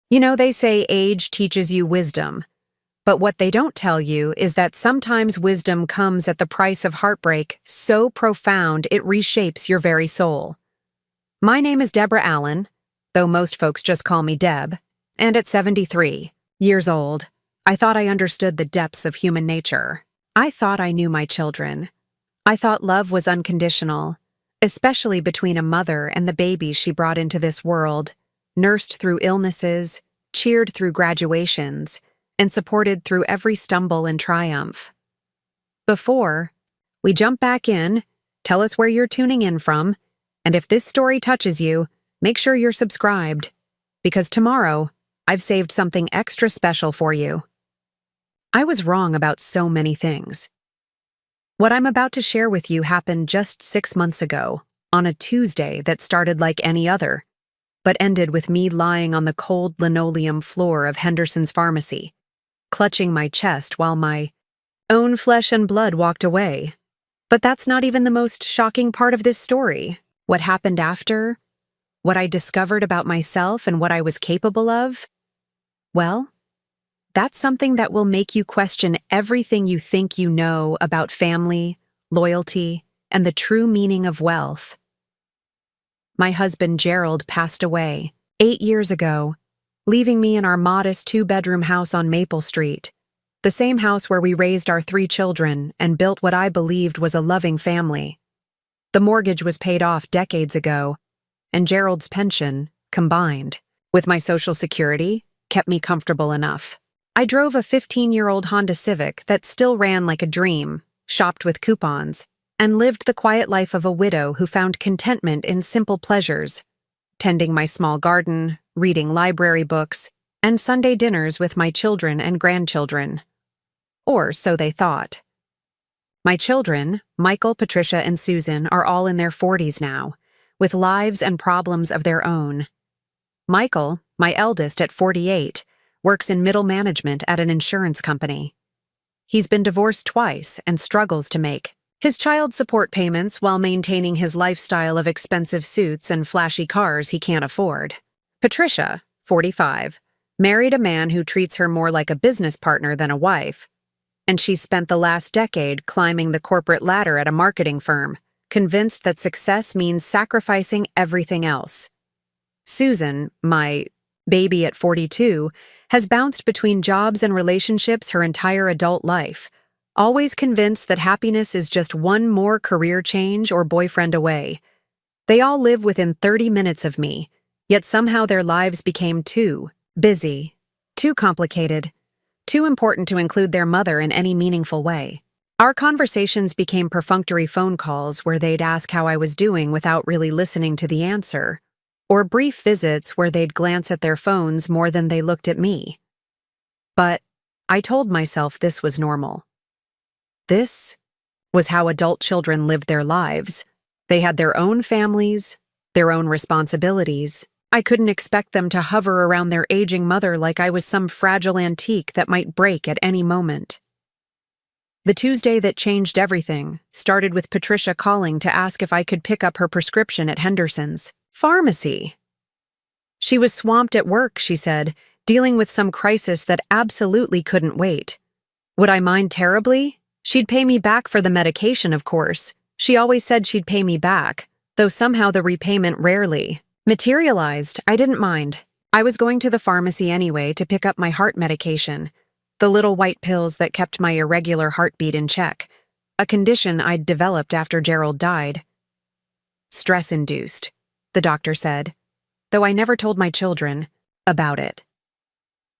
You know, they say age teaches you wisdom, but what they don't tell you is that sometimes wisdom comes at the price of heartbreak so profound it reshapes your very soul. My name is Deborah Allen, though most folks just call me Deb, and at 73 years old, I thought I understood the depths of human nature. I thought I knew my children. I thought love was unconditional, especially between a mother and the baby she brought into this world, nursed through illnesses, cheered through graduations, and supported through every stumble and triumph. Before we jump back in, tell us where you're tuning in from, and if this story touches you, make sure you're subscribed, because tomorrow, I've saved something extra special for you. I was wrong about so many things. What I'm about to share with you happened just 6 months ago, on a Tuesday that started like any other, but ended with me lying on the cold linoleum floor of Henderson's pharmacy, clutching my chest while my own flesh and blood walked away. But that's not even the most shocking part of this story. What happened after? What I discovered about myself and what I was capable of? Well, that's something that will make you question everything you think you know about family, loyalty, and the true meaning of wealth. My husband Gerald passed away 8 years ago, leaving me in our modest 2-bedroom house on Maple Street, the same house where we raised our 3 children and built what I believed was a loving family. The mortgage was paid off decades ago, and Gerald's pension, combined with my Social Security, kept me comfortable enough. I drove a 15-year-old Honda Civic that still ran like a dream, shopped with coupons, and lived the quiet life of a widow who found contentment in simple pleasures, tending my small garden, reading library books, and Sunday dinners with my children and grandchildren. Or so they thought. My children, Michael, Patricia, and Susan, are all in their 40s now, with lives and problems of their own. Michael, my eldest at 48, works in middle management at an insurance company. He's been divorced twice and struggles to make his child support payments while maintaining his lifestyle of expensive suits and flashy cars he can't afford. Patricia, 45, married a man who treats her more like a business partner than a wife, and she's spent the last decade climbing the corporate ladder at a marketing firm, convinced that success means sacrificing everything else. Susan, my baby at 42, has bounced between jobs and relationships her entire adult life, always convinced that happiness is just one more career change or boyfriend away. They all live within 30 minutes of me, yet somehow their lives became too busy, too complicated, too important to include their mother in any meaningful way. Our conversations became perfunctory phone calls where they'd ask how I was doing without really listening to the answer, or brief visits where they'd glance at their phones more than they looked at me. But I told myself this was normal. This was how adult children lived their lives. They had their own families, their own responsibilities. I couldn't expect them to hover around their aging mother like I was some fragile antique that might break at any moment. The Tuesday that changed everything started with Patricia calling to ask if I could pick up her prescription at Henderson's pharmacy. She was swamped at work, she said, dealing with some crisis that absolutely couldn't wait. Would I mind terribly? She'd pay me back for the medication, of course. She always said she'd pay me back, though somehow the repayment rarely materialized. I didn't mind. I was going to the pharmacy anyway to pick up my heart medication, the little white pills that kept my irregular heartbeat in check, a condition I'd developed after Gerald died. Stress-induced, the doctor said, though I never told my children about it.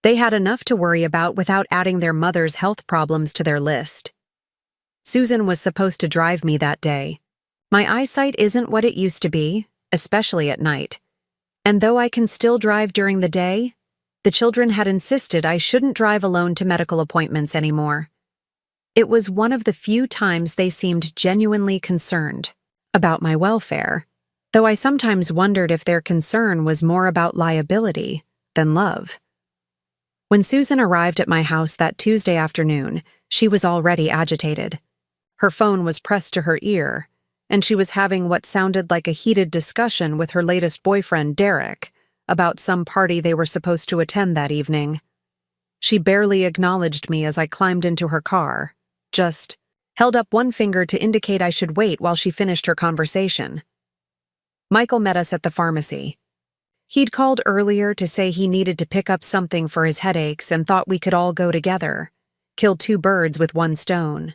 They had enough to worry about without adding their mother's health problems to their list. Susan was supposed to drive me that day. My eyesight isn't what it used to be, especially at night. And though I can still drive during the day, the children had insisted I shouldn't drive alone to medical appointments anymore. It was one of the few times they seemed genuinely concerned about my welfare, though I sometimes wondered if their concern was more about liability than love. When Susan arrived at my house that Tuesday afternoon, she was already agitated. Her phone was pressed to her ear, and she was having what sounded like a heated discussion with her latest boyfriend, Derek, about some party they were supposed to attend that evening. She barely acknowledged me as I climbed into her car, just held up one finger to indicate I should wait while she finished her conversation. Michael met us at the pharmacy. He'd called earlier to say he needed to pick up something for his headaches and thought we could all go together, kill two birds with one stone.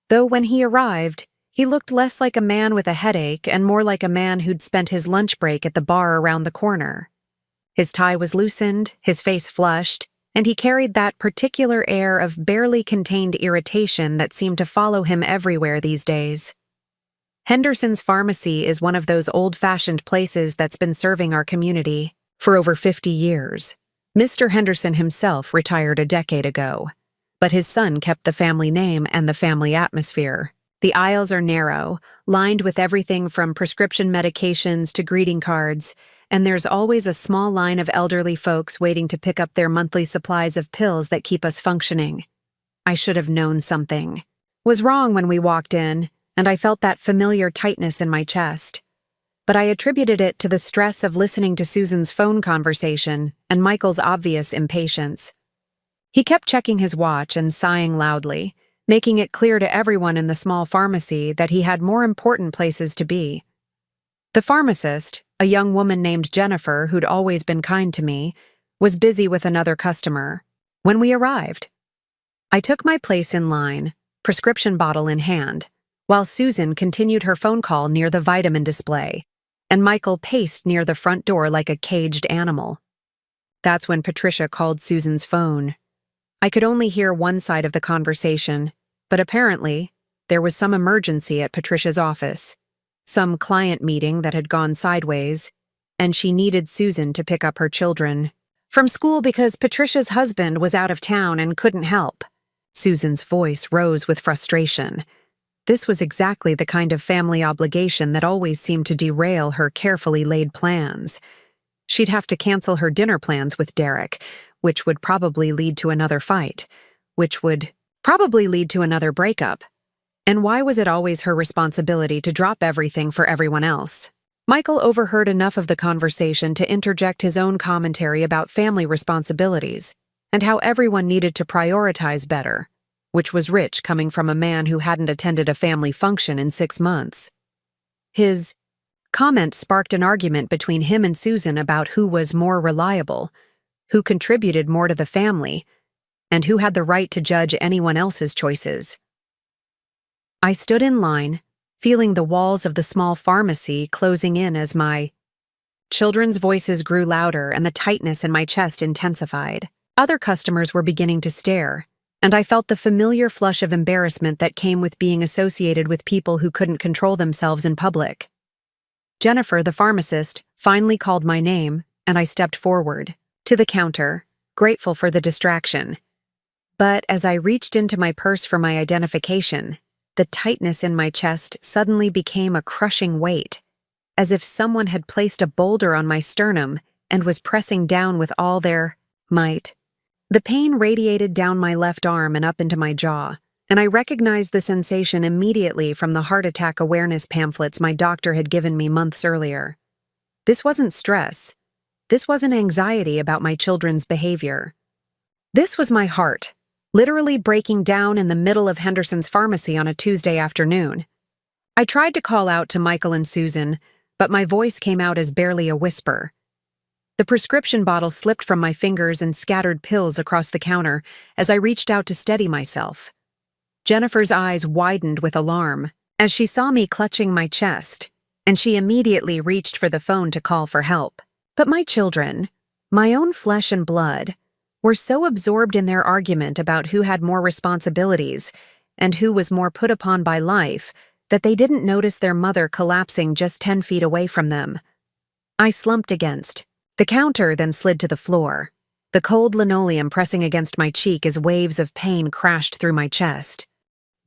Though when he arrived, he looked less like a man with a headache and more like a man who'd spent his lunch break at the bar around the corner. His tie was loosened, his face flushed, and he carried that particular air of barely contained irritation that seemed to follow him everywhere these days. Henderson's Pharmacy is one of those old-fashioned places that's been serving our community for over 50 years. Mr. Henderson himself retired a decade ago, but his son kept the family name and the family atmosphere. The aisles are narrow, lined with everything from prescription medications to greeting cards, and there's always a small line of elderly folks waiting to pick up their monthly supplies of pills that keep us functioning. I should have known something was wrong when we walked in, and I felt that familiar tightness in my chest. But I attributed it to the stress of listening to Susan's phone conversation and Michael's obvious impatience. He kept checking his watch and sighing loudly, making it clear to everyone in the small pharmacy that he had more important places to be. The pharmacist, a young woman named Jennifer who'd always been kind to me, was busy with another customer when we arrived. I took my place in line, prescription bottle in hand, while Susan continued her phone call near the vitamin display, and Michael paced near the front door like a caged animal. That's when Patricia called Susan's phone. I could only hear one side of the conversation, but apparently, there was some emergency at Patricia's office, some client meeting that had gone sideways, and she needed Susan to pick up her children from school because Patricia's husband was out of town and couldn't help. Susan's voice rose with frustration. This was exactly the kind of family obligation that always seemed to derail her carefully laid plans. She'd have to cancel her dinner plans with Derek, which would probably lead to another fight, which would probably lead to another breakup. And why was it always her responsibility to drop everything for everyone else? Michael overheard enough of the conversation to interject his own commentary about family responsibilities and how everyone needed to prioritize better, which was rich coming from a man who hadn't attended a family function in 6 months. His comment sparked an argument between him and Susan about who was more reliable, who contributed more to the family, and who had the right to judge anyone else's choices. I stood in line, feeling the walls of the small pharmacy closing in as my children's voices grew louder and the tightness in my chest intensified. Other customers were beginning to stare, and I felt the familiar flush of embarrassment that came with being associated with people who couldn't control themselves in public. Jennifer, the pharmacist, finally called my name, and I stepped forward to the counter, grateful for the distraction. But as I reached into my purse for my identification, the tightness in my chest suddenly became a crushing weight, as if someone had placed a boulder on my sternum and was pressing down with all their might. The pain radiated down my left arm and up into my jaw, and I recognized the sensation immediately from the heart attack awareness pamphlets my doctor had given me months earlier. This wasn't stress. This wasn't anxiety about my children's behavior. This was my heart, literally breaking down in the middle of Henderson's Pharmacy on a Tuesday afternoon. I tried to call out to Michael and Susan, but my voice came out as barely a whisper. The prescription bottle slipped from my fingers and scattered pills across the counter as I reached out to steady myself. Jennifer's eyes widened with alarm as she saw me clutching my chest, and she immediately reached for the phone to call for help. But my children, my own flesh and blood, were so absorbed in their argument about who had more responsibilities and who was more put upon by life that they didn't notice their mother collapsing just 10 feet away from them. I slumped against the counter, then slid to the floor, the cold linoleum pressing against my cheek as waves of pain crashed through my chest.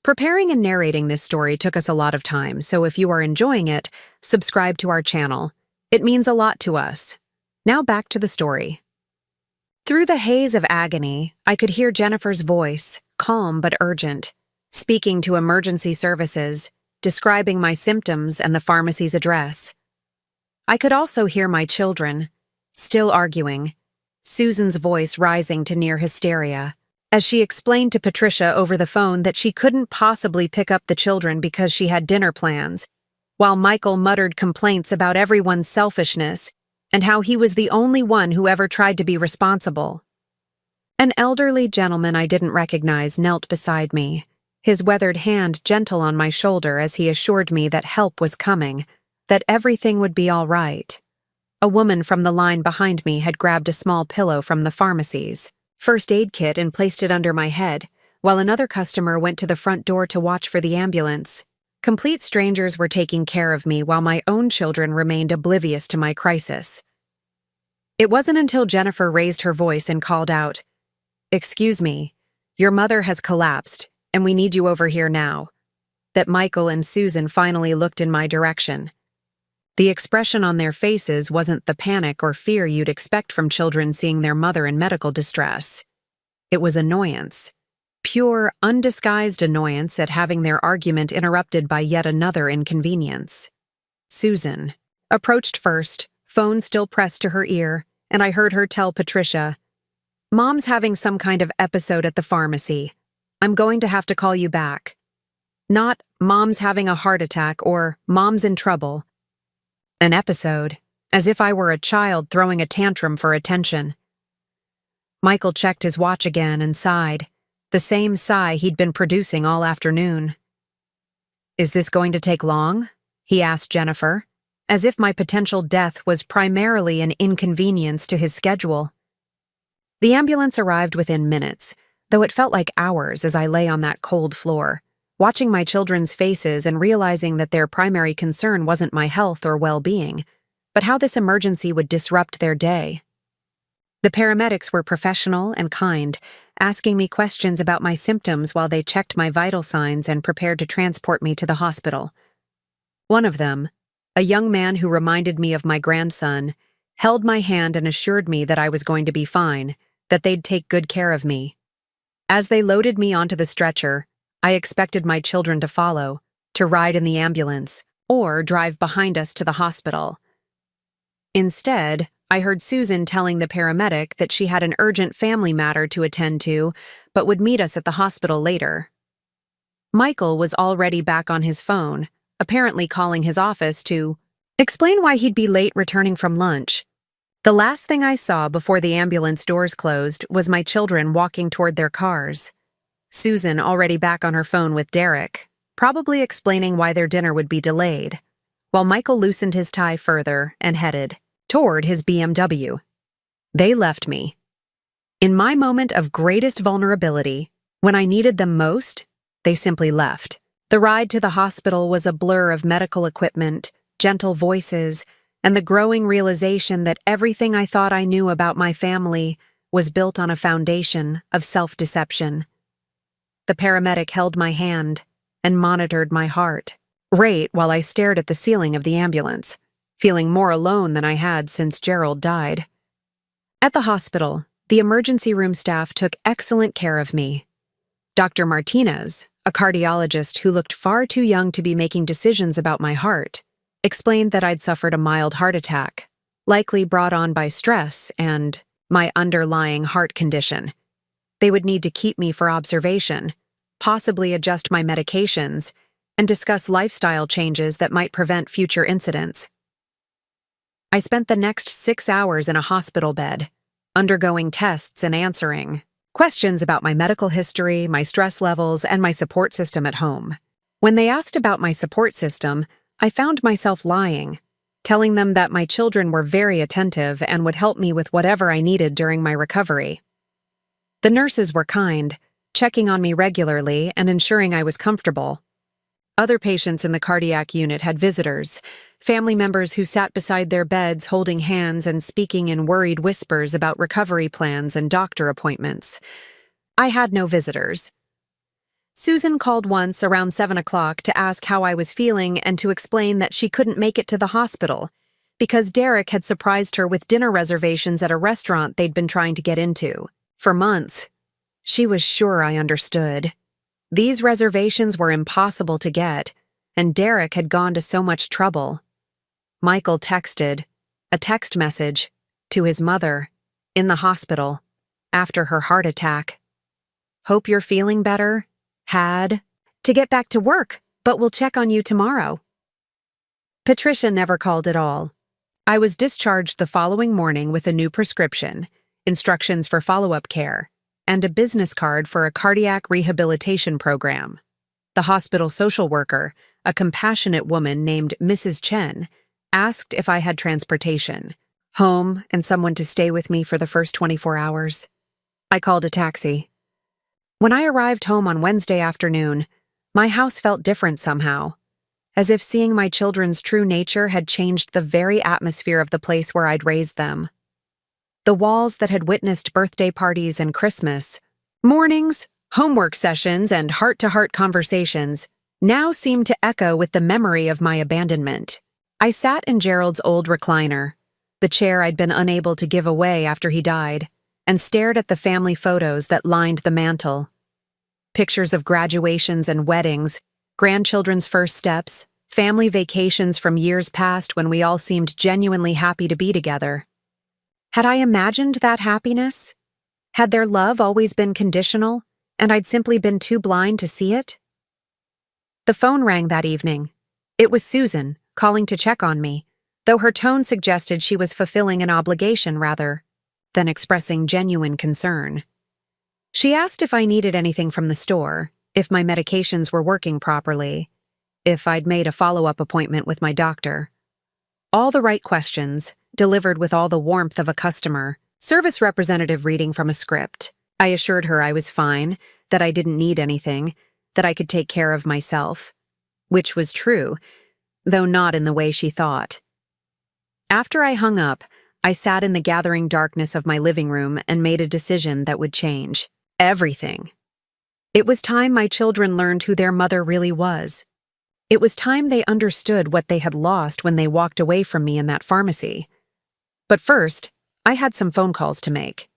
Preparing and narrating this story took us a lot of time, so if you are enjoying it, subscribe to our channel. It means a lot to us. Now back to the story. Through the haze of agony, I could hear Jennifer's voice, calm but urgent, speaking to emergency services, describing my symptoms and the pharmacy's address. I could also hear my children, Still arguing, Susan's voice rising to near hysteria, as she explained to Patricia over the phone that she couldn't possibly pick up the children because she had dinner plans, while Michael muttered complaints about everyone's selfishness and how he was the only one who ever tried to be responsible. An elderly gentleman I didn't recognize knelt beside me, his weathered hand gentle on my shoulder as he assured me that help was coming, that everything would be all right. A woman from the line behind me had grabbed a small pillow from the pharmacy's first aid kit and placed it under my head, while another customer went to the front door to watch for the ambulance. Complete strangers were taking care of me while my own children remained oblivious to my crisis. It wasn't until Jennifer raised her voice and called out, "Excuse me, your mother has collapsed, and we need you over here now," that Michael and Susan finally looked in my direction. The expression on their faces wasn't the panic or fear you'd expect from children seeing their mother in medical distress. It was annoyance. Pure, undisguised annoyance at having their argument interrupted by yet another inconvenience. Susan approached first, phone still pressed to her ear, and I heard her tell Patricia, "Mom's having some kind of episode at the pharmacy. I'm going to have to call you back." Not, "Mom's having a heart attack" or "Mom's in trouble." An episode, as if I were a child throwing a tantrum for attention. Michael checked his watch again and sighed, the same sigh he'd been producing all afternoon. "Is this going to take long?" he asked Jennifer, as if my potential death was primarily an inconvenience to his schedule. The ambulance arrived within minutes, though it felt like hours as I lay on that cold floor, watching my children's faces and realizing that their primary concern wasn't my health or well-being, but how this emergency would disrupt their day. The paramedics were professional and kind, asking me questions about my symptoms while they checked my vital signs and prepared to transport me to the hospital. One of them, a young man who reminded me of my grandson, held my hand and assured me that I was going to be fine, that they'd take good care of me. As they loaded me onto the stretcher, I expected my children to follow, to ride in the ambulance, or drive behind us to the hospital. Instead, I heard Susan telling the paramedic that she had an urgent family matter to attend to, but would meet us at the hospital later. Michael was already back on his phone, apparently calling his office to explain why he'd be late returning from lunch. The last thing I saw before the ambulance doors closed was my children walking toward their cars. Susan already back on her phone with Derek, probably explaining why their dinner would be delayed, while Michael loosened his tie further and headed toward his BMW. They left me. In my moment of greatest vulnerability, when I needed them most, they simply left. The ride to the hospital was a blur of medical equipment, gentle voices, and the growing realization that everything I thought I knew about my family was built on a foundation of self-deception. The paramedic held my hand and monitored my heart rate while I stared at the ceiling of the ambulance, feeling more alone than I had since Gerald died. At the hospital, the emergency room staff took excellent care of me. Dr. Martinez, a cardiologist who looked far too young to be making decisions about my heart, explained that I'd suffered a mild heart attack, likely brought on by stress and my underlying heart condition. They would need to keep me for observation, possibly adjust my medications, and discuss lifestyle changes that might prevent future incidents. I spent the next 6 hours in a hospital bed, undergoing tests and answering questions about my medical history, my stress levels, and my support system at home. When they asked about my support system, I found myself lying, telling them that my children were very attentive and would help me with whatever I needed during my recovery. The nurses were kind, checking on me regularly and ensuring I was comfortable. Other patients in the cardiac unit had visitors, family members who sat beside their beds holding hands and speaking in worried whispers about recovery plans and doctor appointments. I had no visitors. Susan called once around 7 o'clock to ask how I was feeling and to explain that she couldn't make it to the hospital because Derek had surprised her with dinner reservations at a restaurant they'd been trying to get into for months. She was sure I understood. These reservations were impossible to get, and Derek had gone to so much trouble. Michael texted, a text message, To his mother, in the hospital, after her heart attack. Hope you're feeling better. Had to get back to work, but we'll check on you tomorrow. Patricia never called at all. I was discharged the following morning with a new prescription, instructions for follow-up care, and a business card for a cardiac rehabilitation program. The hospital social worker, a compassionate woman named Mrs. Chen, asked if I had transportation, home, and someone to stay with me for the first 24 hours. I called a taxi. When I arrived home on Wednesday afternoon, my house felt different somehow, as if seeing my children's true nature had changed the very atmosphere of the place where I'd raised them. The walls that had witnessed birthday parties and Christmas, mornings, homework sessions, and heart-to-heart conversations now seemed to echo with the memory of my abandonment. I sat in Gerald's old recliner, the chair I'd been unable to give away after he died, and stared at the family photos that lined the mantel. Pictures of graduations and weddings, grandchildren's first steps, family vacations from years past when we all seemed genuinely happy to be together. Had I imagined that happiness? Had their love always been conditional, and I'd simply been too blind to see it? The phone rang that evening. It was Susan, calling to check on me, though her tone suggested she was fulfilling an obligation rather than expressing genuine concern. She asked if I needed anything from the store, if my medications were working properly, if I'd made a follow-up appointment with my doctor. All the right questions, delivered with all the warmth of a customer service representative reading from a script. I assured her I was fine, that I didn't need anything, that I could take care of myself, which was true, though not in the way she thought. After I hung up, I sat in the gathering darkness of my living room and made a decision that would change everything. It was time my children learned who their mother really was. It was time they understood what they had lost when they walked away from me in that pharmacy. But first, I had some phone calls to make.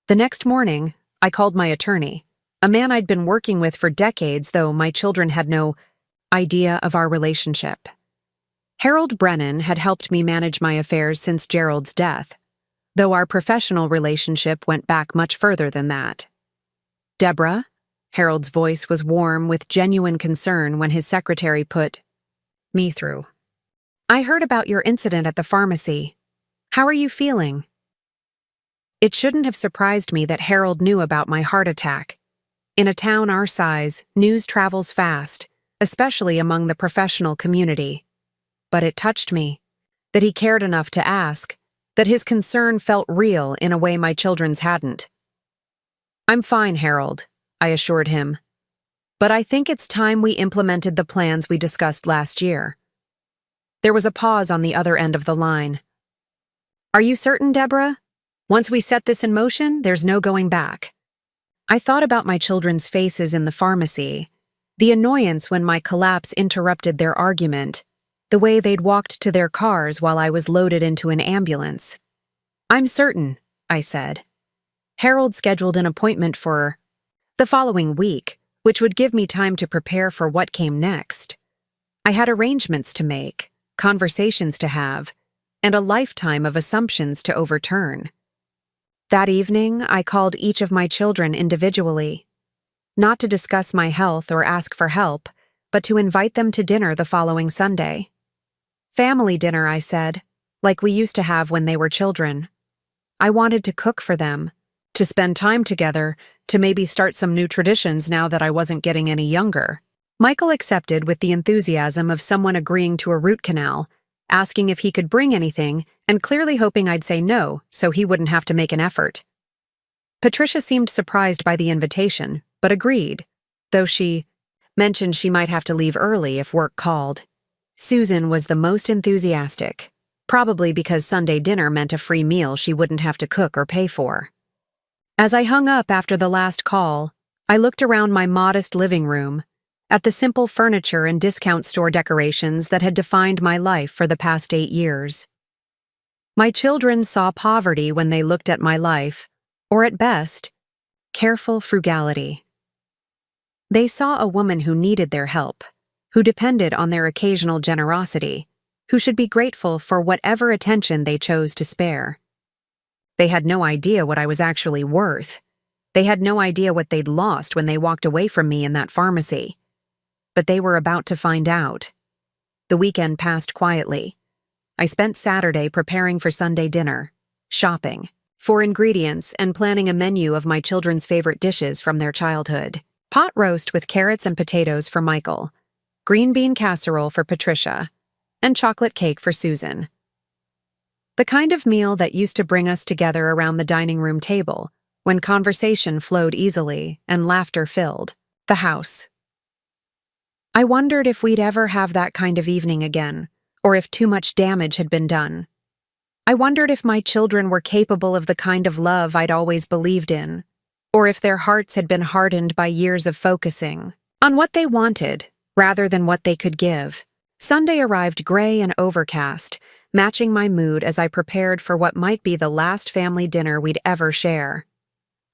The next morning, I called my attorney, a man I'd been working with for decades, though my children had no idea of our relationship. Harold Brennan had helped me manage my affairs since Gerald's death, though our professional relationship went back much further than that. Deborah, Harold's voice was warm with genuine concern when his secretary put me through. I heard about your incident at the pharmacy. How are you feeling? It shouldn't have surprised me that Harold knew about my heart attack. In a town our size, news travels fast, especially among the professional community. But it touched me that he cared enough to ask, that his concern felt real in a way my children's hadn't. I'm fine, Harold, I assured him. But I think it's time we implemented the plans we discussed last year. There was a pause on the other end of the line. Are you certain, Deborah? Once we set this in motion, there's no going back. I thought about my children's faces in the pharmacy, the annoyance when my collapse interrupted their argument, the way they'd walked to their cars while I was loaded into an ambulance. I'm certain, I said. Harold scheduled an appointment for the following week, which would give me time to prepare for what came next. I had arrangements to make, conversations to have, and a lifetime of assumptions to overturn. That evening, I called each of my children individually, not to discuss my health or ask for help, but to invite them to dinner the following Sunday. Family dinner, I said, like we used to have when they were children. I wanted to cook for them, to spend time together, to maybe start some new traditions now that I wasn't getting any younger. Michael accepted with the enthusiasm of someone agreeing to a root canal, asking if he could bring anything, and clearly hoping I'd say no so he wouldn't have to make an effort. Patricia seemed surprised by the invitation, but agreed, though she mentioned she might have to leave early if work called. Susan was the most enthusiastic, probably because Sunday dinner meant a free meal she wouldn't have to cook or pay for. As I hung up after the last call, I looked around my modest living room, at the simple furniture and discount store decorations that had defined my life for the past 8 years. My children saw poverty when they looked at my life, or at best, careful frugality. They saw a woman who needed their help, who depended on their occasional generosity, who should be grateful for whatever attention they chose to spare. They had no idea what I was actually worth. They had no idea what they'd lost when they walked away from me in that pharmacy. But they were about to find out. The weekend passed quietly. I spent Saturday preparing for Sunday dinner, shopping for ingredients, and planning a menu of my children's favorite dishes from their childhood. Pot roast with carrots and potatoes for Michael, green bean casserole for Patricia, and chocolate cake for Susan. The kind of meal that used to bring us together around the dining room table, when conversation flowed easily and laughter filled the house. I wondered if we'd ever have that kind of evening again, or if too much damage had been done. I wondered if my children were capable of the kind of love I'd always believed in, or if their hearts had been hardened by years of focusing on what they wanted rather than what they could give. Sunday arrived gray and overcast, matching my mood as I prepared for what might be the last family dinner we'd ever share.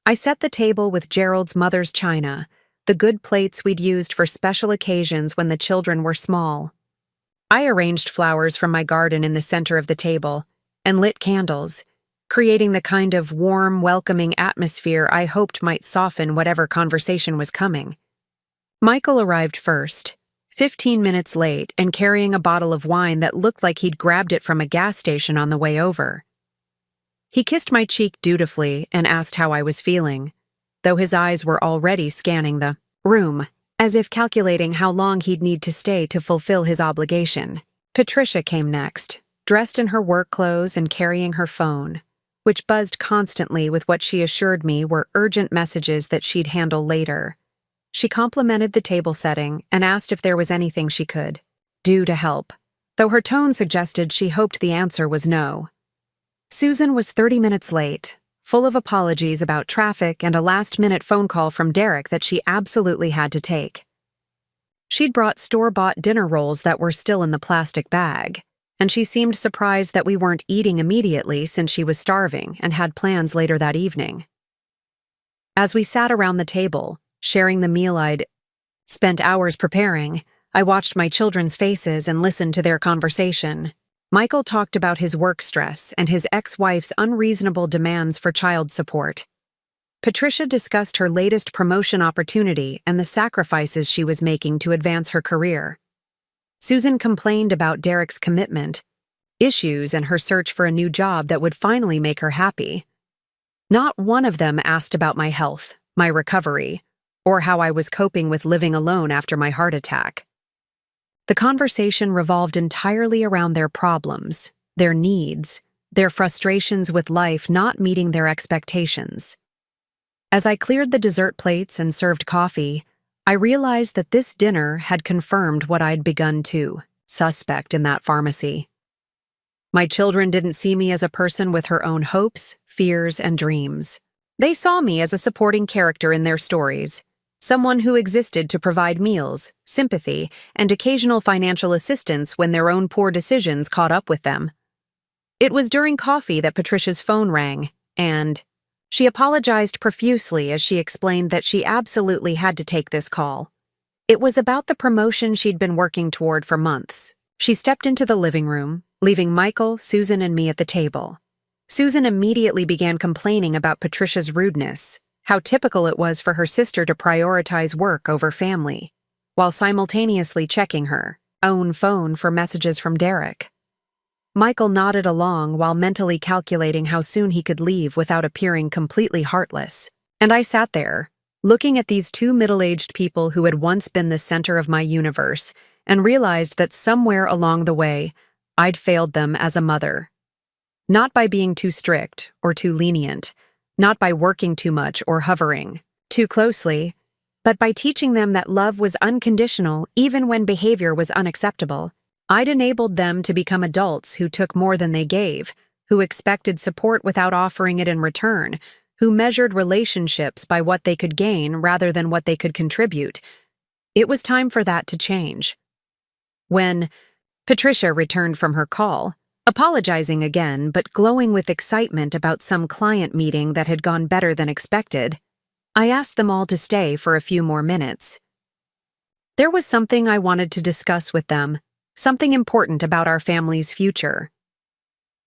I set the table with Gerald's mother's china, the good plates we'd used for special occasions when the children were small. I arranged flowers from my garden in the center of the table and lit candles, creating the kind of warm, welcoming atmosphere I hoped might soften whatever conversation was coming. Michael arrived first, 15 minutes late and carrying a bottle of wine that looked like he'd grabbed it from a gas station on the way over. He kissed my cheek dutifully and asked how I was feeling, though his eyes were already scanning the room, as if calculating how long he'd need to stay to fulfill his obligation. Patricia came next, dressed in her work clothes and carrying her phone, which buzzed constantly with what she assured me were urgent messages that she'd handle later. She complimented the table setting and asked if there was anything she could do to help, though her tone suggested she hoped the answer was no. Susan was 30 minutes late, full of apologies about traffic and a last-minute phone call from Derek that she absolutely had to take. She'd brought store-bought dinner rolls that were still in the plastic bag, and she seemed surprised that we weren't eating immediately since she was starving and had plans later that evening. As we sat around the table, sharing the meal I'd spent hours preparing, I watched my children's faces and listened to their conversation. Michael talked about his work stress and his ex-wife's unreasonable demands for child support. Patricia discussed her latest promotion opportunity and the sacrifices she was making to advance her career. Susan complained about Derek's commitment, issues, and her search for a new job that would finally make her happy. Not one of them asked about my health, my recovery, or how I was coping with living alone after my heart attack. The conversation revolved entirely around their problems, their needs, their frustrations with life not meeting their expectations. As I cleared the dessert plates and served coffee, I realized that this dinner had confirmed what I'd begun to suspect in that pharmacy. My children didn't see me as a person with her own hopes, fears, and dreams. They saw me as a supporting character in their stories, someone who existed to provide meals, sympathy, and occasional financial assistance when their own poor decisions caught up with them. It was during coffee that Patricia's phone rang, and she apologized profusely as she explained that she absolutely had to take this call. It was about the promotion she'd been working toward for months. She stepped into the living room, leaving Michael, Susan, and me at the table. Susan immediately began complaining about Patricia's rudeness, how typical it was for her sister to prioritize work over family, while simultaneously checking her own phone for messages from Derek. Michael nodded along while mentally calculating how soon he could leave without appearing completely heartless, and I sat there, looking at these two middle-aged people who had once been the center of my universe, and realized that somewhere along the way, I'd failed them as a mother. Not by being too strict or too lenient, not by working too much or hovering too closely, but by teaching them that love was unconditional even when behavior was unacceptable. I'd enabled them to become adults who took more than they gave, who expected support without offering it in return, who measured relationships by what they could gain rather than what they could contribute. It was time for that to change. When Patricia returned from her call, apologizing again but glowing with excitement about some client meeting that had gone better than expected, I asked them all to stay for a few more minutes. There was something I wanted to discuss with them, something important about our family's future.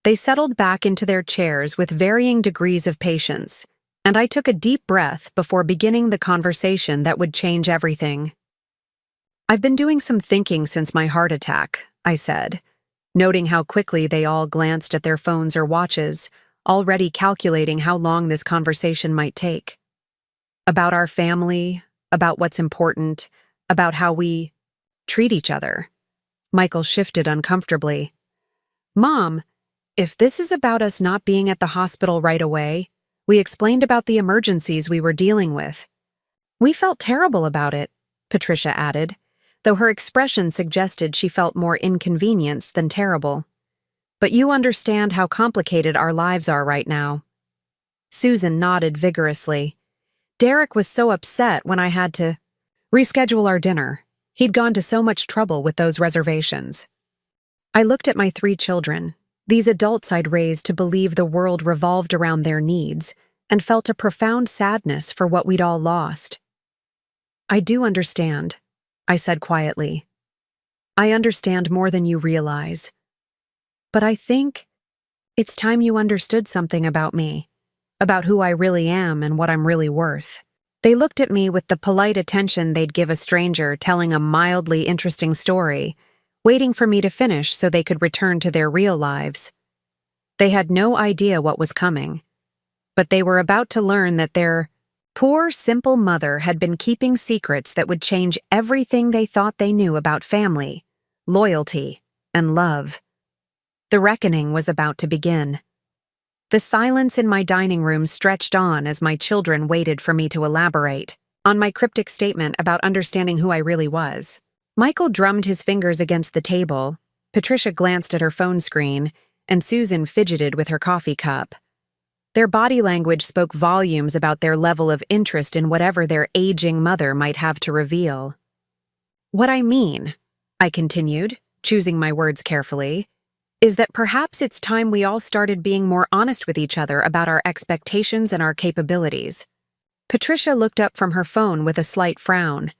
They settled back into their chairs with varying degrees of patience, and I took a deep breath before beginning the conversation that would change everything. "I've been doing some thinking since my heart attack," I said, noting how quickly they all glanced at their phones or watches, already calculating how long this conversation might take. About our family, about what's important, about how we treat each other. Michael shifted uncomfortably. "Mom, if this is about us not being at the hospital right away, we explained about the emergencies we were dealing with. We felt terrible about it," Patricia added, though her expression suggested she felt more inconvenienced than terrible. "But you understand how complicated our lives are right now." Susan nodded vigorously. "Derek was so upset when I had to reschedule our dinner. He'd gone to so much trouble with those reservations." I looked at my 3 children, these adults I'd raised to believe the world revolved around their needs, and felt a profound sadness for what we'd all lost. "I do understand," I said quietly. "I understand more than you realize. But I think it's time you understood something about me, about who I really am and what I'm really worth." They looked at me with the polite attention they'd give a stranger telling a mildly interesting story, waiting for me to finish so they could return to their real lives. They had no idea what was coming, but they were about to learn that their poor, simple mother had been keeping secrets that would change everything they thought they knew about family, loyalty, and love. The reckoning was about to begin. The silence in my dining room stretched on as my children waited for me to elaborate on my cryptic statement about understanding who I really was. Michael drummed his fingers against the table, Patricia glanced at her phone screen, and Susan fidgeted with her coffee cup. Their body language spoke volumes about their level of interest in whatever their aging mother might have to reveal. "What I mean," I continued, choosing my words carefully, "is that perhaps it's time we all started being more honest with each other about our expectations and our capabilities." Patricia looked up from her phone with a slight frown.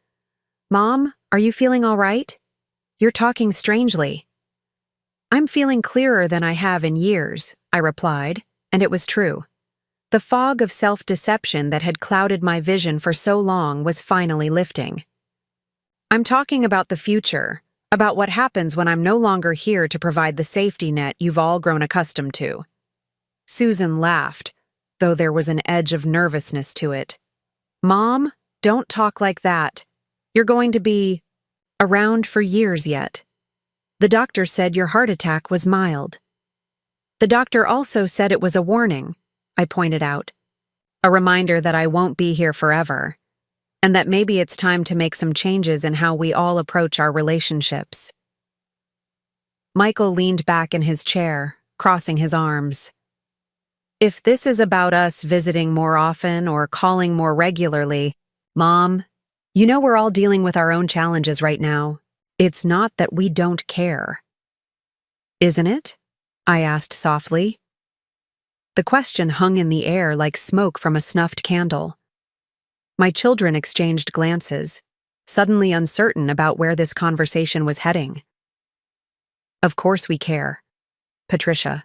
"Mom, are you feeling all right? You're talking strangely." "I'm feeling clearer than I have in years," I replied, and it was true. The fog of self-deception that had clouded my vision for so long was finally lifting. "I'm talking about the future, about what happens when I'm no longer here to provide the safety net you've all grown accustomed to." Susan laughed, though there was an edge of nervousness to it. "Mom, don't talk like that. You're going to be around for years yet. The doctor said your heart attack was mild." "The doctor also said it was a warning," I pointed out. "A reminder that I won't be here forever, and that maybe it's time to make some changes in how we all approach our relationships." Michael leaned back in his chair, crossing his arms. "If this is about us visiting more often or calling more regularly, Mom, you know we're all dealing with our own challenges right now. It's not that we don't care." "Isn't it?" I asked softly. The question hung in the air like smoke from a snuffed candle. My children exchanged glances, suddenly uncertain about where this conversation was heading. "Of course we care," Patricia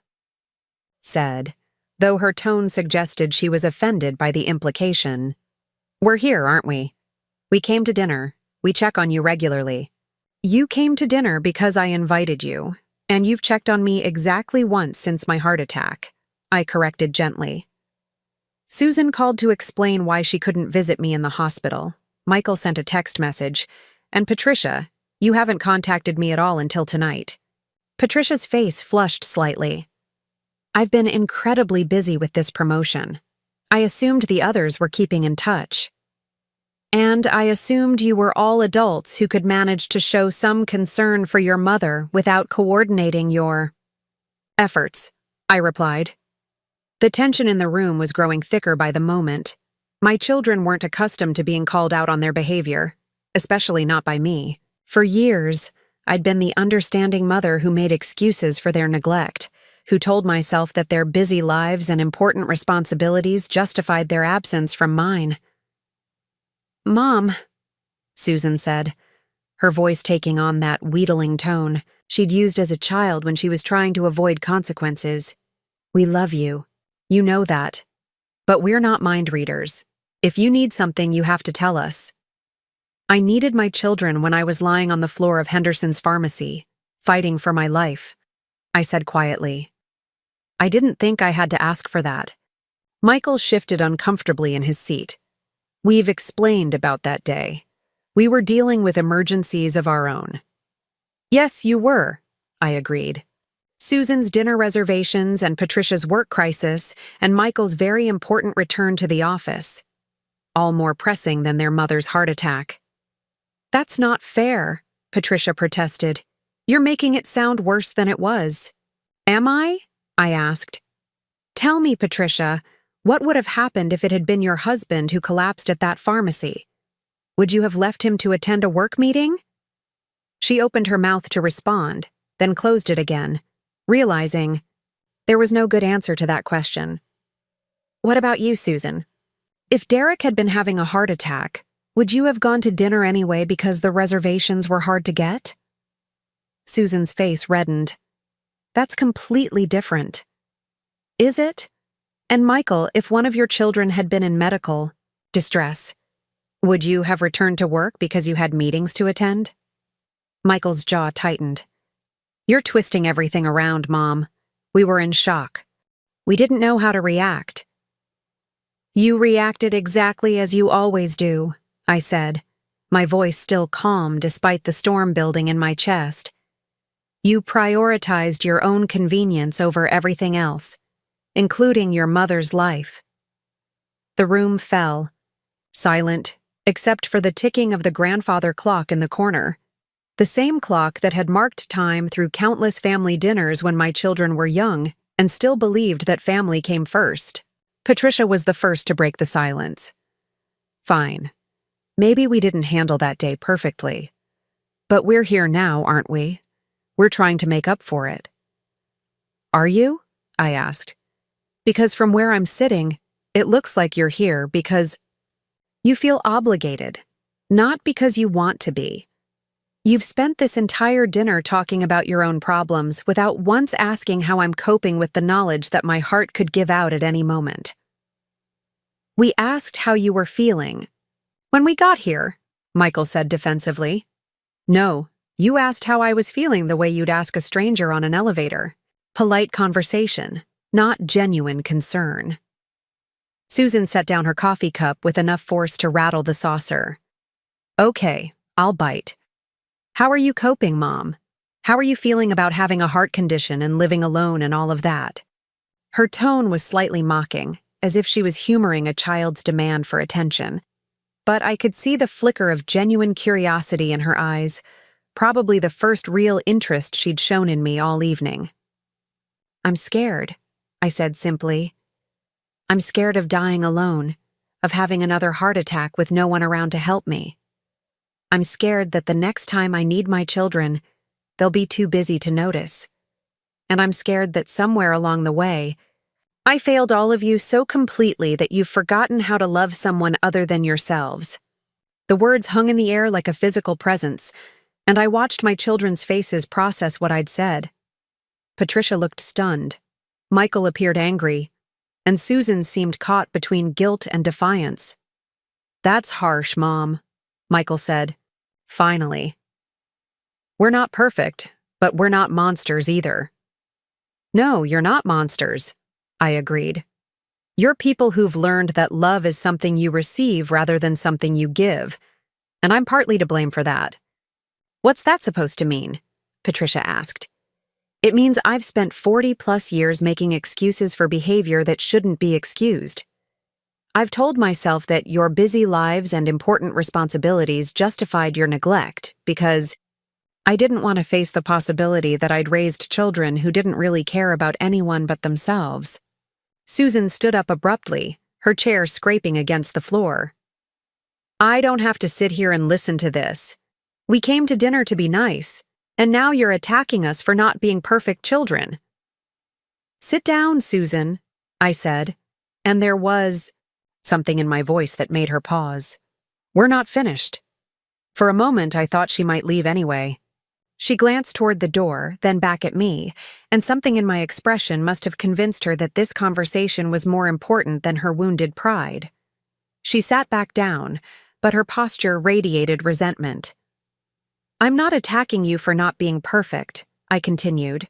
said, though her tone suggested she was offended by the implication. "We're here, aren't we? We came to dinner. We check on you regularly." "You came to dinner because I invited you, and you've checked on me exactly once since my heart attack," I corrected gently. Susan called to explain why she couldn't visit me in the hospital. Michael sent a text message, and Patricia, you haven't contacted me at all until tonight. Patricia's face flushed slightly. "I've been incredibly busy with this promotion. I assumed the others were keeping in touch. And I assumed you were all adults who could manage to show some concern for your mother without coordinating your efforts," I replied. The tension in the room was growing thicker by the moment. My children weren't accustomed to being called out on their behavior, especially not by me. For years, I'd been the understanding mother who made excuses for their neglect, who told myself that their busy lives and important responsibilities justified their absence from mine. "Mom," Susan said, her voice taking on that wheedling tone, she'd used as a child when she was trying to avoid consequences. We love you. You know that. But we're not mind readers. If you need something, you have to tell us. I needed my children when I was lying on the floor of Henderson's pharmacy, fighting for my life, I said quietly. I didn't think I had to ask for that. Michael shifted uncomfortably in his seat. We've explained about that day. We were dealing with emergencies of our own. Yes, you were, I agreed. Susan's dinner reservations and Patricia's work crisis and Michael's very important return to the office. All more pressing than their mother's heart attack. That's not fair, Patricia protested. You're making it sound worse than it was. Am I? I asked. Tell me, Patricia, what would have happened if it had been your husband who collapsed at that pharmacy? Would you have left him to attend a work meeting? She opened her mouth to respond, then closed it again, realizing there was no good answer to that question. What about you, Susan? If Derek had been having a heart attack, would you have gone to dinner anyway because the reservations were hard to get? Susan's face reddened. That's completely different. Is it? And Michael, if one of your children had been in medical distress, would you have returned to work because you had meetings to attend? Michael's jaw tightened. You're twisting everything around, Mom. We were in shock. We didn't know how to react. You reacted exactly as you always do, I said, my voice still calm despite the storm building in my chest. You prioritized your own convenience over everything else, including your mother's life. The room fell, silent, except for the ticking of the grandfather clock in the corner, the same clock that had marked time through countless family dinners when my children were young and still believed that family came first. Patricia was the first to break the silence. Fine. Maybe we didn't handle that day perfectly. But we're here now, aren't we? We're trying to make up for it. Are you? I asked. Because from where I'm sitting, it looks like you're here because you feel obligated, not because you want to be. You've spent this entire dinner talking about your own problems without once asking how I'm coping with the knowledge that my heart could give out at any moment. We asked how you were feeling. When we got here, Michael said defensively. No, you asked how I was feeling the way you'd ask a stranger on an elevator. Polite conversation, not genuine concern. Susan set down her coffee cup with enough force to rattle the saucer. Okay, I'll bite. How are you coping, Mom? How are you feeling about having a heart condition and living alone and all of that? Her tone was slightly mocking, as if she was humoring a child's demand for attention. But I could see the flicker of genuine curiosity in her eyes, probably the first real interest she'd shown in me all evening. I'm scared, I said simply. I'm scared of dying alone, of having another heart attack with no one around to help me. I'm scared that the next time I need my children, they'll be too busy to notice. And I'm scared that somewhere along the way, I failed all of you so completely that you've forgotten how to love someone other than yourselves. The words hung in the air like a physical presence, and I watched my children's faces process what I'd said. Patricia looked stunned. Michael appeared angry, and Susan seemed caught between guilt and defiance. That's harsh, Mom, Michael said. Finally. We're not perfect, but we're not monsters either. No, you're not monsters, I agreed. You're people who've learned that love is something you receive rather than something you give, and I'm partly to blame for that. What's that supposed to mean? Patricia asked. It means I've spent 40+ years making excuses for behavior that shouldn't be excused. I've told myself that your busy lives and important responsibilities justified your neglect because I didn't want to face the possibility that I'd raised children who didn't really care about anyone but themselves. Susan stood up abruptly, her chair scraping against the floor. I don't have to sit here and listen to this. We came to dinner to be nice, and now you're attacking us for not being perfect children. Sit down, Susan, I said, and there was something in my voice that made her pause. We're not finished. For a moment, I thought she might leave anyway. She glanced toward the door, then back at me, and something in my expression must have convinced her that this conversation was more important than her wounded pride. She sat back down, but her posture radiated resentment. "I'm not attacking you for not being perfect," I continued.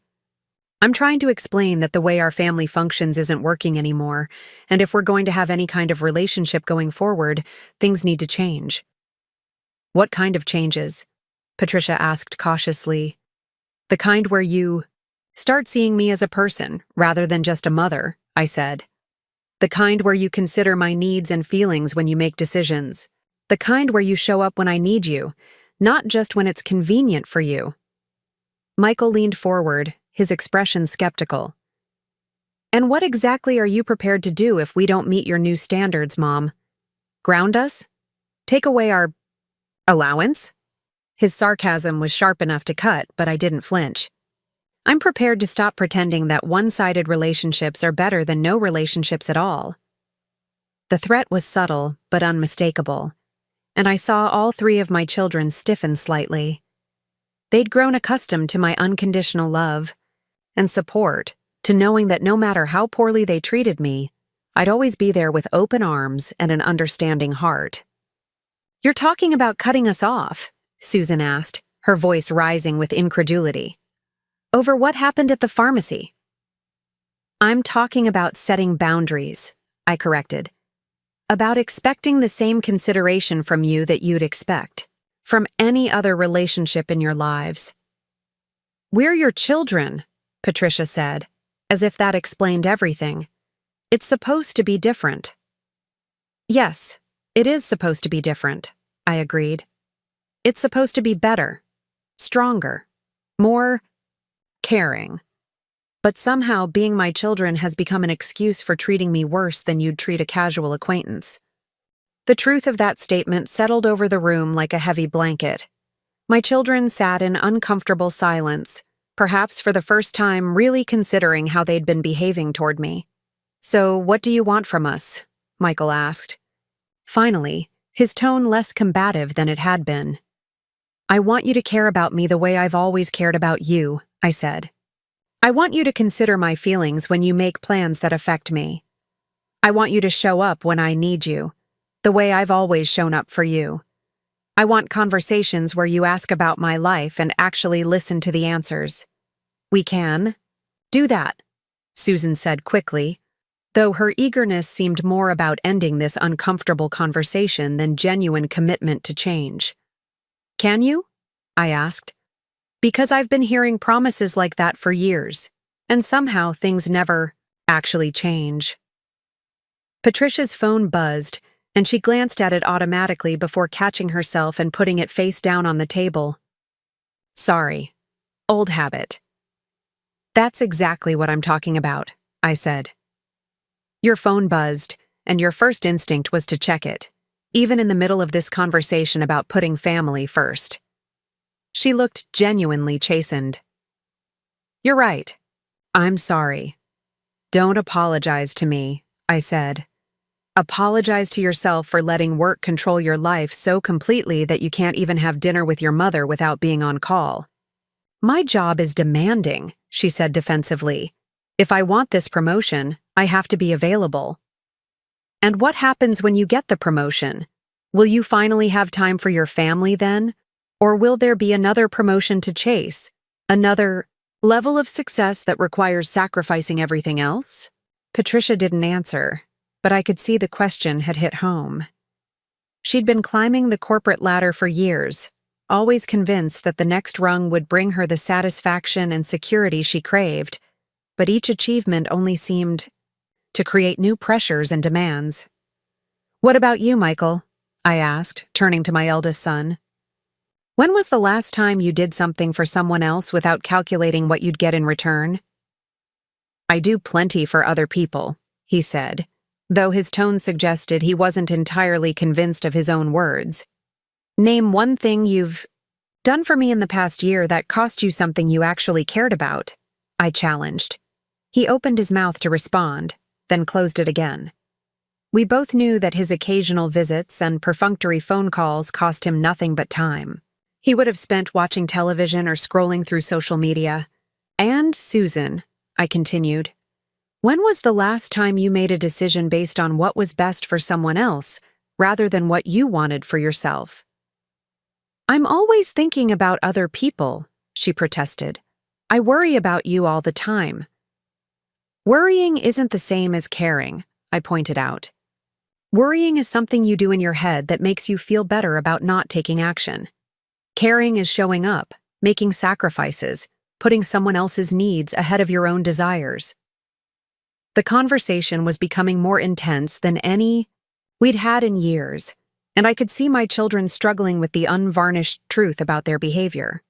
"I'm trying to explain that the way our family functions isn't working anymore, and if we're going to have any kind of relationship going forward, things need to change." "What kind of changes?" Patricia asked cautiously. "The kind where you start seeing me as a person rather than just a mother," I said. "The kind where you consider my needs and feelings when you make decisions. The kind where you show up when I need you, not just when it's convenient for you." Michael leaned forward, his expression skeptical. "And what exactly are you prepared to do if we don't meet your new standards, Mom? Ground us? Take away our allowance?" His sarcasm was sharp enough to cut, but I didn't flinch. "I'm prepared to stop pretending that one-sided relationships are better than no relationships at all." The threat was subtle, but unmistakable, and I saw all three of my children stiffen slightly. They'd grown accustomed to my unconditional love and support, to knowing that no matter how poorly they treated me, I'd always be there with open arms and an understanding heart. "You're talking about cutting us off?" Susan asked, her voice rising with incredulity. "Over what happened at the pharmacy?" "I'm talking about setting boundaries," I corrected. "About expecting the same consideration from you that you'd expect from any other relationship in your lives." "We're your children," Patricia said, as if that explained everything. "It's supposed to be different." "Yes, it is supposed to be different," I agreed. "It's supposed to be better, stronger, more caring. But somehow being my children has become an excuse for treating me worse than you'd treat a casual acquaintance." The truth of that statement settled over the room like a heavy blanket. My children sat in uncomfortable silence, perhaps for the first time really considering how they'd been behaving toward me. "So, what do you want from us?" Michael asked. Finally, his tone less combative than it had been. "I want you to care about me the way I've always cared about you," I said. "I want you to consider my feelings when you make plans that affect me. I want you to show up when I need you, the way I've always shown up for you. I want conversations where you ask about my life and actually listen to the answers. We can do that," Susan said quickly, though her eagerness seemed more about ending this uncomfortable conversation than genuine commitment to change. "Can you?" I asked. "Because I've been hearing promises like that for years, and somehow things never actually change." Patricia's phone buzzed, and she glanced at it automatically before catching herself and putting it face down on the table. "Sorry. Old habit." "That's exactly what I'm talking about," I said. "Your phone buzzed, and your first instinct was to check it, even in the middle of this conversation about putting family first." She looked genuinely chastened. "You're right. I'm sorry. Don't apologize to me," I said. "Apologize to yourself for letting work control your life so completely that you can't even have dinner with your mother without being on call." "My job is demanding," she said defensively. "If I want this promotion, I have to be available." "And what happens when you get the promotion? Will you finally have time for your family then? Or will there be another promotion to chase? Another level of success that requires sacrificing everything else?" Patricia didn't answer, but I could see the question had hit home. She'd been climbing the corporate ladder for years, always convinced that the next rung would bring her the satisfaction and security she craved, but each achievement only seemed to create new pressures and demands. "What about you, Michael?" I asked, turning to my eldest son. "When was the last time you did something for someone else without calculating what you'd get in return?" "I do plenty for other people," he said, though his tone suggested he wasn't entirely convinced of his own words. "Name one thing you've done for me in the past year that cost you something you actually cared about," I challenged. He opened his mouth to respond, then closed it again. We both knew that his occasional visits and perfunctory phone calls cost him nothing but time. He would have spent watching television or scrolling through social media. And, Susan, I continued, when was the last time you made a decision based on what was best for someone else, rather than what you wanted for yourself? I'm always thinking about other people, she protested. I worry about you all the time. Worrying isn't the same as caring, I pointed out. Worrying is something you do in your head that makes you feel better about not taking action. Caring is showing up, making sacrifices, putting someone else's needs ahead of your own desires. The conversation was becoming more intense than any we'd had in years, and I could see my children struggling with the unvarnished truth about their behavior.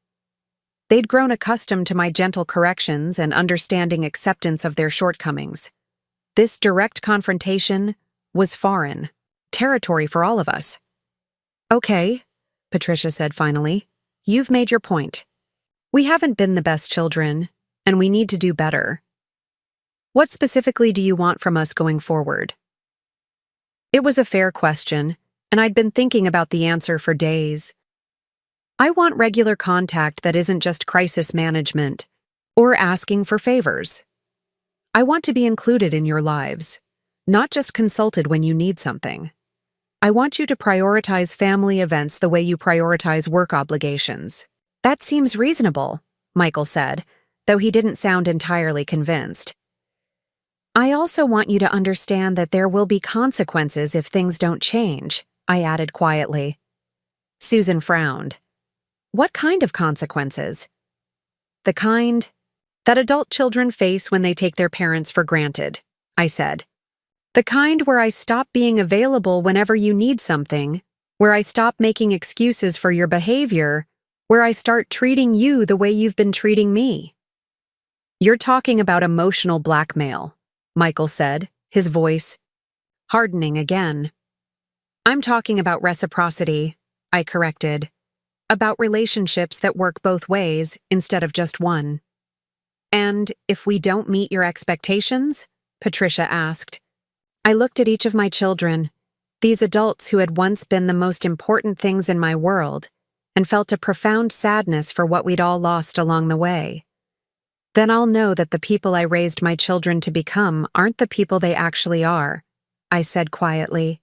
They'd grown accustomed to my gentle corrections and understanding acceptance of their shortcomings. This direct confrontation was foreign, territory for all of us. Okay, Patricia said finally, you've made your point. We haven't been the best children, and we need to do better. What specifically do you want from us going forward? It was a fair question, and I'd been thinking about the answer for days. I want regular contact that isn't just crisis management or asking for favors. I want to be included in your lives, not just consulted when you need something. I want you to prioritize family events the way you prioritize work obligations. That seems reasonable, Michael said, though he didn't sound entirely convinced. I also want you to understand that there will be consequences if things don't change, I added quietly. Susan frowned. What kind of consequences? The kind that adult children face when they take their parents for granted, I said. The kind where I stop being available whenever you need something, where I stop making excuses for your behavior, where I start treating you the way you've been treating me. You're talking about emotional blackmail, Michael said, his voice hardening again. I'm talking about reciprocity, I corrected. About relationships that work both ways instead of just one. And if we don't meet your expectations? Patricia asked. I looked at each of my children, these adults who had once been the most important things in my world, and felt a profound sadness for what we'd all lost along the way. Then I'll know that the people I raised my children to become aren't the people they actually are, I said quietly.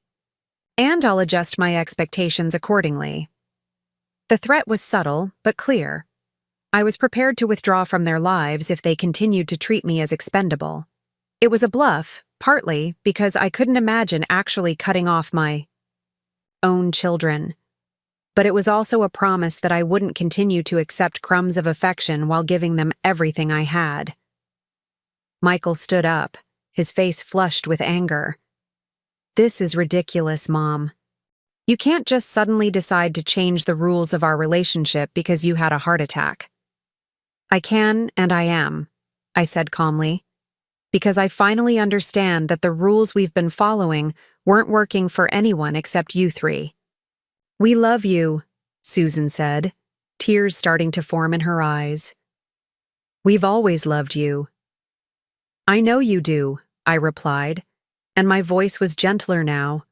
And I'll adjust my expectations accordingly. The threat was subtle, but clear. I was prepared to withdraw from their lives if they continued to treat me as expendable. It was a bluff, partly because I couldn't imagine actually cutting off my own children. But it was also a promise that I wouldn't continue to accept crumbs of affection while giving them everything I had. Michael stood up, his face flushed with anger. This is ridiculous, Mom. You can't just suddenly decide to change the rules of our relationship because you had a heart attack. I can and I am, I said calmly, because I finally understand that the rules we've been following weren't working for anyone except you three. We love you, Susan said, tears starting to form in her eyes. We've always loved you. I know you do, I replied, and my voice was gentler now.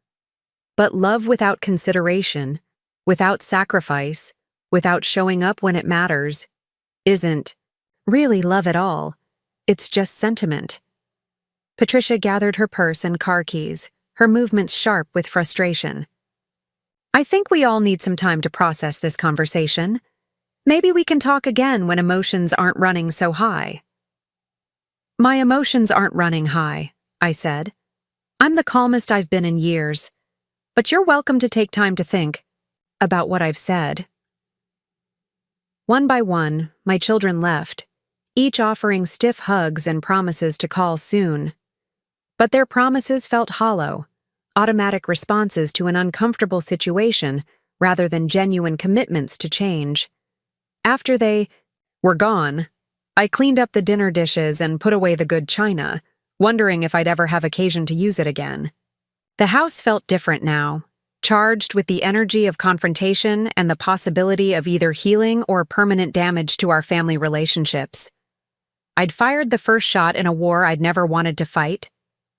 But love without consideration, without sacrifice, without showing up when it matters, isn't really love at all. It's just sentiment. Patricia gathered her purse and car keys, her movements sharp with frustration. I think we all need some time to process this conversation. Maybe we can talk again when emotions aren't running so high. My emotions aren't running high, I said. I'm the calmest I've been in years. But you're welcome to take time to think about what I've said. One by one, my children left, each offering stiff hugs and promises to call soon. But their promises felt hollow, automatic responses to an uncomfortable situation rather than genuine commitments to change. After they were gone, I cleaned up the dinner dishes and put away the good china, wondering if I'd ever have occasion to use it again. The house felt different now, charged with the energy of confrontation and the possibility of either healing or permanent damage to our family relationships. I'd fired the first shot in a war I'd never wanted to fight,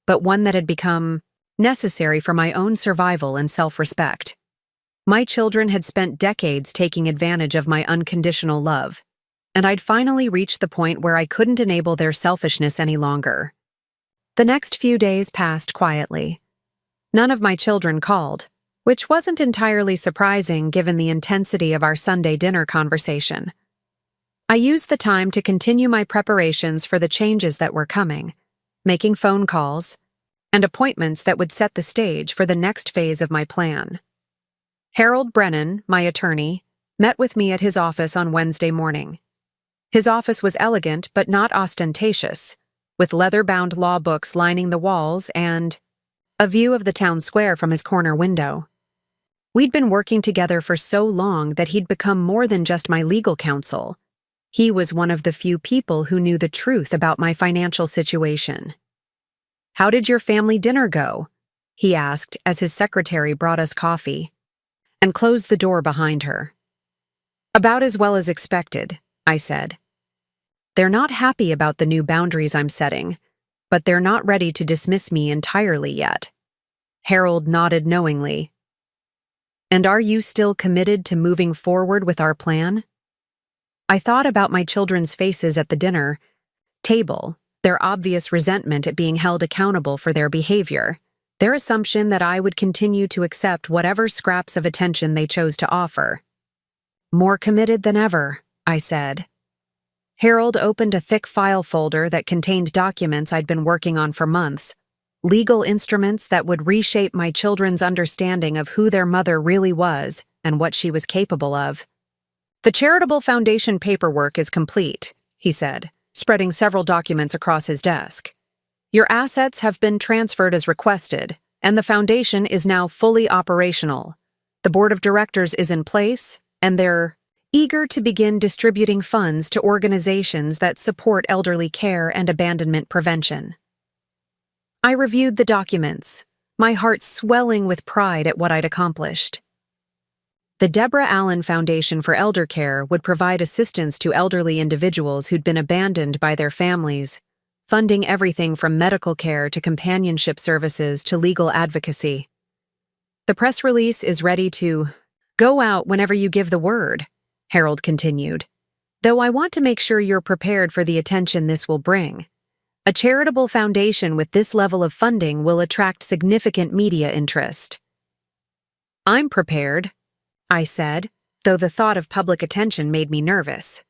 but one that had become necessary for my own survival and self-respect. My children had spent decades taking advantage of my unconditional love, and I'd finally reached the point where I couldn't enable their selfishness any longer. The next few days passed quietly. None of my children called, which wasn't entirely surprising given the intensity of our Sunday dinner conversation. I used the time to continue my preparations for the changes that were coming, making phone calls and appointments that would set the stage for the next phase of my plan. Harold Brennan, my attorney, met with me at his office on Wednesday morning. His office was elegant but not ostentatious, with leather-bound law books lining the walls and a view of the town square from his corner window. We'd been working together for so long that he'd become more than just my legal counsel. He was one of the few people who knew the truth about my financial situation. "How did your family dinner go?" he asked as his secretary brought us coffee and closed the door behind her. "About as well as expected," I said. "They're not happy about the new boundaries I'm setting, but they're not ready to dismiss me entirely yet." Harold nodded knowingly. "And are you still committed to moving forward with our plan?" I thought about my children's faces at the dinner table, their obvious resentment at being held accountable for their behavior, their assumption that I would continue to accept whatever scraps of attention they chose to offer. "More committed than ever," I said. Harold opened a thick file folder that contained documents I'd been working on for months, legal instruments that would reshape my children's understanding of who their mother really was and what she was capable of. "The charitable foundation paperwork is complete," he said, spreading several documents across his desk. "Your assets have been transferred as requested, and the foundation is now fully operational. The board of directors is in place, and they're eager to begin distributing funds to organizations that support elderly care and abandonment prevention." I reviewed the documents, my heart swelling with pride at what I'd accomplished. The Deborah Allen Foundation for Elder Care would provide assistance to elderly individuals who'd been abandoned by their families, funding everything from medical care to companionship services to legal advocacy. "The press release is ready to go out whenever you give the word," Harold continued, "though I want to make sure you're prepared for the attention this will bring. A charitable foundation with this level of funding will attract significant media interest." "I'm prepared," I said, though the thought of public attention made me nervous.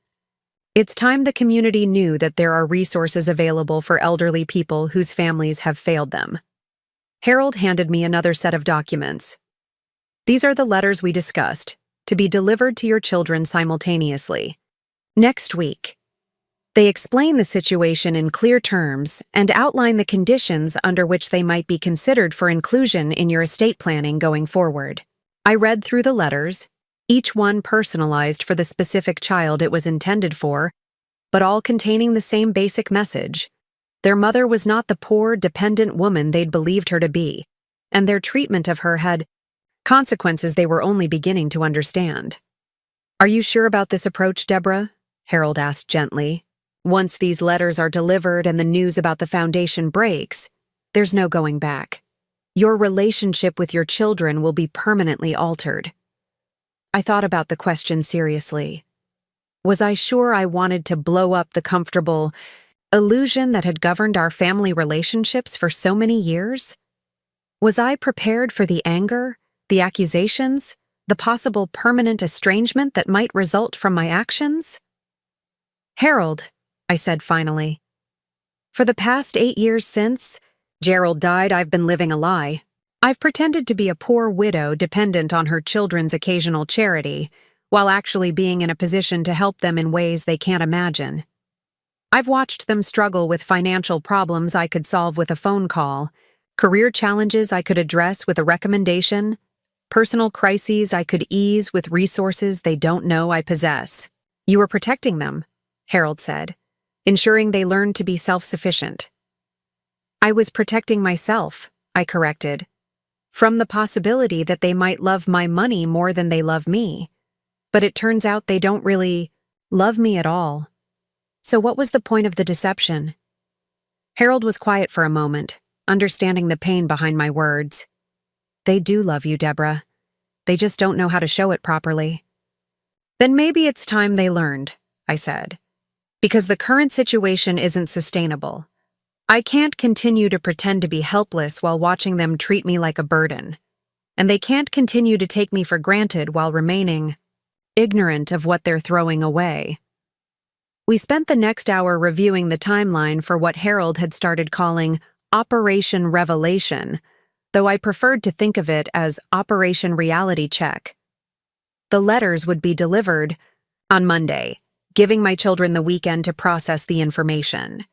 It's time the community knew that there are resources available for elderly people whose families have failed them. Harold handed me another set of documents. "These are the letters we discussed, to be delivered to your children simultaneously next week. They explain the situation in clear terms and outline the conditions under which they might be considered for inclusion in your estate planning going forward." I read through the letters, each one personalized for the specific child it was intended for, but all containing the same basic message. Their mother was not the poor, dependent woman they'd believed her to be, and their treatment of her had consequences they were only beginning to understand. "Are you sure about this approach, Deborah?" Harold asked gently. "Once these letters are delivered and the news about the foundation breaks, there's no going back. Your relationship with your children will be permanently altered." I thought about the question seriously. Was I sure I wanted to blow up the comfortable illusion that had governed our family relationships for so many years? Was I prepared for the anger, the accusations, the possible permanent estrangement that might result from my actions? "Harold," I said finally, "for the past 8 years since Gerald died, I've been living a lie. I've pretended to be a poor widow dependent on her children's occasional charity, while actually being in a position to help them in ways they can't imagine. I've watched them struggle with financial problems I could solve with a phone call, career challenges I could address with a recommendation, personal crises I could ease with resources they don't know I possess." "You were protecting them," Harold said, "ensuring they learned to be self-sufficient." "I was protecting myself," I corrected, "from the possibility that they might love my money more than they love me. But it turns out they don't really love me at all. So what was the point of the deception?" Harold was quiet for a moment, understanding the pain behind my words. "They do love you, Deborah. They just don't know how to show it properly. Then maybe it's time they learned, I said. Because the current situation isn't sustainable. I can't continue to pretend to be helpless while watching them treat me like a burden. And they can't continue to take me for granted while remaining ignorant of what they're throwing away. We spent the next hour reviewing the timeline for what Harold had started calling Operation Revelation, though I preferred to think of it as Operation Reality Check. The letters would be delivered on Monday, giving my children the weekend to process the information.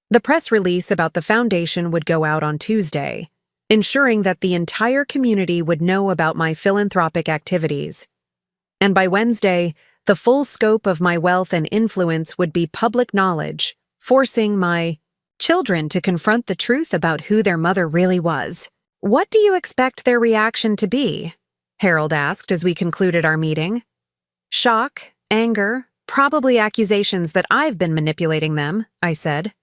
The press release about the foundation would go out on Tuesday, ensuring that the entire community would know about my philanthropic activities. And by Wednesday, the full scope of my wealth and influence would be public knowledge, forcing my children to confront the truth about who their mother really was. "What do you expect their reaction to be?" Harold asked as we concluded our meeting. "Shock, anger, probably accusations that I've been manipulating them," I said.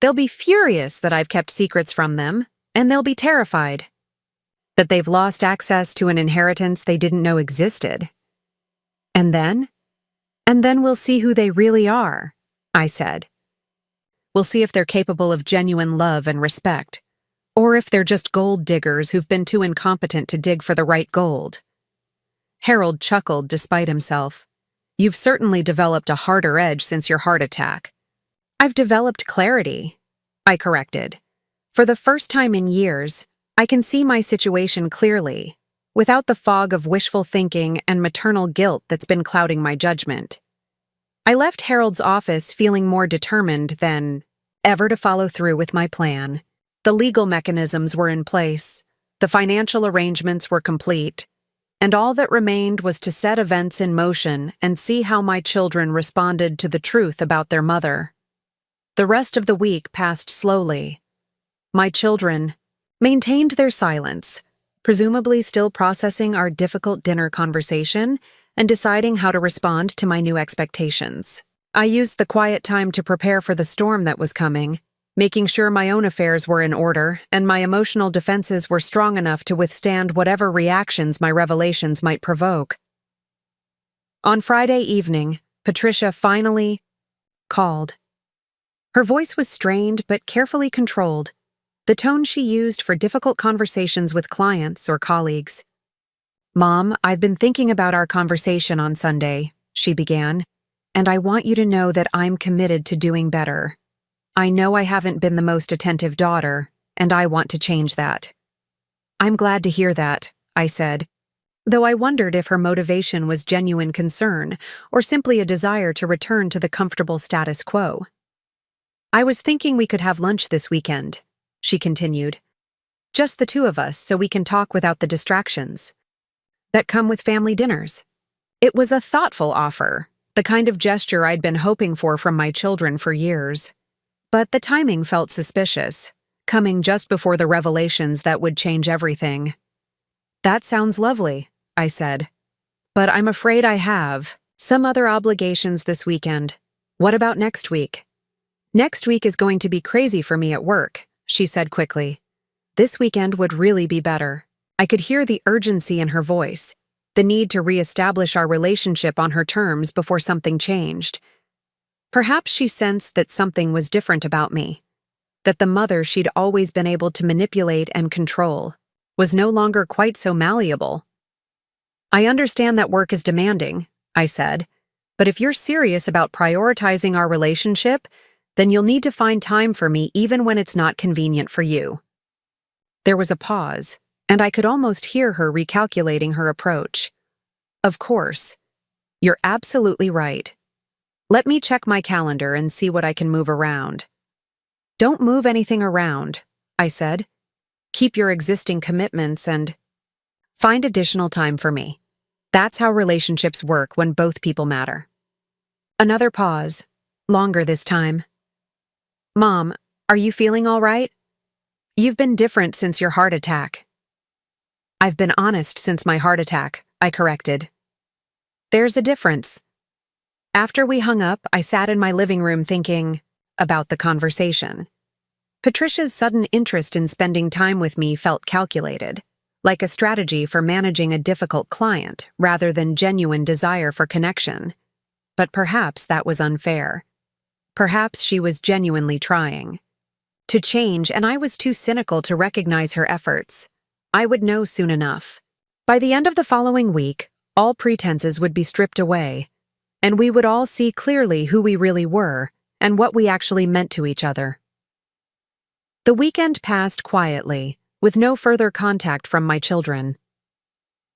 "They'll be furious that I've kept secrets from them, and they'll be terrified that they've lost access to an inheritance they didn't know existed. And then we'll see who they really are," I said. "We'll see if they're capable of genuine love and respect, or if they're just gold diggers who've been too incompetent to dig for the right gold." Harold chuckled despite himself. "You've certainly developed a harder edge since your heart attack." "I've developed clarity," I corrected. "For the first time in years, I can see my situation clearly, without the fog of wishful thinking and maternal guilt that's been clouding my judgment." I left Harold's office feeling more determined than ever to follow through with my plan. The legal mechanisms were in place, the financial arrangements were complete, and all that remained was to set events in motion and see how my children responded to the truth about their mother. The rest of the week passed slowly. My children maintained their silence, presumably still processing our difficult dinner conversation and deciding how to respond to my new expectations. I used the quiet time to prepare for the storm that was coming, making sure my own affairs were in order and my emotional defenses were strong enough to withstand whatever reactions my revelations might provoke. On Friday evening, Patricia finally called. Her voice was strained but carefully controlled, the tone she used for difficult conversations with clients or colleagues. "Mom, I've been thinking about our conversation on Sunday," she began, "and I want you to know that I'm committed to doing better. I know I haven't been the most attentive daughter, and I want to change that." "I'm glad to hear that," I said, though I wondered if her motivation was genuine concern or simply a desire to return to the comfortable status quo. "I was thinking we could have lunch this weekend," she continued. "Just the two of us so we can talk without the distractions that come with family dinners." It was a thoughtful offer, the kind of gesture I'd been hoping for from my children for years. But the timing felt suspicious, coming just before the revelations that would change everything. "That sounds lovely," I said. "But I'm afraid I have some other obligations this weekend. What about next week?" "Next week is going to be crazy for me at work," she said quickly. This weekend would really be better. I could hear the urgency in her voice, the need to reestablish our relationship on her terms before something changed. Perhaps she sensed that something was different about me, that the mother she'd always been able to manipulate and control was no longer quite so malleable. "I understand that work is demanding," I said, "but if you're serious about prioritizing our relationship, then you'll need to find time for me even when it's not convenient for you." There was a pause, and I could almost hear her recalculating her approach. "Of course. You're absolutely right. Let me check my calendar and see what I can move around." "Don't move anything around," I said. "Keep your existing commitments and find additional time for me. That's how relationships work when both people matter." Another pause, longer this time. "Mom, are you feeling all right? You've been different since your heart attack." "I've been honest since my heart attack," I corrected. "There's a difference." After we hung up, I sat in my living room thinking about the conversation. Patricia's sudden interest in spending time with me felt calculated, like a strategy for managing a difficult client rather than genuine desire for connection. But perhaps that was unfair. Perhaps she was genuinely trying to change, and I was too cynical to recognize her efforts. I would know soon enough. By the end of the following week, all pretenses would be stripped away, and we would all see clearly who we really were and what we actually meant to each other. The weekend passed quietly, with no further contact from my children.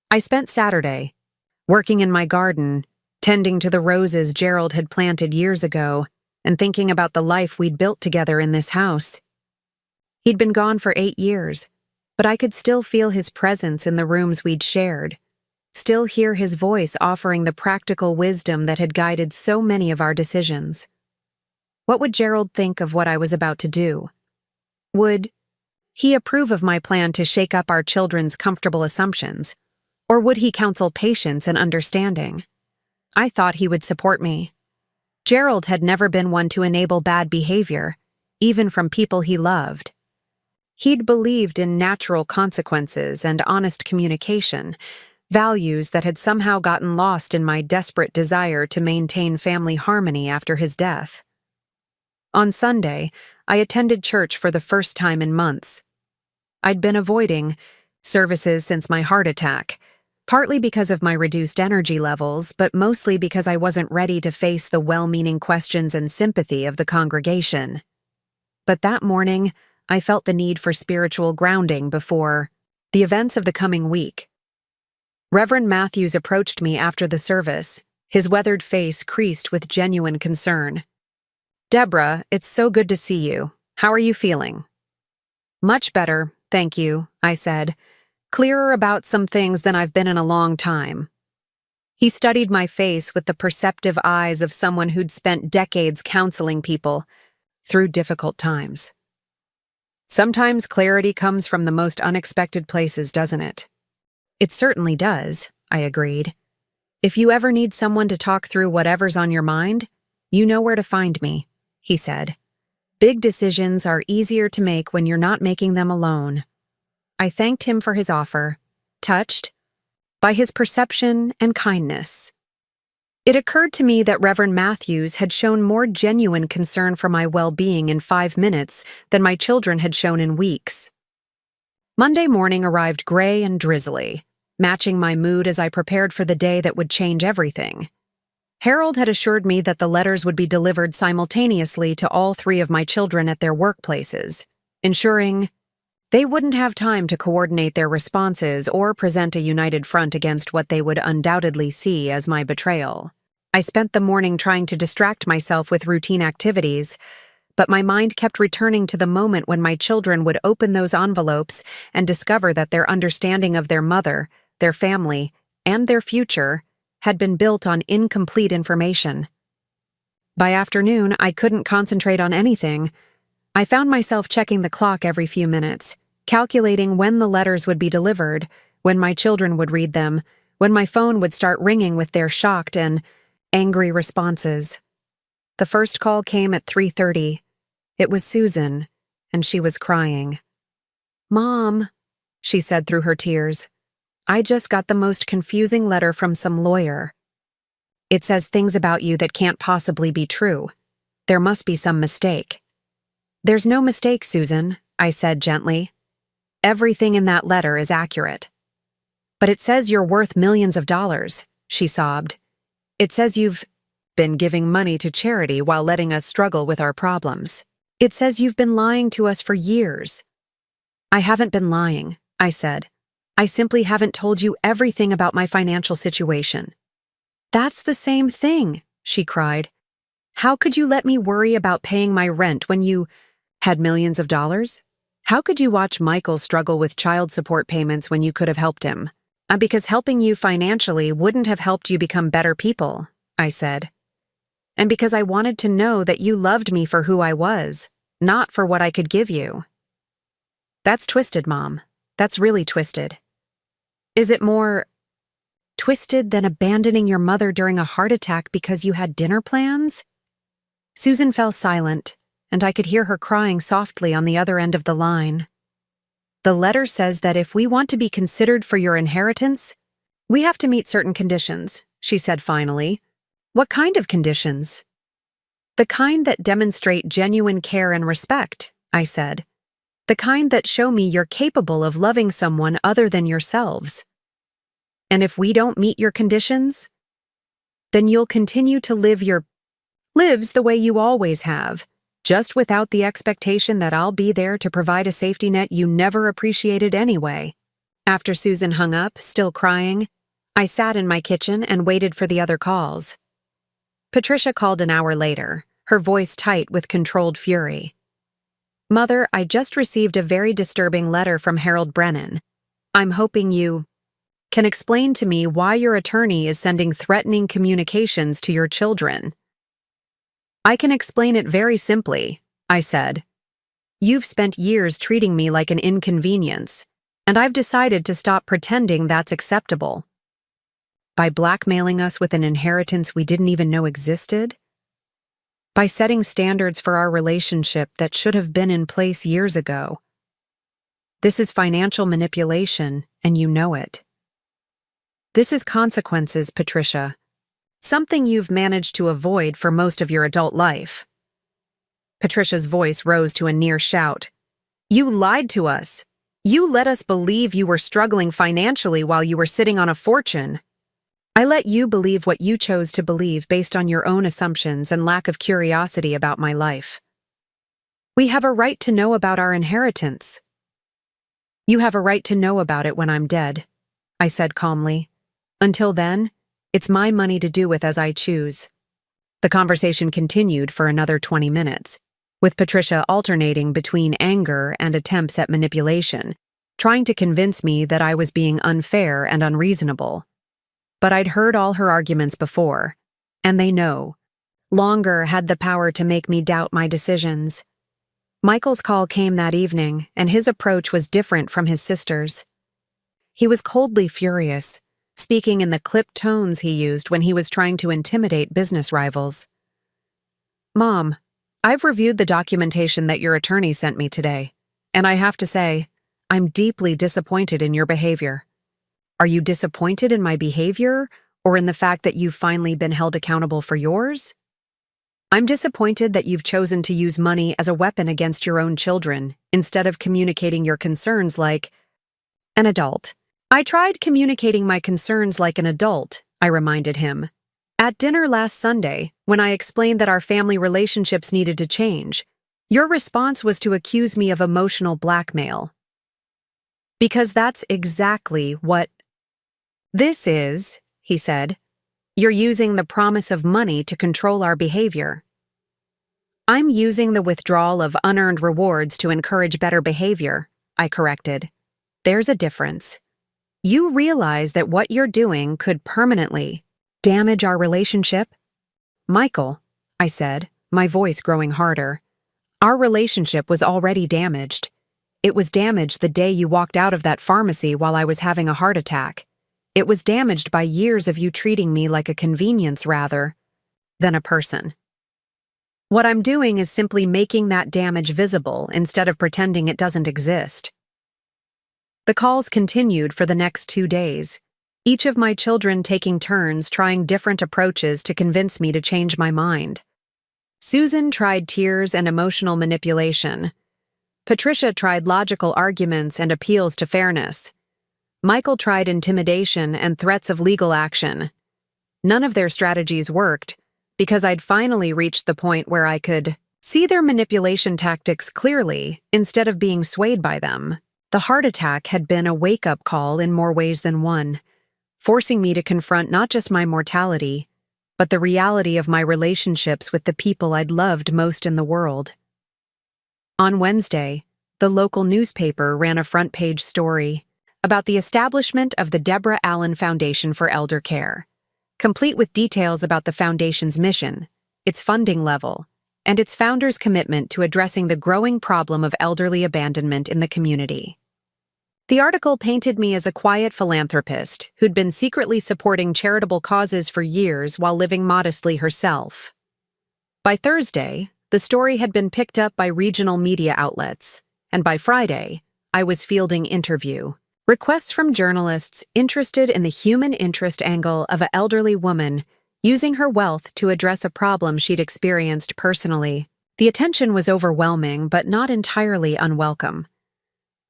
I spent Saturday working in my garden, tending to the roses Gerald had planted years ago, and thinking about the life we'd built together in this house. He'd been gone for 8 years, but I could still feel his presence in the rooms we'd shared, still hear his voice offering the practical wisdom that had guided so many of our decisions. What would Gerald think of what I was about to do? Would he approve of my plan to shake up our children's comfortable assumptions, or would he counsel patience and understanding? I thought he would support me. Gerald had never been one to enable bad behavior, even from people he loved. He'd believed in natural consequences and honest communication, values that had somehow gotten lost in my desperate desire to maintain family harmony after his death. On Sunday, I attended church for the first time in months. I'd been avoiding services since my heart attack, partly because of my reduced energy levels, but mostly because I wasn't ready to face the well-meaning questions and sympathy of the congregation. But that morning, I felt the need for spiritual grounding before the events of the coming week. Reverend Matthews approached me after the service, his weathered face creased with genuine concern. "Deborah, it's so good to see you. How are you feeling?" "Much better, thank you," I said, clearer about some things than I've been in a long time. He studied my face with the perceptive eyes of someone who'd spent decades counseling people through difficult times. "Sometimes clarity comes from the most unexpected places, doesn't it?" "It certainly does," I agreed. "If you ever need someone to talk through whatever's on your mind, you know where to find me," he said. "Big decisions are easier to make when you're not making them alone." I thanked him for his offer, touched by his perception and kindness. It occurred to me that Reverend Matthews had shown more genuine concern for my well-being in 5 minutes than my children had shown in weeks. Monday morning arrived gray and drizzly, matching my mood as I prepared for the day that would change everything. Harold had assured me that the letters would be delivered simultaneously to all 3 of my children at their workplaces, ensuring they wouldn't have time to coordinate their responses or present a united front against what they would undoubtedly see as my betrayal. I spent the morning trying to distract myself with routine activities, but my mind kept returning to the moment when my children would open those envelopes and discover that their understanding of their mother, their family, and their future had been built on incomplete information. By afternoon, I couldn't concentrate on anything. I found myself checking the clock every few minutes, calculating when the letters would be delivered, when my children would read them, when my phone would start ringing with their shocked and angry responses. The first call came at 3:30. It was Susan, and she was crying. "Mom," she said through her tears, "I just got the most confusing letter from some lawyer. It says things about you that can't possibly be true. There must be some mistake." "There's no mistake, Susan," I said gently. "Everything in that letter is accurate." "But it says you're worth millions of dollars," she sobbed. "It says you've been giving money to charity while letting us struggle with our problems. It says you've been lying to us for years." "I haven't been lying," I said. "I simply haven't told you everything about my financial situation." "That's the same thing," she cried. "How could you let me worry about paying my rent when you had millions of dollars? How could you watch Michael struggle with child support payments when you could have helped him? Because helping you financially wouldn't have helped you become better people," I said. "And because I wanted to know that you loved me for who I was, not for what I could give you." "That's twisted, Mom. That's really twisted." "Is it more twisted than abandoning your mother during a heart attack because you had dinner plans?" Susan fell silent, and I could hear her crying softly on the other end of the line. The letter says that if we want to be considered for your inheritance, we have to meet certain conditions, she said finally. What kind of conditions? The kind that demonstrate genuine care and respect, I said. The kind that show me you're capable of loving someone other than yourselves. And if we don't meet your conditions, then you'll continue to live your lives the way you always have, just without the expectation that I'll be there to provide a safety net you never appreciated anyway. After Susan hung up, still crying, I sat in my kitchen and waited for the other calls. Patricia called an hour later, her voice tight with controlled fury. Mother, I just received a very disturbing letter from Harold Brennan. I'm hoping you can explain to me why your attorney is sending threatening communications to your children. I can explain it very simply, I said. You've spent years treating me like an inconvenience, and I've decided to stop pretending that's acceptable. By blackmailing us with an inheritance we didn't even know existed? By setting standards for our relationship that should have been in place years ago. This is financial manipulation, and you know it. This is consequences, Patricia. Something you've managed to avoid for most of your adult life. Patricia's voice rose to a near shout. You lied to us. You let us believe you were struggling financially while you were sitting on a fortune. I let you believe what you chose to believe based on your own assumptions and lack of curiosity about my life. We have a right to know about our inheritance. You have a right to know about it when I'm dead, I said calmly. Until then, it's my money to do with as I choose. The conversation continued for another 20 minutes, with Patricia alternating between anger and attempts at manipulation, trying to convince me that I was being unfair and unreasonable. But I'd heard all her arguments before, and they know. Longer had the power to make me doubt my decisions. Michael's call came that evening, and his approach was different from his sister's. He was coldly furious, speaking in the clipped tones he used when he was trying to intimidate business rivals. Mom, I've reviewed the documentation that your attorney sent me today, and I have to say, I'm deeply disappointed in your behavior. Are you disappointed in my behavior, or in the fact that you've finally been held accountable for yours? I'm disappointed that you've chosen to use money as a weapon against your own children, instead of communicating your concerns like an adult. I tried communicating my concerns like an adult, I reminded him. At dinner last Sunday, when I explained that our family relationships needed to change, your response was to accuse me of emotional blackmail. Because that's exactly what this is, he said. You're using the promise of money to control our behavior. I'm using the withdrawal of unearned rewards to encourage better behavior, I corrected. There's a difference. You realize that what you're doing could permanently damage our relationship? Michael, I said, my voice growing harder, our relationship was already damaged. It was damaged the day you walked out of that pharmacy while I was having a heart attack. It was damaged by years of you treating me like a convenience rather than a person. What I'm doing is simply making that damage visible instead of pretending it doesn't exist. The calls continued for the next 2 days, each of my children taking turns trying different approaches to convince me to change my mind. Susan tried tears and emotional manipulation. Patricia tried logical arguments and appeals to fairness. Michael tried intimidation and threats of legal action. None of their strategies worked, because I'd finally reached the point where I could see their manipulation tactics clearly instead of being swayed by them. The heart attack had been a wake-up call in more ways than one, forcing me to confront not just my mortality, but the reality of my relationships with the people I'd loved most in the world. On Wednesday, the local newspaper ran a front-page story about the establishment of the Deborah Allen Foundation for Elder Care, complete with details about the foundation's mission, its funding level, and its founders' commitment to addressing the growing problem of elderly abandonment in the community. The article painted me as a quiet philanthropist who'd been secretly supporting charitable causes for years while living modestly herself. By Thursday, the story had been picked up by regional media outlets, and by Friday, I was fielding interview requests from journalists interested in the human interest angle of an elderly woman using her wealth to address a problem she'd experienced personally. The attention was overwhelming, but not entirely unwelcome.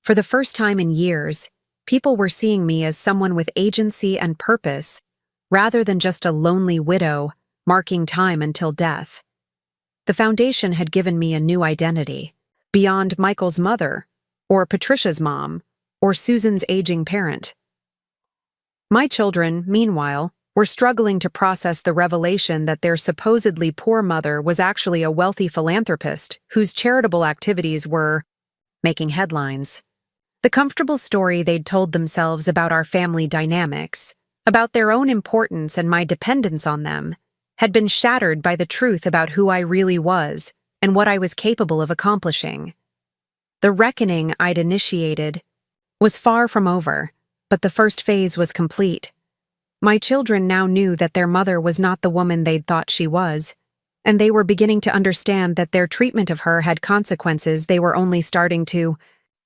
For the first time in years, people were seeing me as someone with agency and purpose, rather than just a lonely widow marking time until death. The foundation had given me a new identity, beyond Michael's mother, or Patricia's mom, or Susan's aging parent. My children, meanwhile, were struggling to process the revelation that their supposedly poor mother was actually a wealthy philanthropist whose charitable activities were making headlines. The comfortable story they'd told themselves about our family dynamics, about their own importance and my dependence on them, had been shattered by the truth about who I really was and what I was capable of accomplishing. The reckoning I'd initiated was far from over, but the first phase was complete. My children now knew that their mother was not the woman they'd thought she was, and they were beginning to understand that their treatment of her had consequences they were only starting to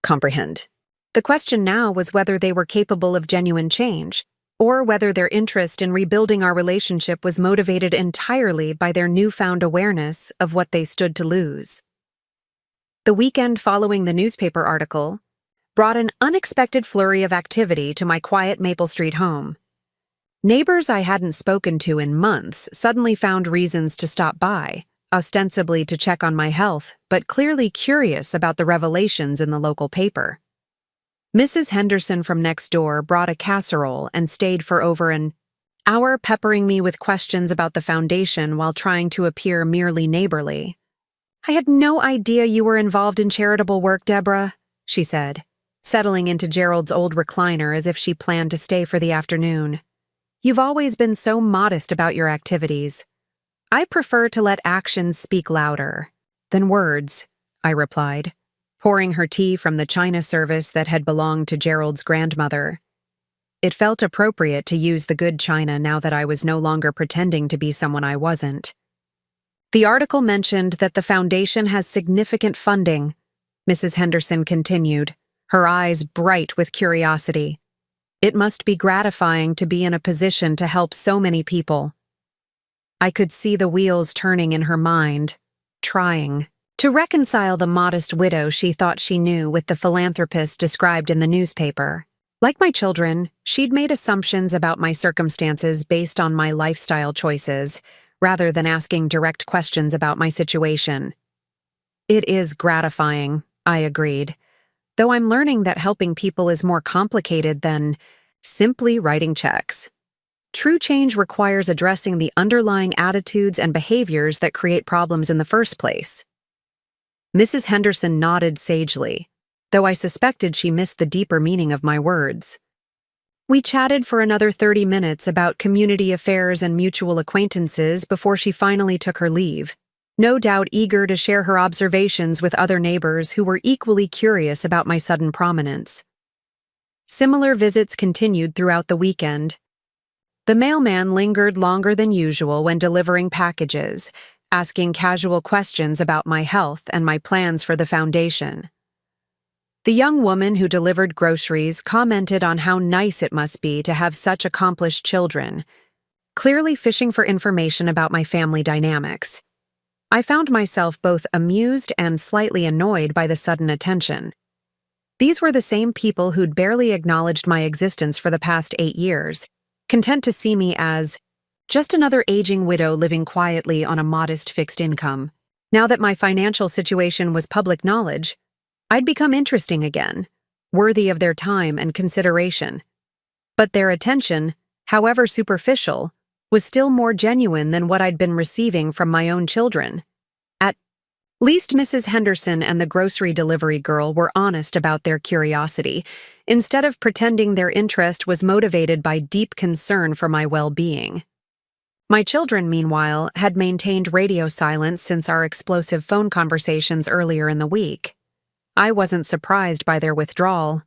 comprehend. The question now was whether they were capable of genuine change, or whether their interest in rebuilding our relationship was motivated entirely by their newfound awareness of what they stood to lose. The weekend following the newspaper article brought an unexpected flurry of activity to my quiet Maple Street home. Neighbors I hadn't spoken to in months suddenly found reasons to stop by, ostensibly to check on my health, but clearly curious about the revelations in the local paper. Mrs. Henderson from next door brought a casserole and stayed for over an hour peppering me with questions about the foundation while trying to appear merely neighborly. "I had no idea you were involved in charitable work, Deborah," she said, settling into Gerald's old recliner as if she planned to stay for the afternoon. "You've always been so modest about your activities." "I prefer to let actions speak louder than words," I replied, pouring her tea from the china service that had belonged to Gerald's grandmother. It felt appropriate to use the good china now that I was no longer pretending to be someone I wasn't. "The article mentioned that the foundation has significant funding," Mrs. Henderson continued, her eyes bright with curiosity. "It must be gratifying to be in a position to help so many people." I could see the wheels turning in her mind, trying to reconcile the modest widow she thought she knew with the philanthropist described in the newspaper. Like my children, she'd made assumptions about my circumstances based on my lifestyle choices, rather than asking direct questions about my situation. "It is gratifying," I agreed, though I'm learning that helping people is more complicated than simply writing checks. True change requires addressing the underlying attitudes and behaviors that create problems in the first place. Mrs. Henderson nodded sagely, though I suspected she missed the deeper meaning of my words. We chatted for another 30 minutes about community affairs and mutual acquaintances before she finally took her leave, no doubt eager to share her observations with other neighbors who were equally curious about my sudden prominence. Similar visits continued throughout the weekend. The mailman lingered longer than usual when delivering packages, asking casual questions about my health and my plans for the foundation. The young woman who delivered groceries commented on how nice it must be to have such accomplished children, clearly fishing for information about my family dynamics. I found myself both amused and slightly annoyed by the sudden attention. These were the same people who'd barely acknowledged my existence for the past 8 years, content to see me as just another aging widow living quietly on a modest fixed income. Now that my financial situation was public knowledge, I'd become interesting again, worthy of their time and consideration. But their attention, however superficial, was still more genuine than what I'd been receiving from my own children. At least Mrs. Henderson and the grocery delivery girl were honest about their curiosity, instead of pretending their interest was motivated by deep concern for my well-being. My children, meanwhile, had maintained radio silence since our explosive phone conversations earlier in the week. I wasn't surprised by their withdrawal.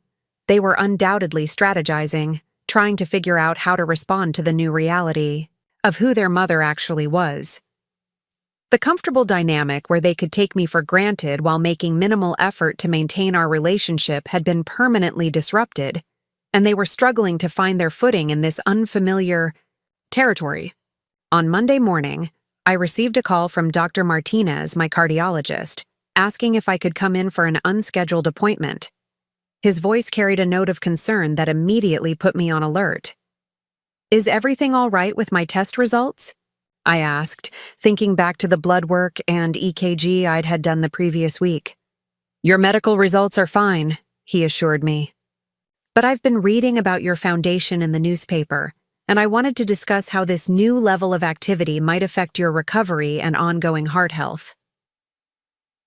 They were undoubtedly strategizing, trying to figure out how to respond to the new reality of who their mother actually was. The comfortable dynamic where they could take me for granted while making minimal effort to maintain our relationship had been permanently disrupted, and they were struggling to find their footing in this unfamiliar territory. On Monday morning, I received a call from Dr. Martinez, my cardiologist, asking if I could come in for an unscheduled appointment. His voice carried a note of concern that immediately put me on alert. "Is everything all right with my test results?" I asked, thinking back to the blood work and EKG I'd had done the previous week. "Your medical results are fine," he assured me. "But I've been reading about your foundation in the newspaper, and I wanted to discuss how this new level of activity might affect your recovery and ongoing heart health."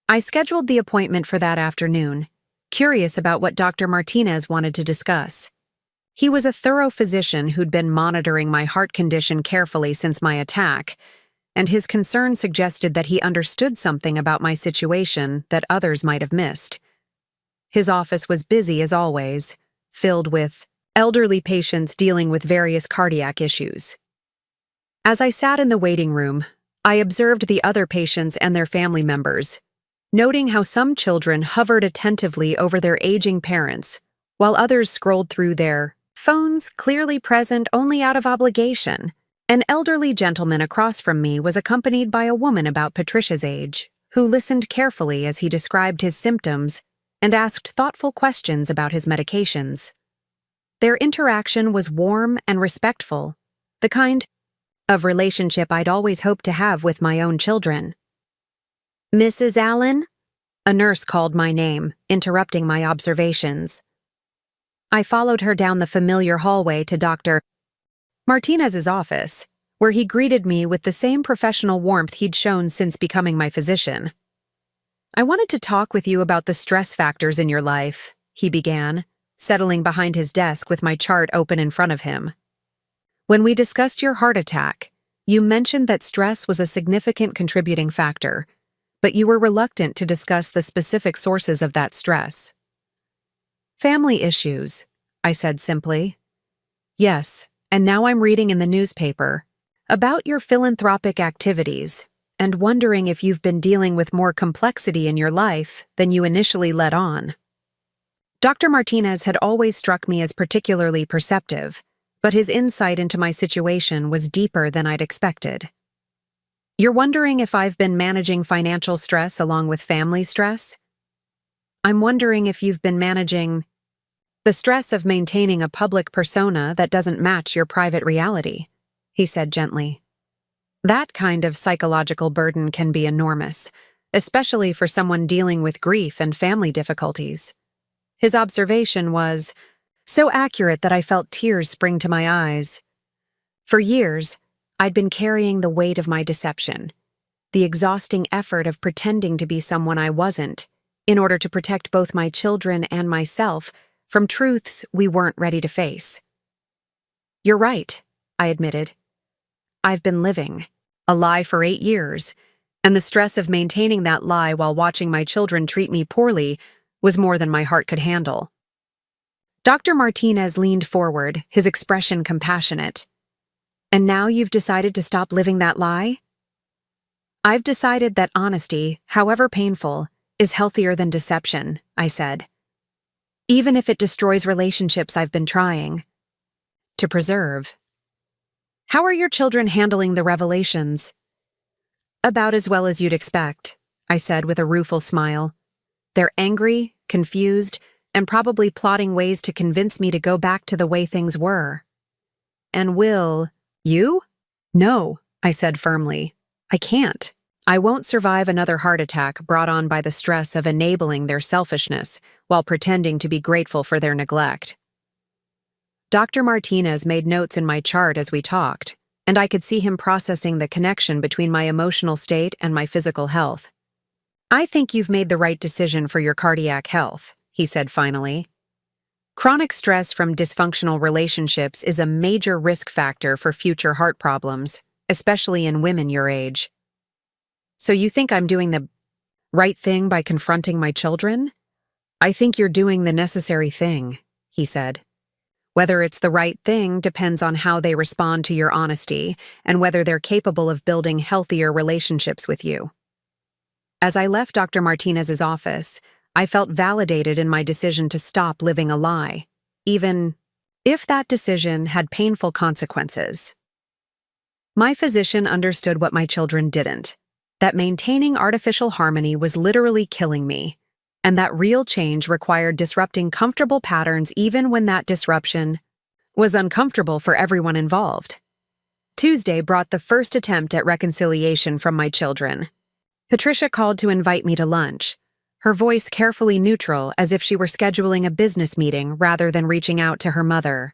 I scheduled the appointment for that afternoon, curious about what Dr. Martinez wanted to discuss. He was a thorough physician who'd been monitoring my heart condition carefully since my attack, and his concern suggested that he understood something about my situation that others might have missed. His office was busy as always, filled with elderly patients dealing with various cardiac issues. As I sat in the waiting room, I observed the other patients and their family members, noting how some children hovered attentively over their aging parents, while others scrolled through their phones, clearly present only out of obligation. An elderly gentleman across from me was accompanied by a woman about Patricia's age, who listened carefully as he described his symptoms and asked thoughtful questions about his medications. Their interaction was warm and respectful, the kind of relationship I'd always hoped to have with my own children. "Mrs. Allen?" A nurse called my name, interrupting my observations. I followed her down the familiar hallway to Dr. Martinez's office, where he greeted me with the same professional warmth he'd shown since becoming my physician. "I wanted to talk with you about the stress factors in your life," he began, settling behind his desk with my chart open in front of him. "When we discussed your heart attack, you mentioned that stress was a significant contributing factor, but you were reluctant to discuss the specific sources of that stress." "Family issues," I said simply. "Yes, and now I'm reading in the newspaper about your philanthropic activities and wondering if you've been dealing with more complexity in your life than you initially let on." Dr. Martinez had always struck me as particularly perceptive, but his insight into my situation was deeper than I'd expected. "You're wondering if I've been managing financial stress along with family stress?" "I'm wondering if you've been managing the stress of maintaining a public persona that doesn't match your private reality," he said gently. "That kind of psychological burden can be enormous, especially for someone dealing with grief and family difficulties." His observation was so accurate that I felt tears spring to my eyes. For years, I'd been carrying the weight of my deception, the exhausting effort of pretending to be someone I wasn't, in order to protect both my children and myself from truths we weren't ready to face. "You're right," I admitted. "I've been living a lie for 8 years, and the stress of maintaining that lie while watching my children treat me poorly was more than my heart could handle." Dr. Martinez leaned forward, his expression compassionate. "And now you've decided to stop living that lie?" "I've decided that honesty, however painful, is healthier than deception," I said. "Even if it destroys relationships I've been trying to preserve." "How are your children handling the revelations?" "About as well as you'd expect," I said with a rueful smile. "They're angry, confused, and probably plotting ways to convince me to go back to the way things were." "And will you?" "No," I said firmly. "I can't. I won't survive another heart attack brought on by the stress of enabling their selfishness while pretending to be grateful for their neglect." Dr. Martinez made notes in my chart as we talked, and I could see him processing the connection between my emotional state and my physical health. "I think you've made the right decision for your cardiac health," he said finally. "Chronic stress from dysfunctional relationships is a major risk factor for future heart problems, especially in women your age." "So you think I'm doing the right thing by confronting my children?" "I think you're doing the necessary thing," he said. Whether it's the right thing depends on how they respond to your honesty and whether they're capable of building healthier relationships with you. As I left Dr. Martinez's office, I felt validated in my decision to stop living a lie, even if that decision had painful consequences. My physician understood what my children didn't, that maintaining artificial harmony was literally killing me, and that real change required disrupting comfortable patterns even when that disruption was uncomfortable for everyone involved. Tuesday brought the first attempt at reconciliation from my children. Patricia called to invite me to lunch, her voice carefully neutral as if she were scheduling a business meeting rather than reaching out to her mother.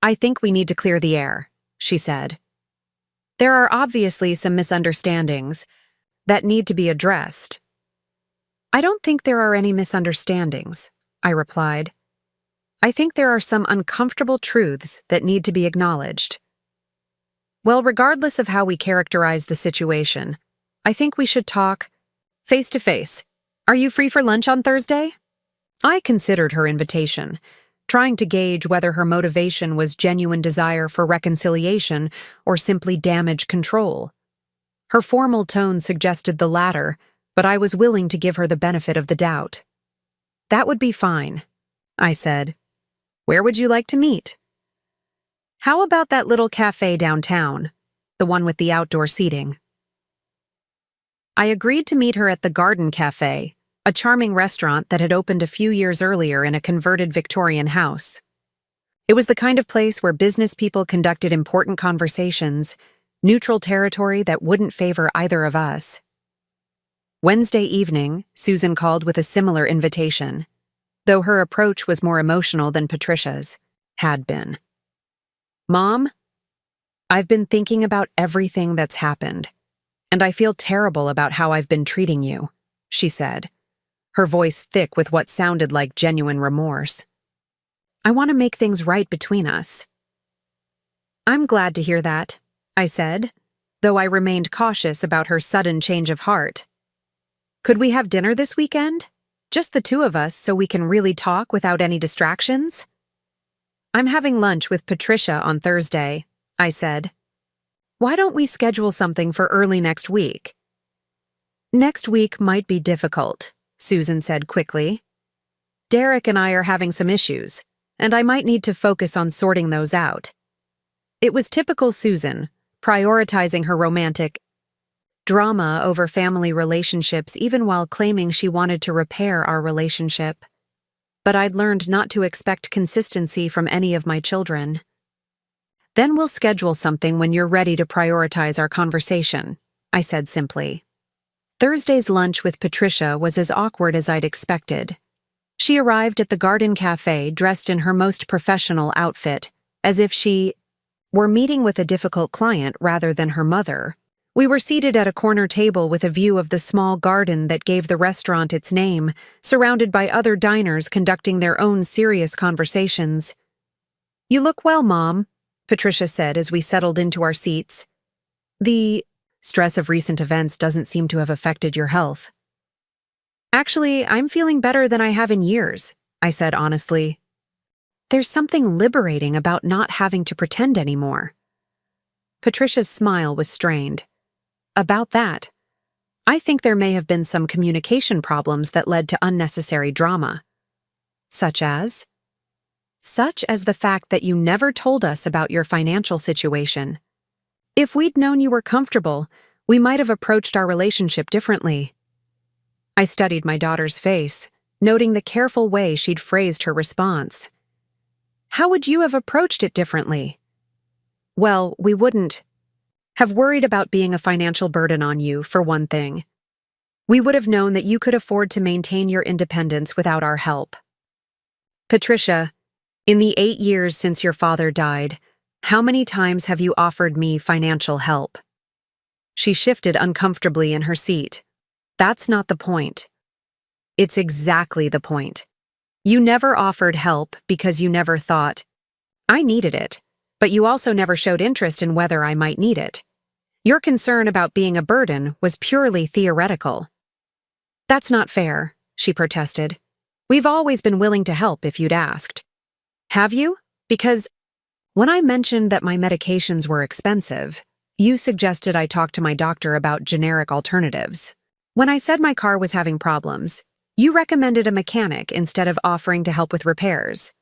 "I think we need to clear the air," she said. "There are obviously some misunderstandings that need to be addressed." "I don't think there are any misunderstandings," I replied. "I think there are some uncomfortable truths that need to be acknowledged." "Well, regardless of how we characterize the situation, I think we should talk face to face. Are you free for lunch on Thursday?" I considered her invitation, trying to gauge whether her motivation was genuine desire for reconciliation or simply damage control. Her formal tone suggested the latter, but I was willing to give her the benefit of the doubt. "That would be fine," I said. "Where would you like to meet?" "How about that little cafe downtown, the one with the outdoor seating?" I agreed to meet her at the Garden Cafe, a charming restaurant that had opened a few years earlier in a converted Victorian house. It was the kind of place where business people conducted important conversations, neutral territory that wouldn't favor either of us. Wednesday evening, Susan called with a similar invitation, though her approach was more emotional than Patricia's had been. "Mom, I've been thinking about everything that's happened, and I feel terrible about how I've been treating you," she said, her voice thick with what sounded like genuine remorse. "I want to make things right between us." "I'm glad to hear that," I said, though I remained cautious about her sudden change of heart. "Could we have dinner this weekend? Just the two of us so we can really talk without any distractions?" "I'm having lunch with Patricia on Thursday," I said. "Why don't we schedule something for early next week?" "Next week might be difficult," Susan said quickly. "Derek and I are having some issues, and I might need to focus on sorting those out." It was typical Susan, prioritizing her romantic drama over family relationships even while claiming she wanted to repair our relationship. But I'd learned not to expect consistency from any of my children. "Then we'll schedule something when you're ready to prioritize our conversation," I said simply. Thursday's lunch with Patricia was as awkward as I'd expected. She arrived at the Garden Cafe dressed in her most professional outfit, as if she were meeting with a difficult client rather than her mother. We were seated at a corner table with a view of the small garden that gave the restaurant its name, surrounded by other diners conducting their own serious conversations. "You look well, Mom," Patricia said as we settled into our seats. "The stress of recent events doesn't seem to have affected your health." "Actually, I'm feeling better than I have in years," I said honestly. "There's something liberating about not having to pretend anymore." Patricia's smile was strained. "About that, I think there may have been some communication problems that led to unnecessary drama." "Such as?" "Such as the fact that you never told us about your financial situation. If we'd known you were comfortable, we might have approached our relationship differently." I studied my daughter's face, noting the careful way she'd phrased her response. "How would you have approached it differently?" "Well, we wouldn't have worried about being a financial burden on you, for one thing. We would have known that you could afford to maintain your independence without our help." "Patricia, in the 8 years since your father died, how many times have you offered me financial help?" She shifted uncomfortably in her seat. "That's not the point." "It's exactly the point. You never offered help because you never thought, I needed it, but you also never showed interest in whether I might need it. Your concern about being a burden was purely theoretical." "That's not fair," she protested. "We've always been willing to help if you'd asked." "Have you?" Because when I mentioned that my medications were expensive, you suggested I talk to my doctor about generic alternatives. When I said my car was having problems, you recommended a mechanic instead of offering to help with repairs.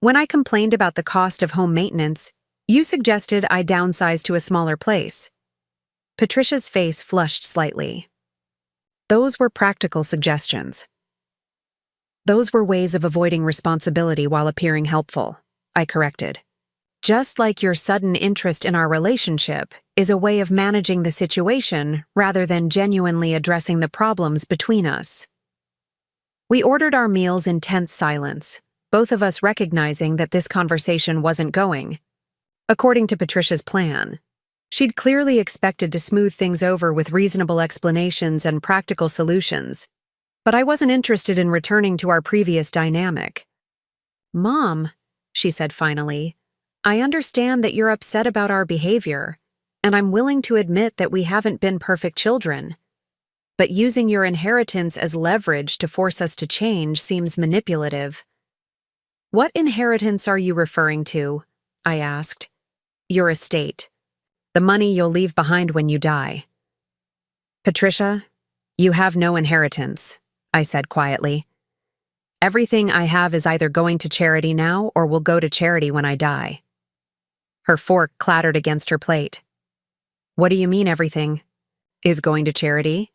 When I complained about the cost of home maintenance, you suggested I downsize to a smaller place. Patricia's face flushed slightly. Those were practical suggestions. Those were ways of avoiding responsibility while appearing helpful, I corrected. Just like your sudden interest in our relationship is a way of managing the situation rather than genuinely addressing the problems between us. We ordered our meals in tense silence, both of us recognizing that this conversation wasn't going according to Patricia's plan. She'd clearly expected to smooth things over with reasonable explanations and practical solutions, but I wasn't interested in returning to our previous dynamic. "Mom," she said finally, "I understand that you're upset about our behavior, and I'm willing to admit that we haven't been perfect children. But using your inheritance as leverage to force us to change seems manipulative." "What inheritance are you referring to?" I asked. "Your estate. The money you'll leave behind when you die." "Patricia, you have no inheritance," I said quietly. "Everything I have is either going to charity now or will go to charity when I die." Her fork clattered against her plate. "What do you mean everything is going to charity?"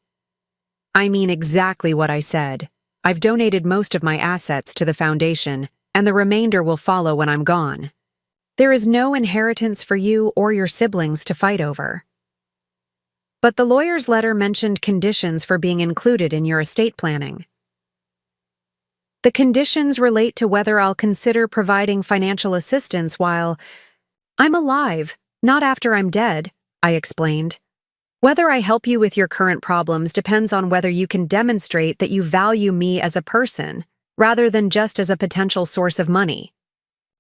"I mean exactly what I said. I've donated most of my assets to the foundation, and the remainder will follow when I'm gone. There is no inheritance for you or your siblings to fight over." "But the lawyer's letter mentioned conditions for being included in your estate planning." "The conditions relate to whether I'll consider providing financial assistance while I'm alive, not after I'm dead," I explained. "Whether I help you with your current problems depends on whether you can demonstrate that you value me as a person, rather than just as a potential source of money."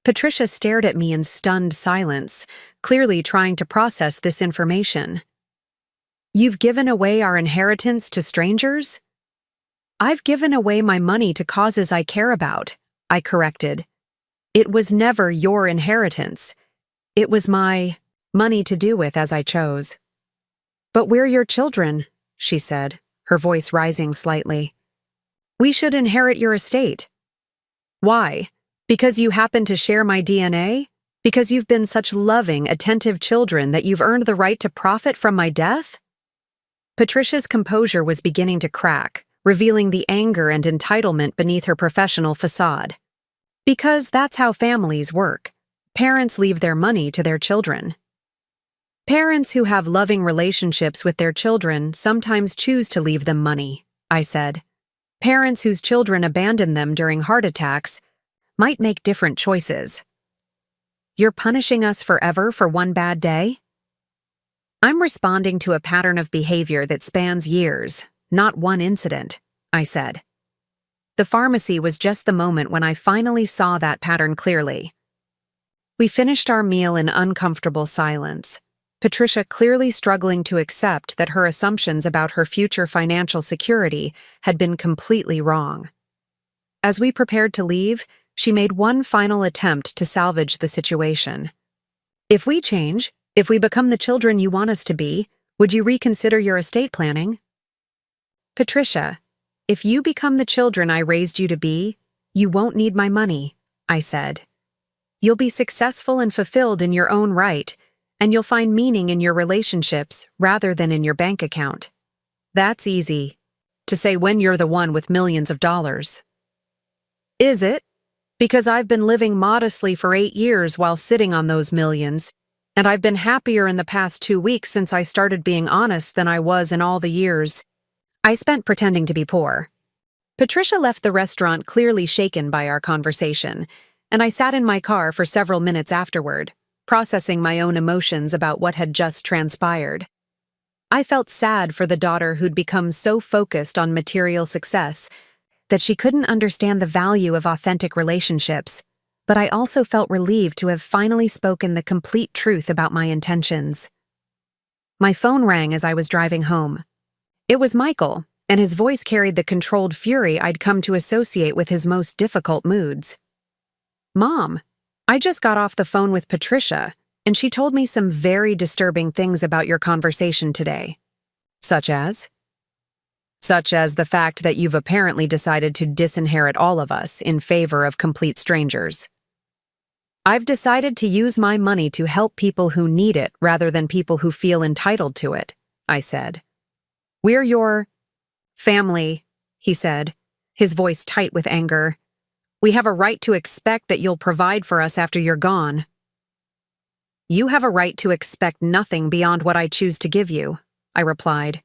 Patricia stared at me in stunned silence, clearly trying to process this information. "You've given away our inheritance to strangers?" "I've given away my money to causes I care about," I corrected. "It was never your inheritance. It was my money to do with as I chose." "But we're your children," she said, her voice rising slightly. "We should inherit your estate." "Why? Because you happen to share my DNA? Because you've been such loving, attentive children that you've earned the right to profit from my death?" Patricia's composure was beginning to crack, revealing the anger and entitlement beneath her professional facade. "Because that's how families work. Parents leave their money to their children." "Parents who have loving relationships with their children sometimes choose to leave them money," I said. "Parents whose children abandon them during heart attacks might make different choices." "You're punishing us forever for one bad day?" "I'm responding to a pattern of behavior that spans years, not one incident," I said. The pharmacy was just the moment when I finally saw that pattern clearly. We finished our meal in uncomfortable silence, Patricia clearly struggling to accept that her assumptions about her future financial security had been completely wrong. As we prepared to leave, she made one final attempt to salvage the situation. "If we change, if we become the children you want us to be, would you reconsider your estate planning?" "Patricia, if you become the children I raised you to be, you won't need my money," I said. "You'll be successful and fulfilled in your own right, and you'll find meaning in your relationships rather than in your bank account. That's easy to say when you're the one with millions of dollars." "Is it? Because I've been living modestly for 8 years while sitting on those millions, and I've been happier in the past 2 weeks since I started being honest than I was in all the years I spent pretending to be poor." Patricia left the restaurant clearly shaken by our conversation, and I sat in my car for several minutes afterward, processing my own emotions about what had just transpired. I felt sad for the daughter who'd become so focused on material success that she couldn't understand the value of authentic relationships, but I also felt relieved to have finally spoken the complete truth about my intentions. My phone rang as I was driving home. It was Michael, and his voice carried the controlled fury I'd come to associate with his most difficult moods. "Mom," I just got off the phone with Patricia, and she told me some very disturbing things about your conversation today. Such as? Such as the fact that you've apparently decided to disinherit all of us in favor of complete strangers. I've decided to use my money to help people who need it rather than people who feel entitled to it, I said. We're your family, he said, his voice tight with anger. We have a right to expect that you'll provide for us after you're gone. You have a right to expect nothing beyond what I choose to give you, I replied.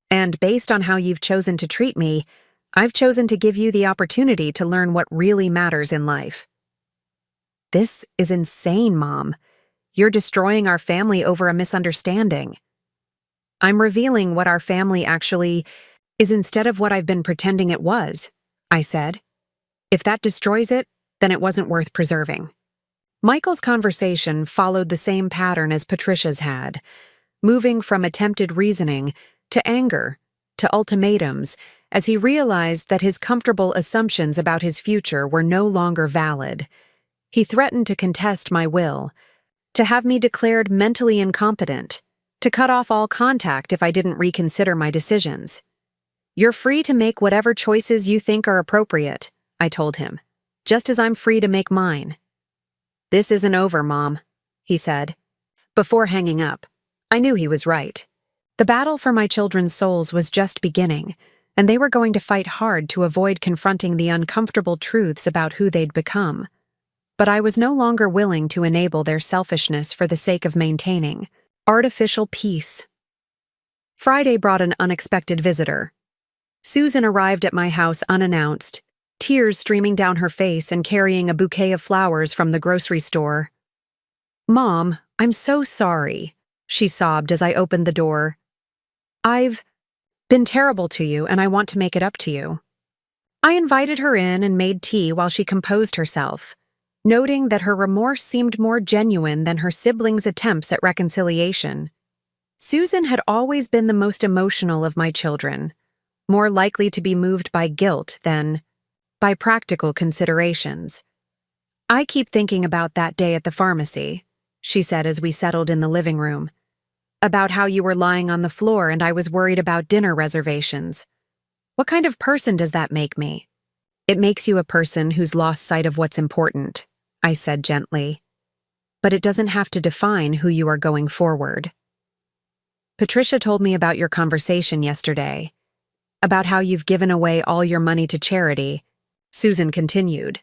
And based on how you've chosen to treat me, I've chosen to give you the opportunity to learn what really matters in life. This is insane, Mom. You're destroying our family over a misunderstanding. I'm revealing what our family actually is instead of what I've been pretending it was, I said. If that destroys it, then it wasn't worth preserving. Michael's conversation followed the same pattern as Patricia's had, moving from attempted reasoning to anger to ultimatums as he realized that his comfortable assumptions about his future were no longer valid. He threatened to contest my will, to have me declared mentally incompetent, to cut off all contact if I didn't reconsider my decisions. You're free to make whatever choices you think are appropriate, I told him, just as I'm free to make mine. This isn't over, Mom, he said. Before hanging up, I knew he was right. The battle for my children's souls was just beginning, and they were going to fight hard to avoid confronting the uncomfortable truths about who they'd become. But I was no longer willing to enable their selfishness for the sake of maintaining artificial peace. Friday brought an unexpected visitor. Susan arrived at my house unannounced, tears streaming down her face and carrying a bouquet of flowers from the grocery store. Mom, I'm so sorry, she sobbed as I opened the door. I've been terrible to you, and I want to make it up to you. I invited her in and made tea while she composed herself, noting that her remorse seemed more genuine than her siblings' attempts at reconciliation. Susan had always been the most emotional of my children, more likely to be moved by guilt than by practical considerations. I keep thinking about that day at the pharmacy, she said as we settled in the living room. About how you were lying on the floor and I was worried about dinner reservations. What kind of person does that make me? It makes you a person who's lost sight of what's important, I said gently. But it doesn't have to define who you are going forward. Patricia told me about your conversation yesterday, about how you've given away all your money to charity, Susan continued.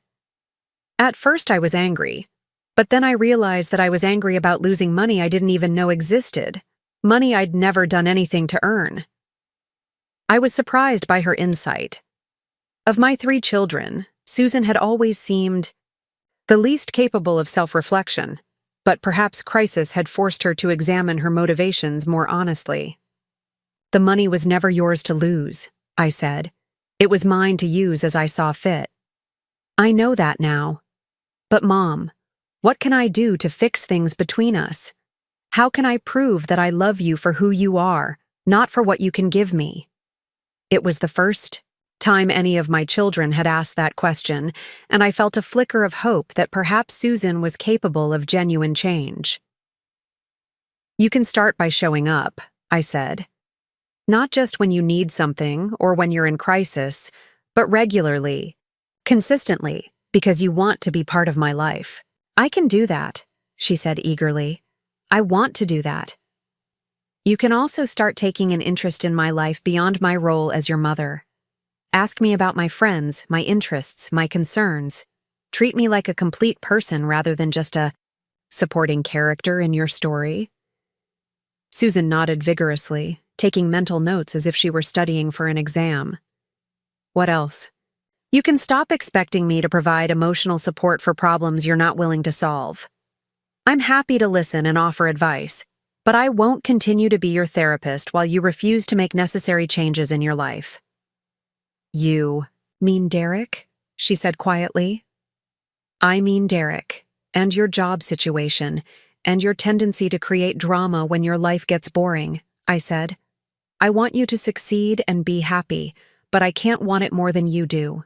At first I was angry, but then I realized that I was angry about losing money I didn't even know existed, money I'd never done anything to earn. I was surprised by her insight. Of my 3 children, Susan had always seemed the least capable of self-reflection, but perhaps crisis had forced her to examine her motivations more honestly. The money was never yours to lose, I said. It was mine to use as I saw fit. I know that now. But Mom, what can I do to fix things between us? How can I prove that I love you for who you are, not for what you can give me? It was the first time any of my children had asked that question, and I felt a flicker of hope that perhaps Susan was capable of genuine change. You can start by showing up, I said. Not just when you need something or when you're in crisis, but regularly, consistently, because you want to be part of my life. I can do that, she said eagerly. I want to do that. You can also start taking an interest in my life beyond my role as your mother. Ask me about my friends, my interests, my concerns. Treat me like a complete person rather than just a supporting character in your story. Susan nodded vigorously, taking mental notes as if she were studying for an exam. What else? You can stop expecting me to provide emotional support for problems you're not willing to solve. I'm happy to listen and offer advice, but I won't continue to be your therapist while you refuse to make necessary changes in your life. You mean Derek? She said quietly. I mean Derek, and your job situation, and your tendency to create drama when your life gets boring, I said. I want you to succeed and be happy, but I can't want it more than you do.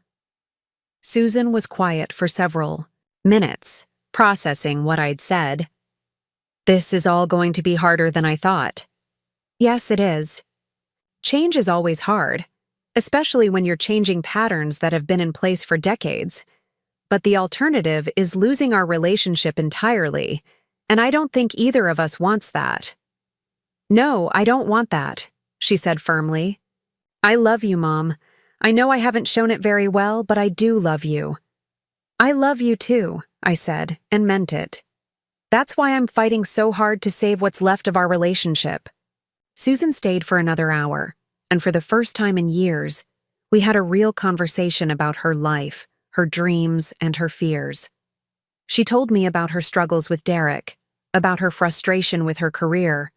Susan was quiet for several minutes, processing what I'd said. This is all going to be harder than I thought. Yes, it is. Change is always hard, especially when you're changing patterns that have been in place for decades. But the alternative is losing our relationship entirely, and I don't think either of us wants that. No, I don't want that, she said firmly. I love you, Mom. I know I haven't shown it very well, but I do love you. I love you too, I said, and meant it. That's why I'm fighting so hard to save what's left of our relationship. Susan stayed for another hour, and for the first time in years, we had a real conversation about her life, her dreams, and her fears. She told me about her struggles with Derek, about her frustration with her career,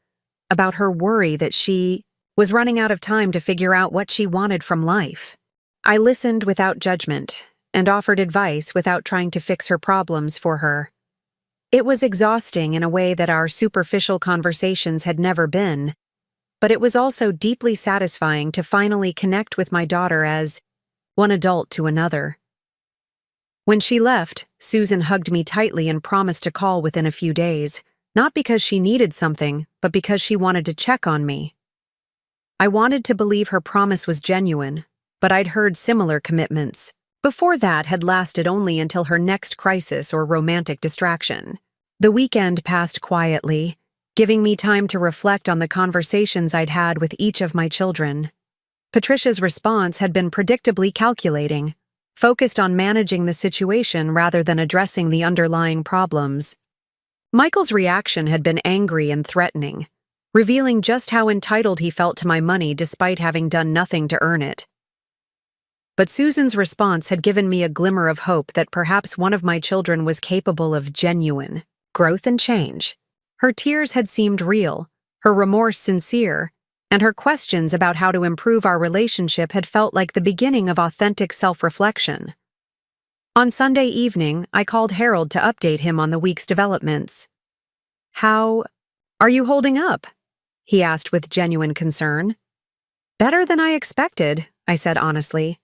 about her worry that she was running out of time to figure out what she wanted from life. I listened without judgment and offered advice without trying to fix her problems for her. It was exhausting in a way that our superficial conversations had never been, but it was also deeply satisfying to finally connect with my daughter as one adult to another. When she left, Susan hugged me tightly and promised to call within a few days, not because she needed something, but because she wanted to check on me. I wanted to believe her promise was genuine, but I'd heard similar commitments. Before that had lasted only until her next crisis or romantic distraction. The weekend passed quietly, giving me time to reflect on the conversations I'd had with each of my children. Patricia's response had been predictably calculating, focused on managing the situation rather than addressing the underlying problems. Michael's reaction had been angry and threatening, revealing just how entitled he felt to my money despite having done nothing to earn it. But Susan's response had given me a glimmer of hope that perhaps one of my children was capable of genuine growth and change. Her tears had seemed real, her remorse sincere, and her questions about how to improve our relationship had felt like the beginning of authentic self-reflection. On Sunday evening, I called Harold to update him on the week's developments. "How are you holding up?" he asked with genuine concern. "Better than I expected," I said honestly.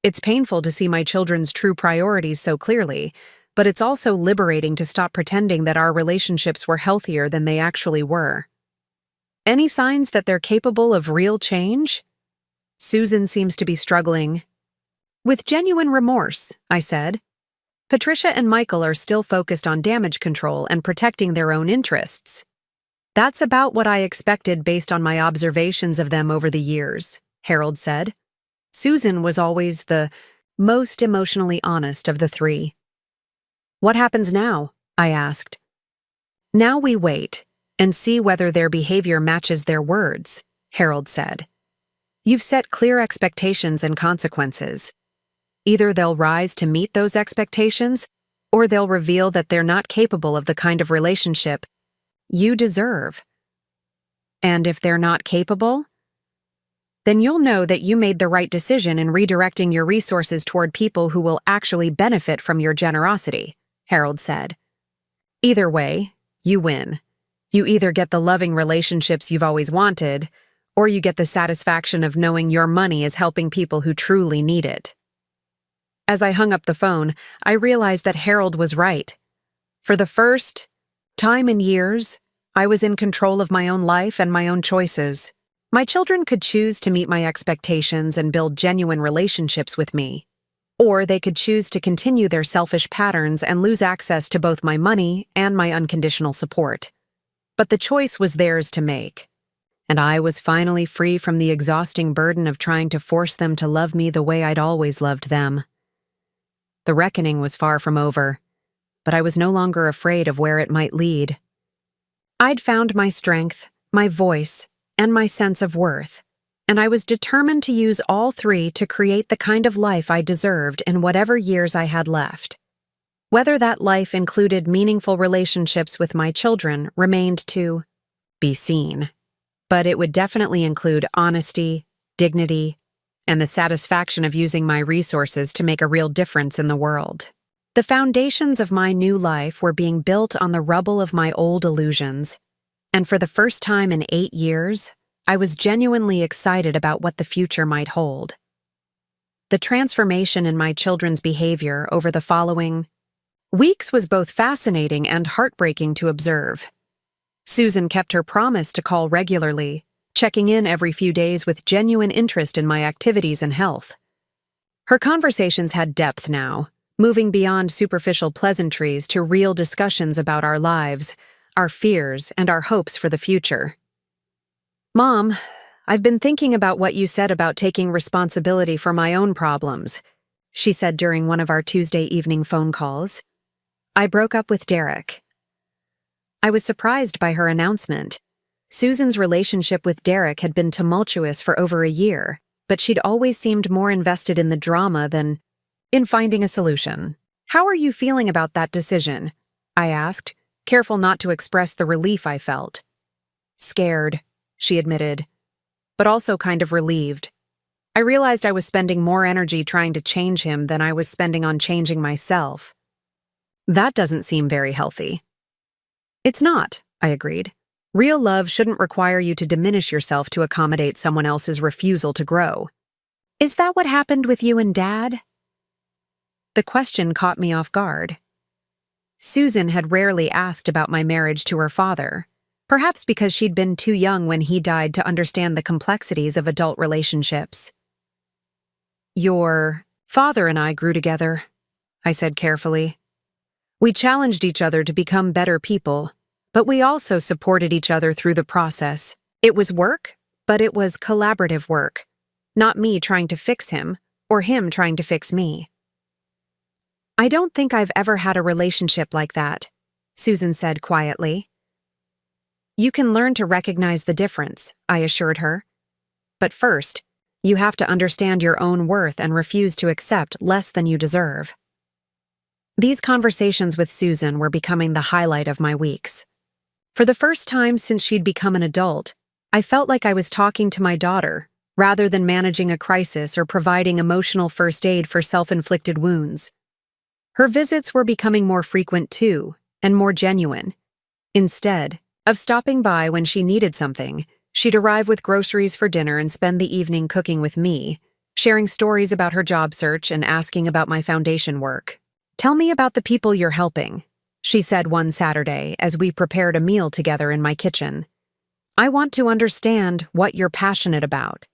It's painful to see my children's true priorities so clearly, but it's also liberating to stop pretending that our relationships were healthier than they actually were. Any signs that they're capable of real change? Susan seems to be struggling. With genuine remorse, I said. Patricia and Michael are still focused on damage control and protecting their own interests. That's about what I expected based on my observations of them over the years, Harold said. Susan was always the most emotionally honest of the three. What happens now? I asked. Now we wait and see whether their behavior matches their words, Harold said. You've set clear expectations and consequences. Either they'll rise to meet those expectations, or they'll reveal that they're not capable of the kind of relationship you deserve. And if they're not capable, then you'll know that you made the right decision in redirecting your resources toward people who will actually benefit from your generosity, Harold said. Either way, you win. You either get the loving relationships you've always wanted, or you get the satisfaction of knowing your money is helping people who truly need it. As I hung up the phone, I realized that Harold was right. For the first time in years, I was in control of my own life and my own choices. My children could choose to meet my expectations and build genuine relationships with me, or they could choose to continue their selfish patterns and lose access to both my money and my unconditional support. But the choice was theirs to make, and I was finally free from the exhausting burden of trying to force them to love me the way I'd always loved them. The reckoning was far from over, but I was no longer afraid of where it might lead. I'd found my strength, my voice, and my sense of worth, and I was determined to use all three to create the kind of life I deserved in whatever years I had left. Whether that life included meaningful relationships with my children remained to be seen, but it would definitely include honesty, dignity, and the satisfaction of using my resources to make a real difference in the world. The foundations of my new life were being built on the rubble of my old illusions, and for the first time in 8 years, I was genuinely excited about what the future might hold. The transformation in my children's behavior over the following Weeks was both fascinating and heartbreaking to observe. Susan kept her promise to call regularly, checking in every few days with genuine interest in my activities and health. Her conversations had depth now, moving beyond superficial pleasantries to real discussions about our lives, our fears, and our hopes for the future. "Mom, I've been thinking about what you said about taking responsibility for my own problems," she said during one of our Tuesday evening phone calls. "I broke up with Derek." I was surprised by her announcement. Susan's relationship with Derek had been tumultuous for over a year, but she'd always seemed more invested in the drama than in finding a solution. "How are you feeling about that decision?" I asked, careful not to express the relief I felt. "Scared," she admitted, but also kind of relieved. I realized I was spending more energy trying to change him than I was spending on changing myself. That doesn't seem very healthy. "It's not," I agreed. "Real love shouldn't require you to diminish yourself to accommodate someone else's refusal to grow." "Is that what happened with you and Dad?" The question caught me off guard. Susan had rarely asked about my marriage to her father, perhaps because she'd been too young when he died to understand the complexities of adult relationships. "Your father and I grew together," I said carefully. "We challenged each other to become better people, but we also supported each other through the process. It was work, but it was collaborative work, not me trying to fix him or him trying to fix me." "I don't think I've ever had a relationship like that," Susan said quietly. "You can learn to recognize the difference," I assured her. "But first, you have to understand your own worth and refuse to accept less than you deserve." These conversations with Susan were becoming the highlight of my weeks. For the first time since she'd become an adult, I felt like I was talking to my daughter, rather than managing a crisis or providing emotional first aid for self-inflicted wounds. Her visits were becoming more frequent too, and more genuine. Instead of stopping by when she needed something, she'd arrive with groceries for dinner and spend the evening cooking with me, sharing stories about her job search and asking about my foundation work. "Tell me about the people you're helping," she said one Saturday as we prepared a meal together in my kitchen. "I want to understand what you're passionate about."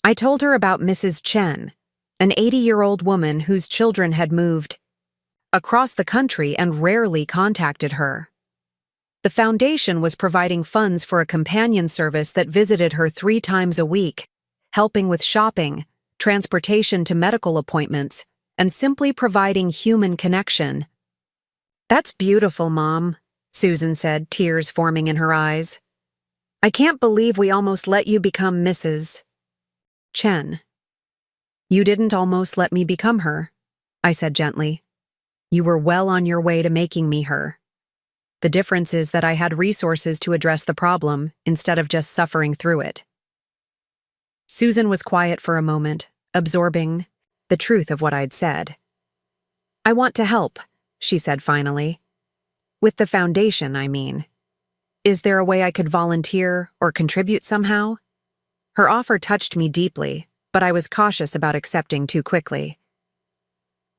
I told her about Mrs. Chen, an 80-year-old woman whose children had moved across the country and rarely contacted her. The foundation was providing funds for a companion service that visited her 3 times a week, helping with shopping, transportation to medical appointments, and simply providing human connection. "That's beautiful, Mom," Susan said, tears forming in her eyes. "I can't believe we almost let you become Mrs. Chen." "You didn't almost let me become her," I said gently. "You were well on your way to making me her. The difference is that I had resources to address the problem instead of just suffering through it." Susan was quiet for a moment, absorbing the truth of what I'd said. "I want to help," she said finally. "With the foundation, I mean. Is there a way I could volunteer or contribute somehow?" Her offer touched me deeply, but I was cautious about accepting too quickly.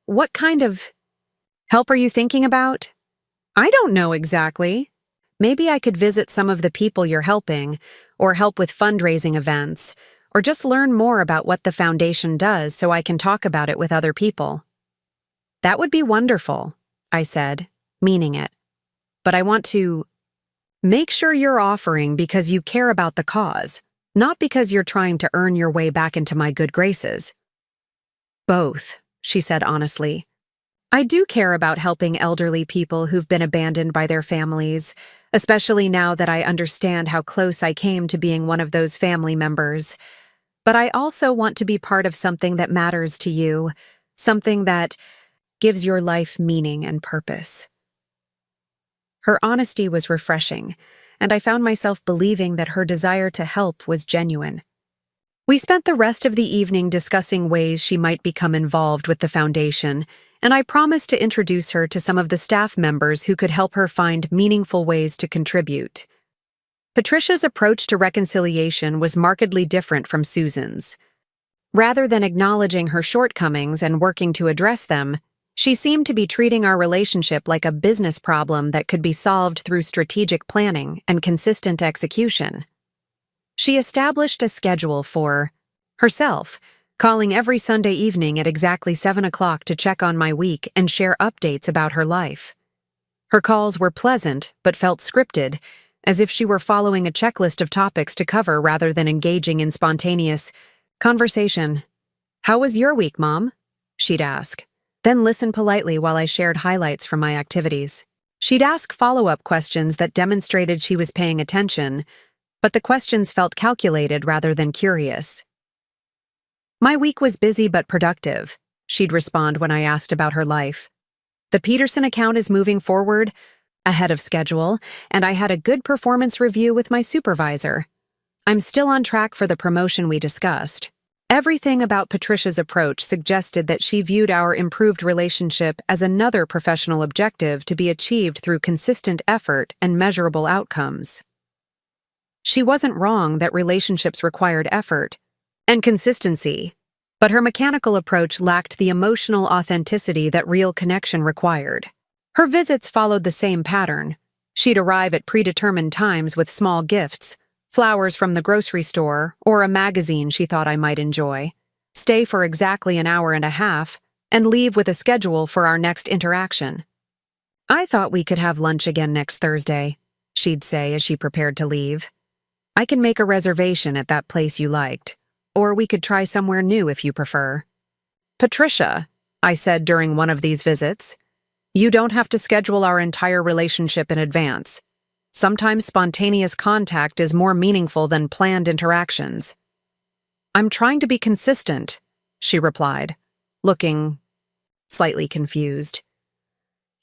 "What kind of help are you thinking about?" "I don't know exactly. Maybe I could visit some of the people you're helping, or help with fundraising events, or just learn more about what the foundation does so I can talk about it with other people." "That would be wonderful," I said, meaning it. "But I want to make sure you're offering because you care about the cause, not because you're trying to earn your way back into my good graces." "Both," she said honestly. "I do care about helping elderly people who've been abandoned by their families, especially now that I understand how close I came to being one of those family members. But I also want to be part of something that matters to you, something that gives your life meaning and purpose." Her honesty was refreshing, and I found myself believing that her desire to help was genuine. We spent the rest of the evening discussing ways she might become involved with the foundation, and I promised to introduce her to some of the staff members who could help her find meaningful ways to contribute. Patricia's approach to reconciliation was markedly different from Susan's. Rather than acknowledging her shortcomings and working to address them, She seemed to be treating our relationship like a business problem that could be solved through strategic planning and consistent execution. She established a schedule for herself, calling every Sunday evening at exactly 7 o'clock to check on my week and share updates about her life. Her calls were pleasant but felt scripted, as if she were following a checklist of topics to cover rather than engaging in spontaneous conversation. "How was your week, Mom?" she'd ask, then listen politely while I shared highlights from my activities. She'd ask follow-up questions that demonstrated she was paying attention, but the questions felt calculated rather than curious. "My week was busy but productive," she'd respond when I asked about her life. "The Peterson account is moving forward ahead of schedule, and I had a good performance review with my supervisor. I'm still on track for the promotion we discussed." Everything about Patricia's approach suggested that she viewed our improved relationship as another professional objective to be achieved through consistent effort and measurable outcomes. She wasn't wrong that relationships required effort and consistency, but her mechanical approach lacked the emotional authenticity that real connection required. Her visits followed the same pattern. She'd arrive at predetermined times with small gifts, flowers from the grocery store, or a magazine she thought I might enjoy, stay for exactly an hour and a half, and leave with a schedule for our next interaction. "I thought we could have lunch again next Thursday," she'd say as she prepared to leave. "I can make a reservation at that place you liked, or we could try somewhere new if you prefer." "Patricia," I said during one of these visits, "you don't have to schedule our entire relationship in advance. Sometimes spontaneous contact is more meaningful than planned interactions." "I'm trying to be consistent," she replied, looking slightly confused.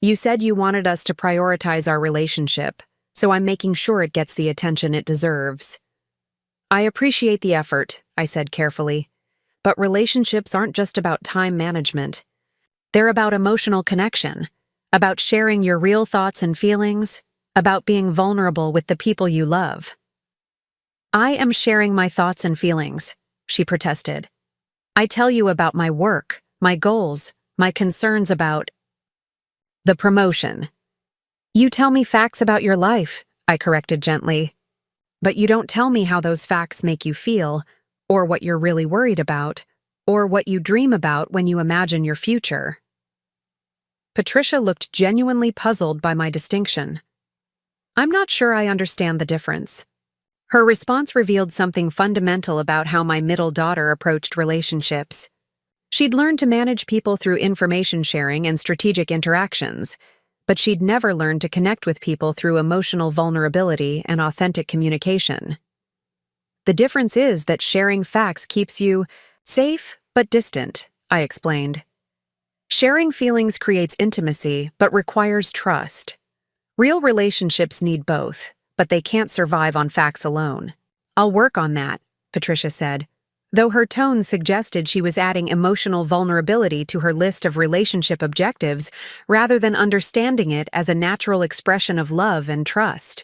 "You said you wanted us to prioritize our relationship, so I'm making sure it gets the attention it deserves." "I appreciate the effort," I said carefully, "but relationships aren't just about time management. They're about emotional connection, about sharing your real thoughts and feelings, about being vulnerable with the people you love." "I am sharing my thoughts and feelings," she protested. "I tell you about my work, my goals, my concerns about the promotion." "You tell me facts about your life," I corrected gently. "But you don't tell me how those facts make you feel, or what you're really worried about, or what you dream about when you imagine your future." Patricia looked genuinely puzzled by my distinction. "I'm not sure I understand the difference." Her response revealed something fundamental about how my middle daughter approached relationships. She'd learned to manage people through information sharing and strategic interactions, but she'd never learned to connect with people through emotional vulnerability and authentic communication. "The difference is that sharing facts keeps you safe but distant," I explained. "Sharing feelings creates intimacy but requires trust. Real relationships need both, but they can't survive on facts alone." "I'll work on that," Patricia said, though her tone suggested she was adding emotional vulnerability to her list of relationship objectives rather than understanding it as a natural expression of love and trust.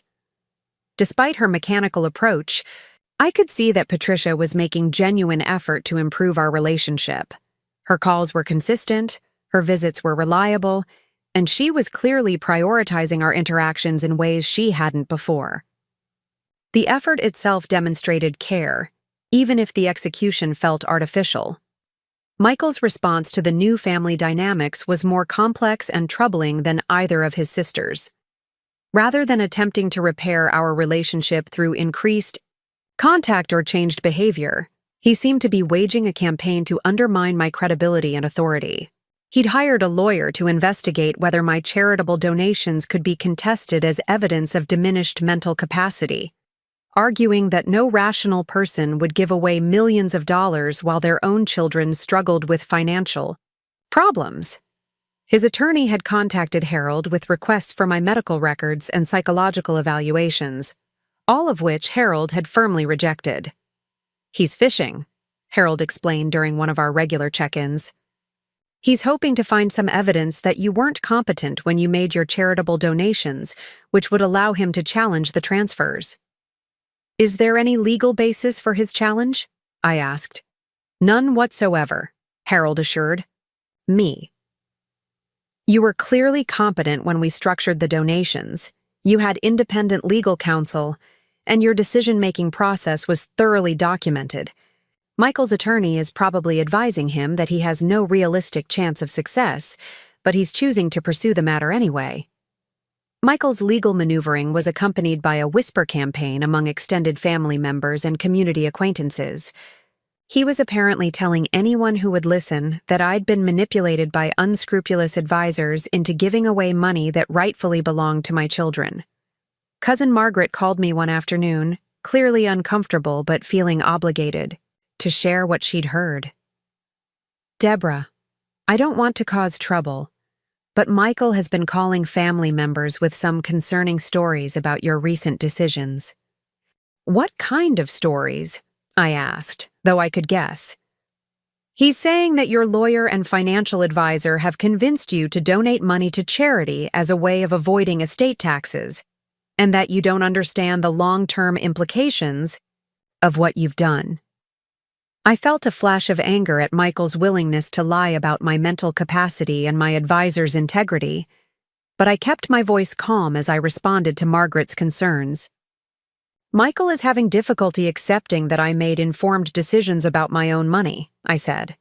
Despite her mechanical approach, I could see that Patricia was making genuine effort to improve our relationship. Her calls were consistent, her visits were reliable, and she was clearly prioritizing our interactions in ways she hadn't before. The effort itself demonstrated care, even if the execution felt artificial. Michael's response to the new family dynamics was more complex and troubling than either of his sisters. Rather than attempting to repair our relationship through increased contact or changed behavior, he seemed to be waging a campaign to undermine my credibility and authority. He'd hired a lawyer to investigate whether my charitable donations could be contested as evidence of diminished mental capacity, arguing that no rational person would give away millions of dollars while their own children struggled with financial problems. His attorney had contacted Harold with requests for my medical records and psychological evaluations, all of which Harold had firmly rejected. "He's fishing," Harold explained during one of our regular check-ins. "He's hoping to find some evidence that you weren't competent when you made your charitable donations, which would allow him to challenge the transfers." "Is there any legal basis for his challenge?" I asked. "None whatsoever," Harold assured me. You were clearly competent when we structured the donations. You had independent legal counsel, and your decision-making process was thoroughly documented. Michael's attorney is probably advising him that he has no realistic chance of success, but he's choosing to pursue the matter anyway. Michael's legal maneuvering was accompanied by a whisper campaign among extended family members and community acquaintances. He was apparently telling anyone who would listen that I'd been manipulated by unscrupulous advisors into giving away money that rightfully belonged to my children. Cousin Margaret called me one afternoon, clearly uncomfortable but feeling obligated, to share what she'd heard. "Deborah, I don't want to cause trouble, but Michael has been calling family members with some concerning stories about your recent decisions." "What kind of stories?" I asked, though I could guess. "He's saying that your lawyer and financial advisor have convinced you to donate money to charity as a way of avoiding estate taxes, and that you don't understand the long-term implications of what you've done." I felt a flash of anger at Michael's willingness to lie about my mental capacity and my advisor's integrity, but I kept my voice calm as I responded to Margaret's concerns. "Michael is having difficulty accepting that I made informed decisions about my own money," I said.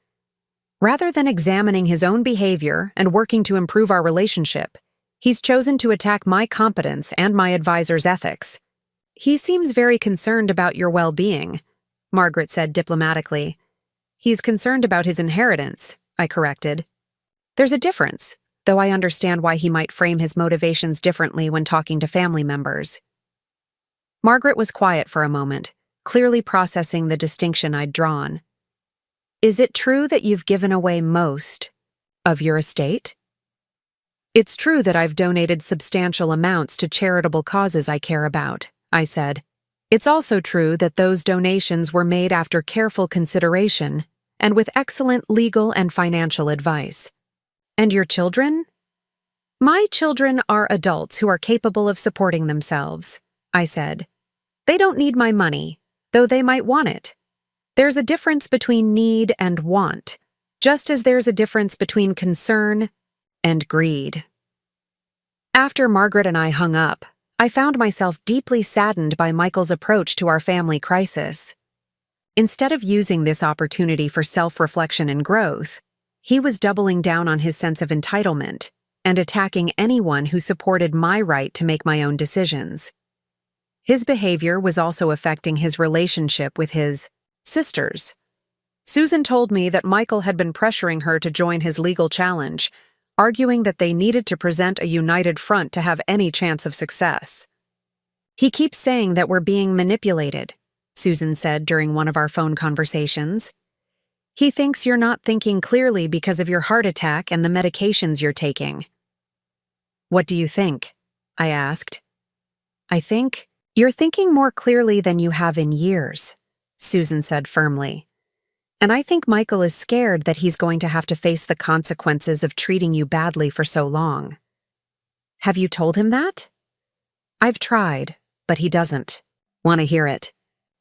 "Rather than examining his own behavior and working to improve our relationship, he's chosen to attack my competence and my advisor's ethics. He seems very concerned about your well-being," Margaret said diplomatically. "He's concerned about his inheritance," I corrected. "There's a difference, though I understand why he might frame his motivations differently when talking to family members." Margaret was quiet for a moment, clearly processing the distinction I'd drawn. "Is it true that you've given away most of your estate?" "It's true that I've donated substantial amounts to charitable causes I care about," I said. "It's also true that those donations were made after careful consideration and with excellent legal and financial advice." "And your children?" "My children are adults who are capable of supporting themselves," I said. "They don't need my money, though they might want it. There's a difference between need and want, just as there's a difference between concern and greed." After Margaret and I hung up, I found myself deeply saddened by Michael's approach to our family crisis. Instead of using this opportunity for self-reflection and growth, he was doubling down on his sense of entitlement and attacking anyone who supported my right to make my own decisions. His behavior was also affecting his relationship with his sisters. Susan told me that Michael had been pressuring her to join his legal challenge, arguing that they needed to present a united front to have any chance of success. "He keeps saying that we're being manipulated," Susan said during one of our phone conversations. "He thinks you're not thinking clearly because of your heart attack and the medications you're taking." "What do you think?" I asked. "I think you're thinking more clearly than you have in years," Susan said firmly. "And I think Michael is scared that he's going to have to face the consequences of treating you badly for so long." "Have you told him that?" "I've tried, but he doesn't want to hear it.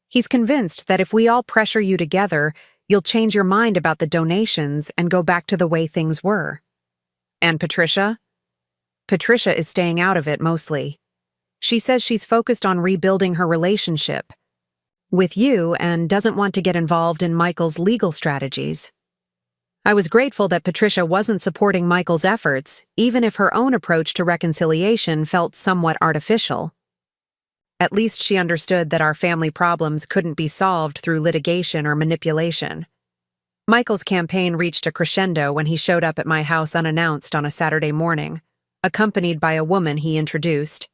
He's convinced that if we all pressure you together, you'll change your mind about the donations and go back to the way things were." "And Patricia?" "Patricia is staying out of it mostly. She says she's focused on rebuilding her relationship with you and doesn't want to get involved in Michael's legal strategies." I was grateful that Patricia wasn't supporting Michael's efforts, even if her own approach to reconciliation felt somewhat artificial. At least she understood that our family problems couldn't be solved through litigation or manipulation. Michael's campaign reached a crescendo when he showed up at my house unannounced on a Saturday morning, accompanied by a woman he introduced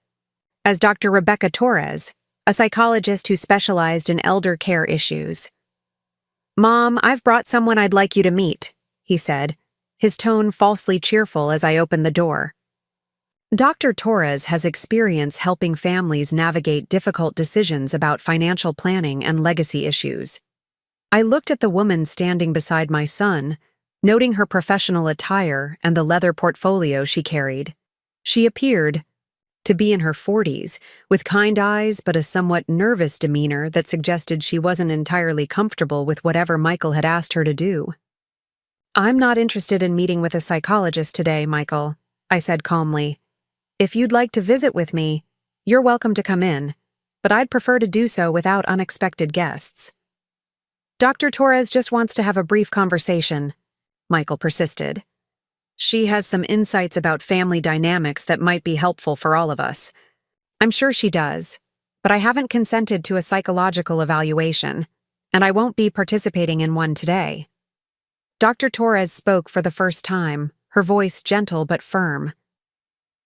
as Dr. Rebecca Torres, a psychologist who specialized in elder care issues. "Mom, I've brought someone I'd like you to meet," he said, his tone falsely cheerful as I opened the door. Dr. Torres has experience helping families navigate difficult decisions about financial planning and legacy issues. I looked at the woman standing beside my son, noting her professional attire and the leather portfolio she carried. She appeared to be in her 40s, with kind eyes but a somewhat nervous demeanor that suggested she wasn't entirely comfortable with whatever Michael had asked her to do. "I'm not interested in meeting with a psychologist today, Michael," I said calmly. "If you'd like to visit with me, you're welcome to come in, but I'd prefer to do so without unexpected guests." "Dr. Torres just wants to have a brief conversation," Michael persisted. "She has some insights about family dynamics that might be helpful for all of us." "I'm sure she does, but I haven't consented to a psychological evaluation, and I won't be participating in one today." Dr. Torres spoke for the first time, her voice gentle but firm.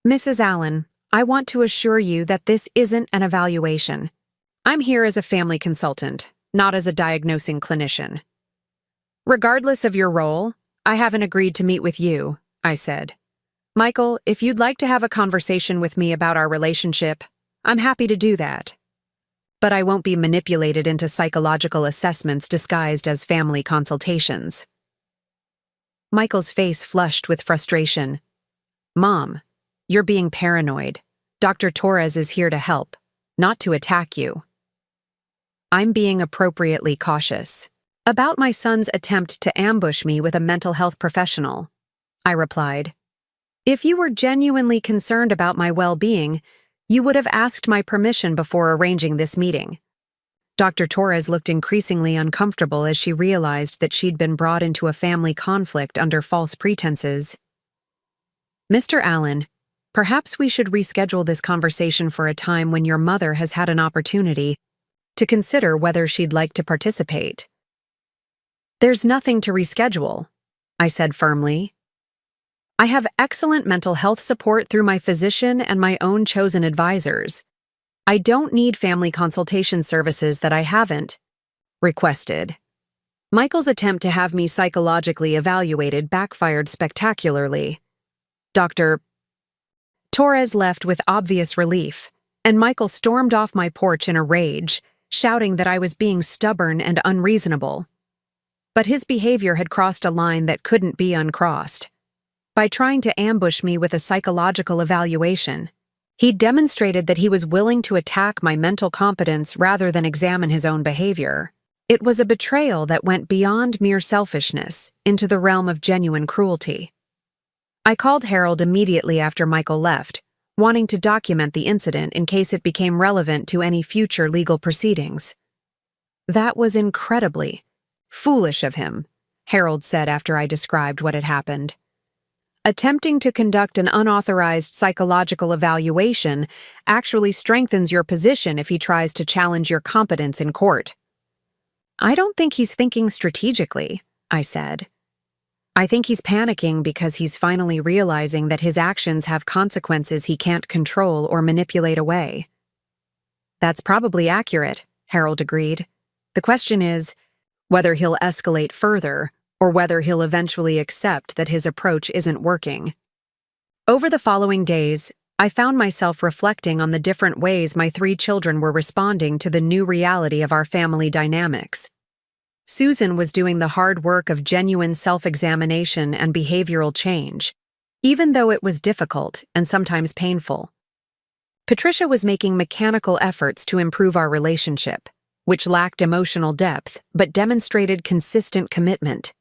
"Mrs. Allen, I want to assure you that this isn't an evaluation. I'm here as a family consultant, not as a diagnosing clinician." "Regardless of your role, I haven't agreed to meet with you," I said. "Michael, if you'd like to have a conversation with me about our relationship, I'm happy to do that. But I won't be manipulated into psychological assessments disguised as family consultations." Michael's face flushed with frustration. "Mom, you're being paranoid. Dr. Torres is here to help, not to attack you." "I'm being appropriately cautious about my son's attempt to ambush me with a mental health professional," I replied. "If you were genuinely concerned about my well-being, you would have asked my permission before arranging this meeting." Dr. Torres looked increasingly uncomfortable as she realized that she'd been brought into a family conflict under false pretenses. "Mr. Allen, perhaps we should reschedule this conversation for a time when your mother has had an opportunity to consider whether she'd like to participate." "There's nothing to reschedule," I said firmly. "I have excellent mental health support through my physician and my own chosen advisors. I don't need family consultation services that I haven't requested." Michael's attempt to have me psychologically evaluated backfired spectacularly. Dr. Torres left with obvious relief, and Michael stormed off my porch in a rage, shouting that I was being stubborn and unreasonable. But his behavior had crossed a line that couldn't be uncrossed. By trying to ambush me with a psychological evaluation, he demonstrated that he was willing to attack my mental competence rather than examine his own behavior. It was a betrayal that went beyond mere selfishness into the realm of genuine cruelty. I called Harold immediately after Michael left, wanting to document the incident in case it became relevant to any future legal proceedings. "That was incredibly foolish of him," Harold said after I described what had happened. "Attempting to conduct an unauthorized psychological evaluation actually strengthens your position if he tries to challenge your competence in court." "I don't think he's thinking strategically," I said. "I think he's panicking because he's finally realizing that his actions have consequences he can't control or manipulate away." "That's probably accurate," Harold agreed. "The question is whether he'll escalate further or whether he'll eventually accept that his approach isn't working." Over the following days, I found myself reflecting on the different ways my 3 children were responding to the new reality of our family dynamics. Susan was doing the hard work of genuine self-examination and behavioral change, even though it was difficult and sometimes painful. Patricia was making mechanical efforts to improve our relationship, which lacked emotional depth but demonstrated consistent commitment.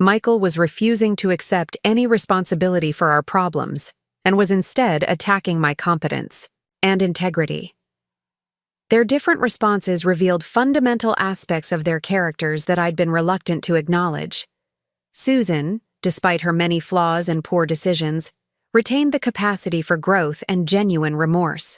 Michael was refusing to accept any responsibility for our problems and was instead attacking my competence and integrity. Their different responses revealed fundamental aspects of their characters that I'd been reluctant to acknowledge. Susan, despite her many flaws and poor decisions, retained the capacity for growth and genuine remorse.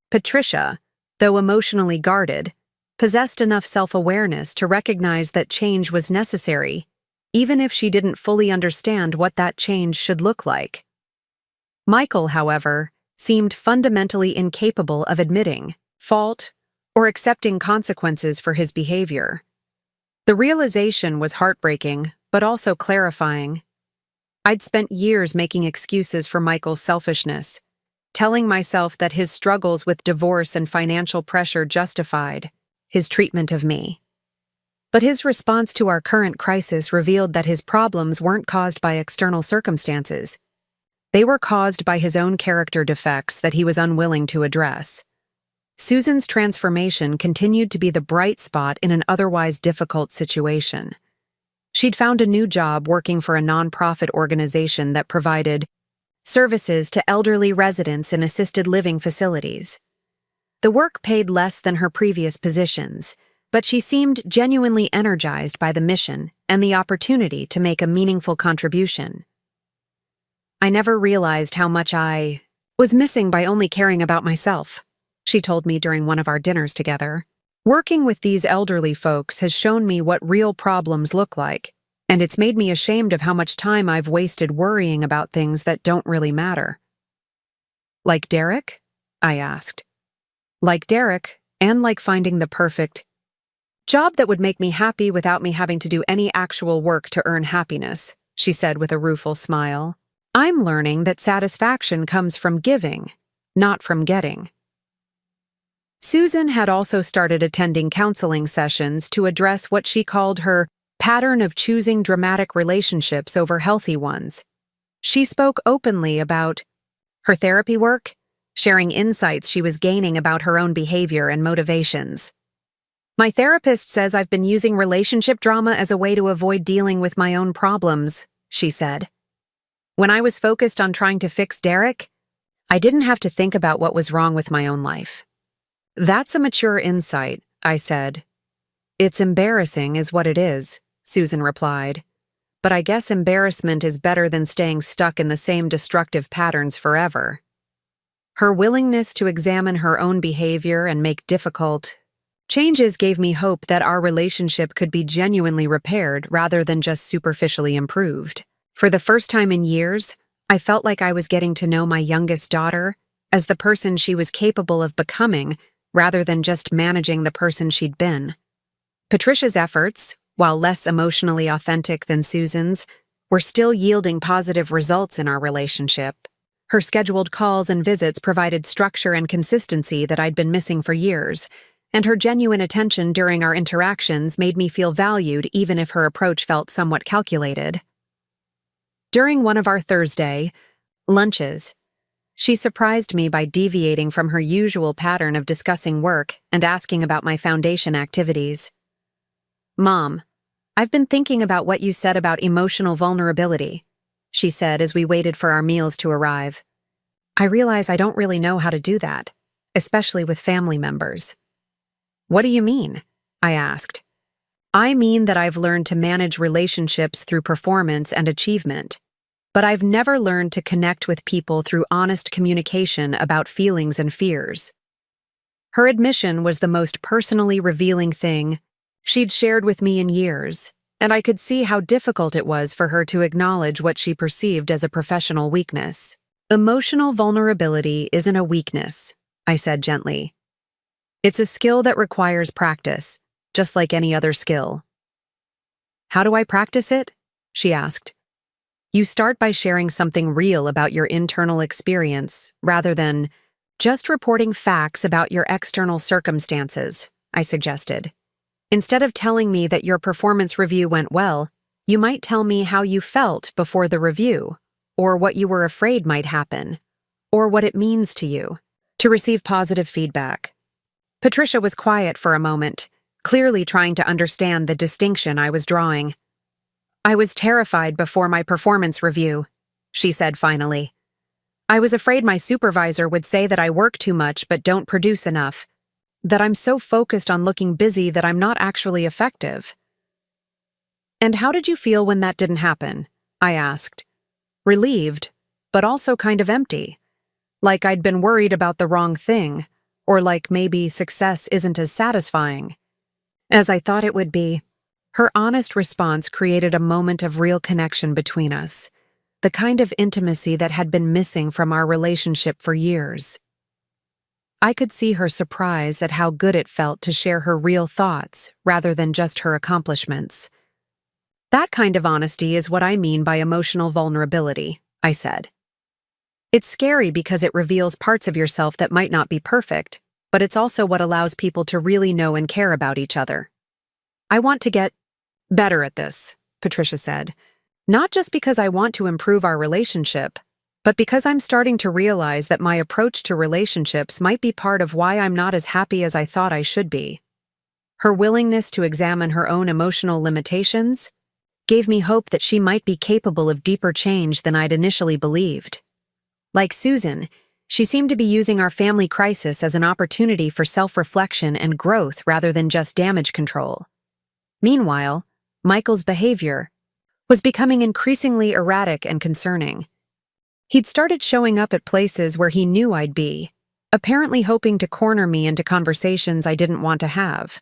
Patricia, though emotionally guarded, possessed enough self-awareness to recognize that change was necessary, even if she didn't fully understand what that change should look like. Michael, however, seemed fundamentally incapable of admitting fault or accepting consequences for his behavior. The realization was heartbreaking, but also clarifying. I'd spent years making excuses for Michael's selfishness, telling myself that his struggles with divorce and financial pressure justified his treatment of me. But his response to our current crisis revealed that his problems weren't caused by external circumstances. They were caused by his own character defects that he was unwilling to address. Susan's transformation continued to be the bright spot in an otherwise difficult situation. She'd found a new job working for a nonprofit organization that provided services to elderly residents in assisted living facilities. The work paid less than her previous positions, but she seemed genuinely energized by the mission and the opportunity to make a meaningful contribution. I never realized how much I was missing by only caring about myself, she told me during one of our dinners together. Working with these elderly folks has shown me what real problems look like, and it's made me ashamed of how much time I've wasted worrying about things that don't really matter. Like Derek? I asked. Like Derek, and like finding the perfect job that would make me happy without me having to do any actual work to earn happiness, she said with a rueful smile. I'm learning that satisfaction comes from giving, not from getting. Susan had also started attending counseling sessions to address what she called her pattern of choosing dramatic relationships over healthy ones. She spoke openly about her therapy work, sharing insights she was gaining about her own behavior and motivations. My therapist says I've been using relationship drama as a way to avoid dealing with my own problems, she said. When I was focused on trying to fix Derek, I didn't have to think about what was wrong with my own life. That's a mature insight, I said. It's embarrassing is what it is, Susan replied. But I guess embarrassment is better than staying stuck in the same destructive patterns forever. Her willingness to examine her own behavior and make difficult changes gave me hope that our relationship could be genuinely repaired rather than just superficially improved. For the first time in years, I felt like I was getting to know my youngest daughter as the person she was capable of becoming rather than just managing the person she'd been. Patricia's efforts, while less emotionally authentic than Susan's, were still yielding positive results in our relationship. Her scheduled calls and visits provided structure and consistency that I'd been missing for years, and her genuine attention during our interactions made me feel valued even if her approach felt somewhat calculated. During one of our Thursday lunches, she surprised me by deviating from her usual pattern of discussing work and asking about my foundation activities. Mom, I've been thinking about what you said about emotional vulnerability, she said as we waited for our meals to arrive. I realize I don't really know how to do that, especially with family members. What do you mean? I asked. I mean that I've learned to manage relationships through performance and achievement, but I've never learned to connect with people through honest communication about feelings and fears. Her admission was the most personally revealing thing she'd shared with me in years, and I could see how difficult it was for her to acknowledge what she perceived as a professional weakness. Emotional vulnerability isn't a weakness, I said gently. It's a skill that requires practice, just like any other skill. How do I practice it? She asked. You start by sharing something real about your internal experience, rather than just reporting facts about your external circumstances, I suggested. Instead of telling me that your performance review went well, you might tell me how you felt before the review, or what you were afraid might happen, or what it means to you to receive positive feedback. Patricia was quiet for a moment, clearly trying to understand the distinction I was drawing. I was terrified before my performance review, she said finally. I was afraid my supervisor would say that I work too much but don't produce enough, that I'm so focused on looking busy that I'm not actually effective. And how did you feel when that didn't happen? I asked. Relieved, but also kind of empty. Like I'd been worried about the wrong thing, or like maybe success isn't as satisfying as I thought it would be. Her honest response created a moment of real connection between us, the kind of intimacy that had been missing from our relationship for years. I could see her surprise at how good it felt to share her real thoughts rather than just her accomplishments. That kind of honesty is what I mean by emotional vulnerability, I said. It's scary because it reveals parts of yourself that might not be perfect, but it's also what allows people to really know and care about each other. I want to get better at this, Patricia said. Not just because I want to improve our relationship, but because I'm starting to realize that my approach to relationships might be part of why I'm not as happy as I thought I should be. Her willingness to examine her own emotional limitations gave me hope that she might be capable of deeper change than I'd initially believed. Like Susan, she seemed to be using our family crisis as an opportunity for self-reflection and growth rather than just damage control. Meanwhile, Michael's behavior was becoming increasingly erratic and concerning. He'd started showing up at places where he knew I'd be, apparently hoping to corner me into conversations I didn't want to have.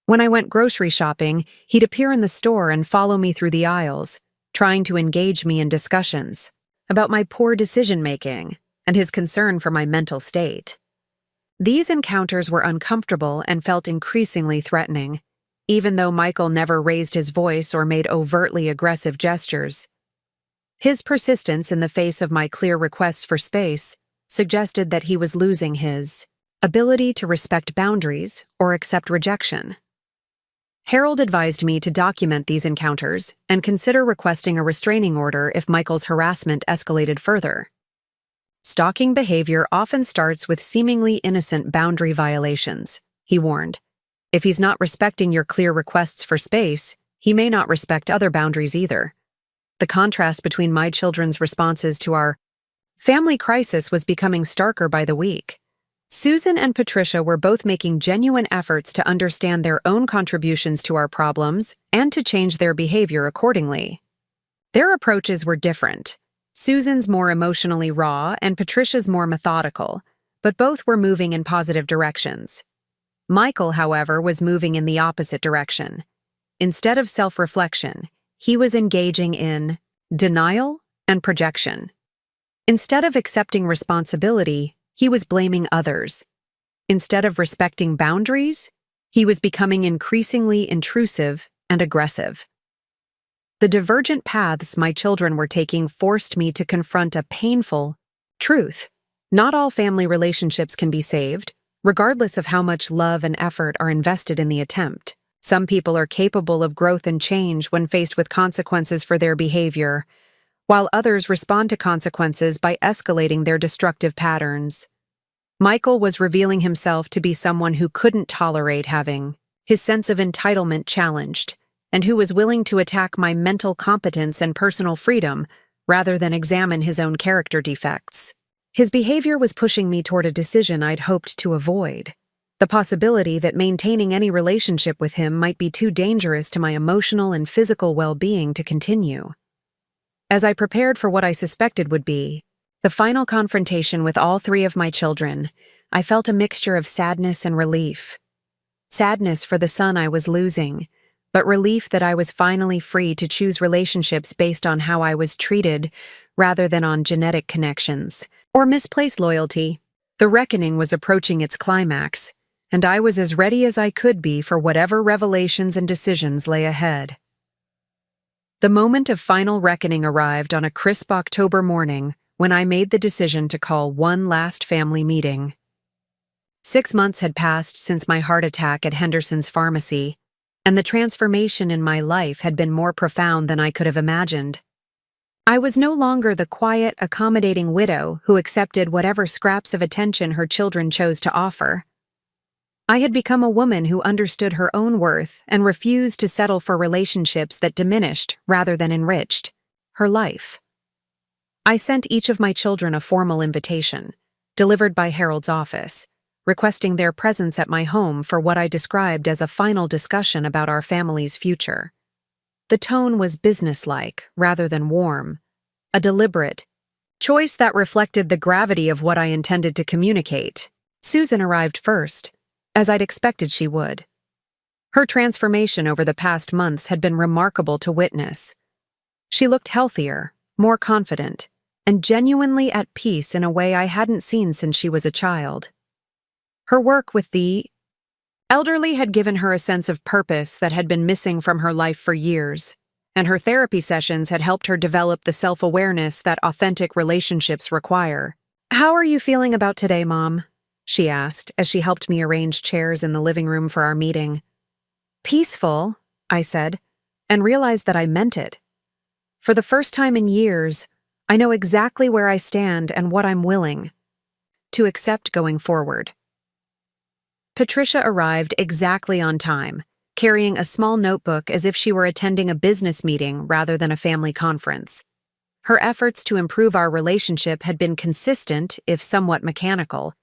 When I went grocery shopping, he'd appear in the store and follow me through the aisles, trying to engage me in discussions about my poor decision-making and his concern for my mental state. These encounters were uncomfortable and felt increasingly threatening, even though Michael never raised his voice or made overtly aggressive gestures. His persistence in the face of my clear requests for space suggested that he was losing his ability to respect boundaries or accept rejection. Harold advised me to document these encounters and consider requesting a restraining order if Michael's harassment escalated further. Stalking behavior often starts with seemingly innocent boundary violations, he warned. If he's not respecting your clear requests for space, he may not respect other boundaries either. The contrast between my children's responses to our family crisis was becoming starker by the week. Susan and Patricia were both making genuine efforts to understand their own contributions to our problems and to change their behavior accordingly. Their approaches were different. Susan's more emotionally raw and Patricia's more methodical, but both were moving in positive directions. Michael, however, was moving in the opposite direction. Instead of self-reflection, he was engaging in denial and projection. Instead of accepting responsibility, he was blaming others. Instead of respecting boundaries, he was becoming increasingly intrusive and aggressive. The divergent paths my children were taking forced me to confront a painful truth. Not all family relationships can be saved, regardless of how much love and effort are invested in the attempt. Some people are capable of growth and change when faced with consequences for their behavior, while others respond to consequences by escalating their destructive patterns. Michael was revealing himself to be someone who couldn't tolerate having his sense of entitlement challenged, and who was willing to attack my mental competence and personal freedom rather than examine his own character defects. His behavior was pushing me toward a decision I'd hoped to avoid. The possibility that maintaining any relationship with him might be too dangerous to my emotional and physical well-being to continue. As I prepared for what I suspected would be the final confrontation with all three of my children, I felt a mixture of sadness and relief. Sadness for the son I was losing, but relief that I was finally free to choose relationships based on how I was treated rather than on genetic connections or misplaced loyalty. The reckoning was approaching its climax, and I was as ready as I could be for whatever revelations and decisions lay ahead. The moment of final reckoning arrived on a crisp October morning when I made the decision to call one last family meeting. 6 months had passed since my heart attack at Henderson's Pharmacy, and the transformation in my life had been more profound than I could have imagined. I was no longer the quiet, accommodating widow who accepted whatever scraps of attention her children chose to offer. I had become a woman who understood her own worth and refused to settle for relationships that diminished rather than enriched her life. I sent each of my children a formal invitation, delivered by Harold's office, requesting their presence at my home for what I described as a final discussion about our family's future. The tone was businesslike rather than warm, a deliberate choice that reflected the gravity of what I intended to communicate. Susan arrived first, as I'd expected she would. Her transformation over the past months had been remarkable to witness. She looked healthier, more confident, and genuinely at peace in a way I hadn't seen since she was a child. Her work with the elderly had given her a sense of purpose that had been missing from her life for years, and her therapy sessions had helped her develop the self-awareness that authentic relationships require. "How are you feeling about today, Mom?" she asked as she helped me arrange chairs in the living room for our meeting. "Peaceful," I said, and realized that I meant it. For the first time in years, I know exactly where I stand and what I'm willing to accept going forward. Patricia arrived exactly on time, carrying a small notebook as if she were attending a business meeting rather than a family conference. Her efforts to improve our relationship had been consistent, if somewhat mechanical,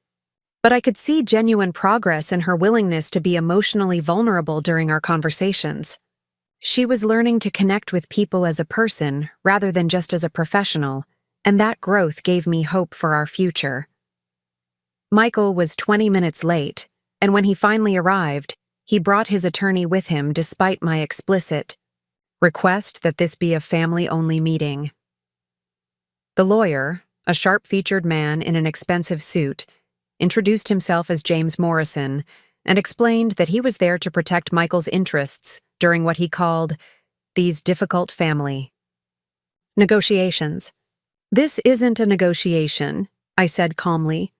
but I could see genuine progress in her willingness to be emotionally vulnerable during our conversations. She was learning to connect with people as a person rather than just as a professional, and that growth gave me hope for our future. Michael was 20 minutes late, and when he finally arrived, he brought his attorney with him despite my explicit request that this be a family-only meeting. The lawyer, a sharp-featured man in an expensive suit, introduced himself as James Morrison and explained that he was there to protect Michael's interests during what he called these difficult family negotiations. "This isn't a negotiation," I said calmly.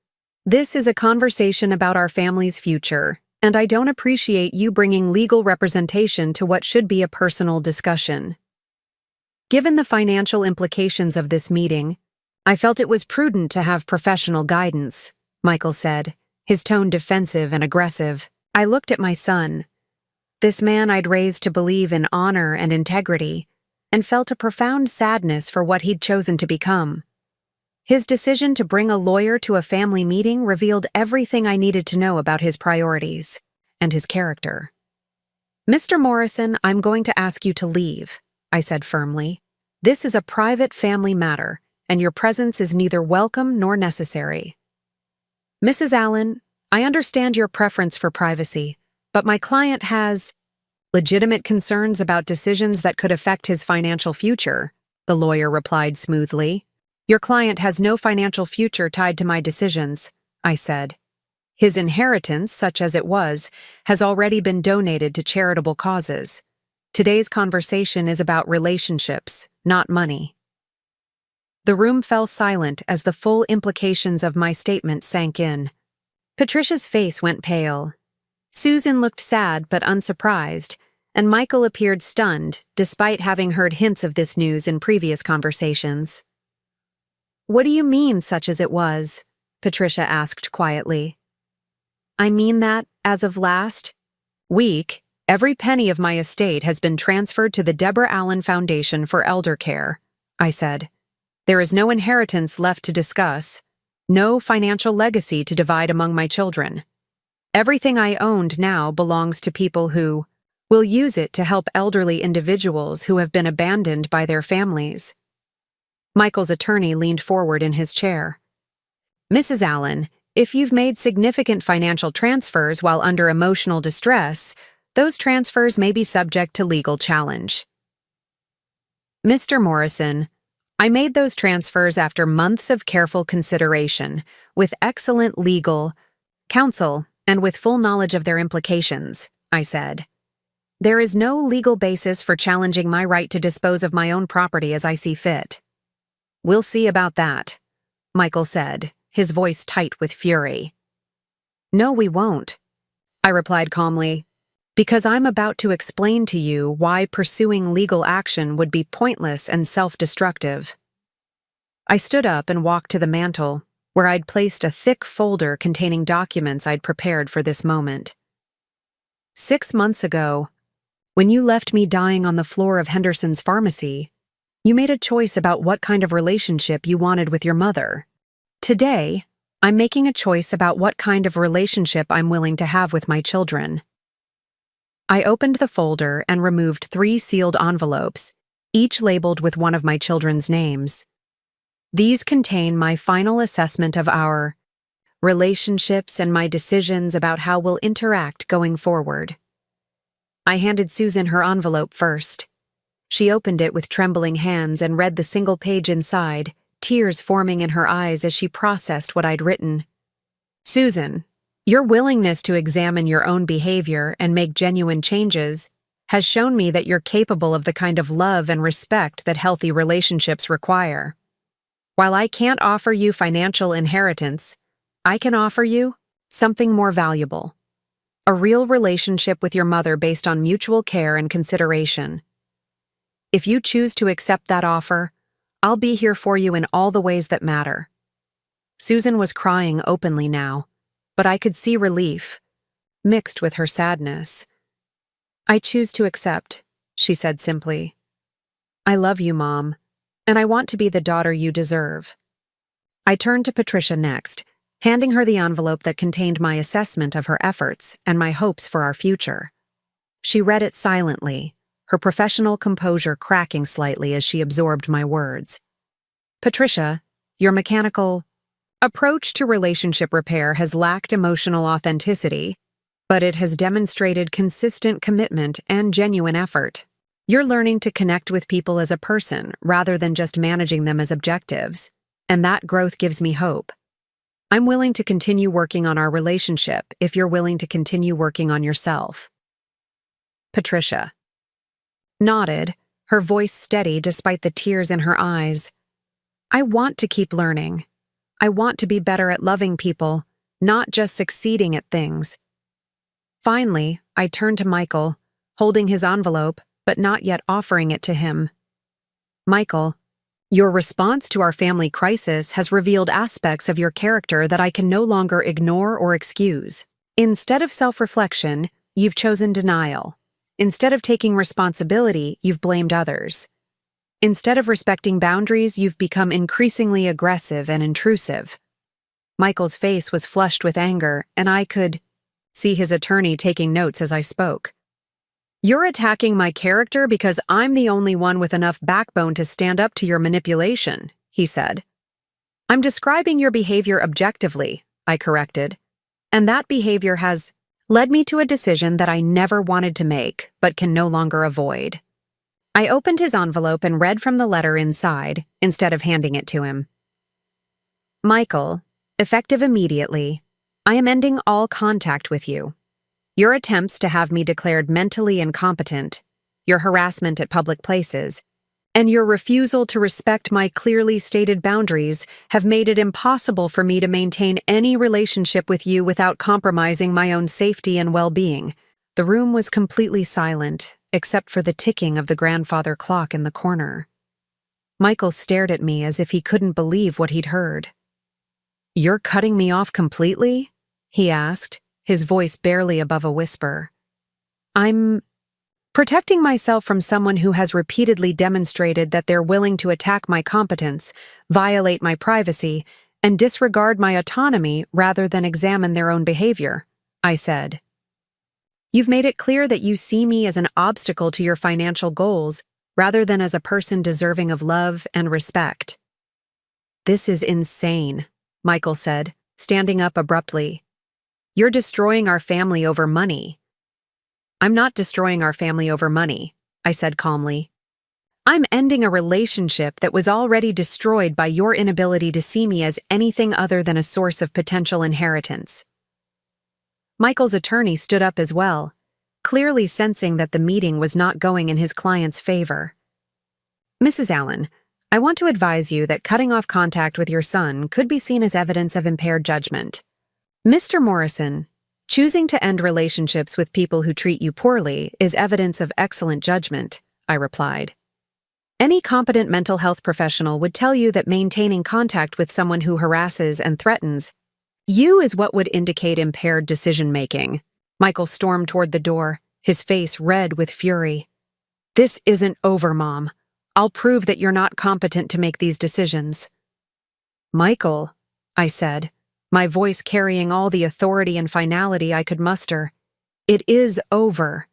"This is a conversation about our family's future, and I don't appreciate you bringing legal representation to what should be a personal discussion." Given the financial implications of this meeting, I felt it was prudent to have professional guidance, Michael said, his tone defensive and aggressive. I looked at my son, this man I'd raised to believe in honor and integrity, and felt a profound sadness for what he'd chosen to become. His decision to bring a lawyer to a family meeting revealed everything I needed to know about his priorities and his character. "Mr. Morrison, I'm going to ask you to leave," I said firmly. "This is a private family matter, and your presence is neither welcome nor necessary." "Mrs. Allen, I understand your preference for privacy, but my client has legitimate concerns about decisions that could affect his financial future," the lawyer replied smoothly. "Your client has no financial future tied to my decisions," I said. "His inheritance, such as it was, has already been donated to charitable causes. Today's conversation is about relationships, not money." The room fell silent as the full implications of my statement sank in. Patricia's face went pale. Susan looked sad but unsurprised, and Michael appeared stunned, despite having heard hints of this news in previous conversations. "What do you mean, such as it was?" Patricia asked quietly. "I mean that, as of last week, every penny of my estate has been transferred to the Deborah Allen Foundation for Elder Care," I said. "There is no inheritance left to discuss, no financial legacy to divide among my children. Everything I owned now belongs to people who will use it to help elderly individuals who have been abandoned by their families." Michael's attorney leaned forward in his chair. "Mrs. Allen, if you've made significant financial transfers while under emotional distress, those transfers may be subject to legal challenge." "Mr. Morrison, I made those transfers after months of careful consideration, with excellent legal counsel, and with full knowledge of their implications," I said. "There is no legal basis for challenging my right to dispose of my own property as I see fit." "We'll see about that," Michael said, his voice tight with fury. "No, we won't," I replied calmly, "because I'm about to explain to you why pursuing legal action would be pointless and self-destructive." I stood up and walked to the mantel, where I'd placed a thick folder containing documents I'd prepared for this moment. "6 months ago, when you left me dying on the floor of Henderson's pharmacy, you made a choice about what kind of relationship you wanted with your mother. Today, I'm making a choice about what kind of relationship I'm willing to have with my children." I opened the folder and removed 3 sealed envelopes, each labeled with one of my children's names. These contain my final assessment of our relationships and my decisions about how we'll interact going forward. I handed Susan her envelope first. She opened it with trembling hands and read the single page inside, tears forming in her eyes as she processed what I'd written. "Susan, your willingness to examine your own behavior and make genuine changes has shown me that you're capable of the kind of love and respect that healthy relationships require. While I can't offer you financial inheritance, I can offer you something more valuable. A real relationship with your mother based on mutual care and consideration. If you choose to accept that offer, I'll be here for you in all the ways that matter." Susan was crying openly now, but I could see relief, mixed with her sadness. "I choose to accept," she said simply. "I love you, Mom, And I want to be the daughter you deserve. I turned to Patricia next, handing her the envelope that contained my assessment of her efforts and my hopes for our future. She read it silently, her professional composure cracking slightly as she absorbed my words. Patricia, your mechanical approach to relationship repair has lacked emotional authenticity, but it has demonstrated consistent commitment and genuine effort. You're learning to connect with people as a person rather than just managing them as objectives, and that growth gives me hope. I'm willing to continue working on our relationship if you're willing to continue working on yourself. Patricia nodded, her voice steady despite the tears in her eyes. I want to keep learning. I want to be better at loving people, not just succeeding at things. Finally, I turned to Michael, holding his envelope, but not yet offering it to him. Michael, your response to our family crisis has revealed aspects of your character that I can no longer ignore or excuse. Instead of self-reflection, you've chosen denial. Instead of taking responsibility, you've blamed others. Instead of respecting boundaries, you've become increasingly aggressive and intrusive. Michael's face was flushed with anger, and I could see his attorney taking notes as I spoke. You're attacking my character because I'm the only one with enough backbone to stand up to your manipulation, he said. I'm describing your behavior objectively, I corrected, and that behavior has led me to a decision that I never wanted to make, but can no longer avoid. I opened his envelope and read from the letter inside, instead of handing it to him. Michael, effective immediately, I am ending all contact with you. Your attempts to have me declared mentally incompetent, your harassment at public places, and your refusal to respect my clearly stated boundaries have made it impossible for me to maintain any relationship with you without compromising my own safety and well-being. The room was completely silent, except for the ticking of the grandfather clock in the corner. Michael stared at me as if he couldn't believe what he'd heard. You're cutting me off completely? He asked, his voice barely above a whisper. I'm protecting myself from someone who has repeatedly demonstrated that they're willing to attack my competence, violate my privacy, and disregard my autonomy rather than examine their own behavior, I said. You've made it clear that you see me as an obstacle to your financial goals rather than as a person deserving of love and respect. This is insane, Michael said, standing up abruptly. You're destroying our family over money. I'm not destroying our family over money, I said calmly. I'm ending a relationship that was already destroyed by your inability to see me as anything other than a source of potential inheritance. Michael's attorney stood up as well, clearly sensing that the meeting was not going in his client's favor. Mrs. Allen, I want to advise you that cutting off contact with your son could be seen as evidence of impaired judgment. Mr. Morrison, choosing to end relationships with people who treat you poorly is evidence of excellent judgment, I replied. Any competent mental health professional would tell you that maintaining contact with someone who harasses and threatens you is what would indicate impaired decision-making. Michael stormed toward the door, his face red with fury. This isn't over, Mom. I'll prove that you're not competent to make these decisions. Michael, I said, my voice carrying all the authority and finality I could muster. It is over.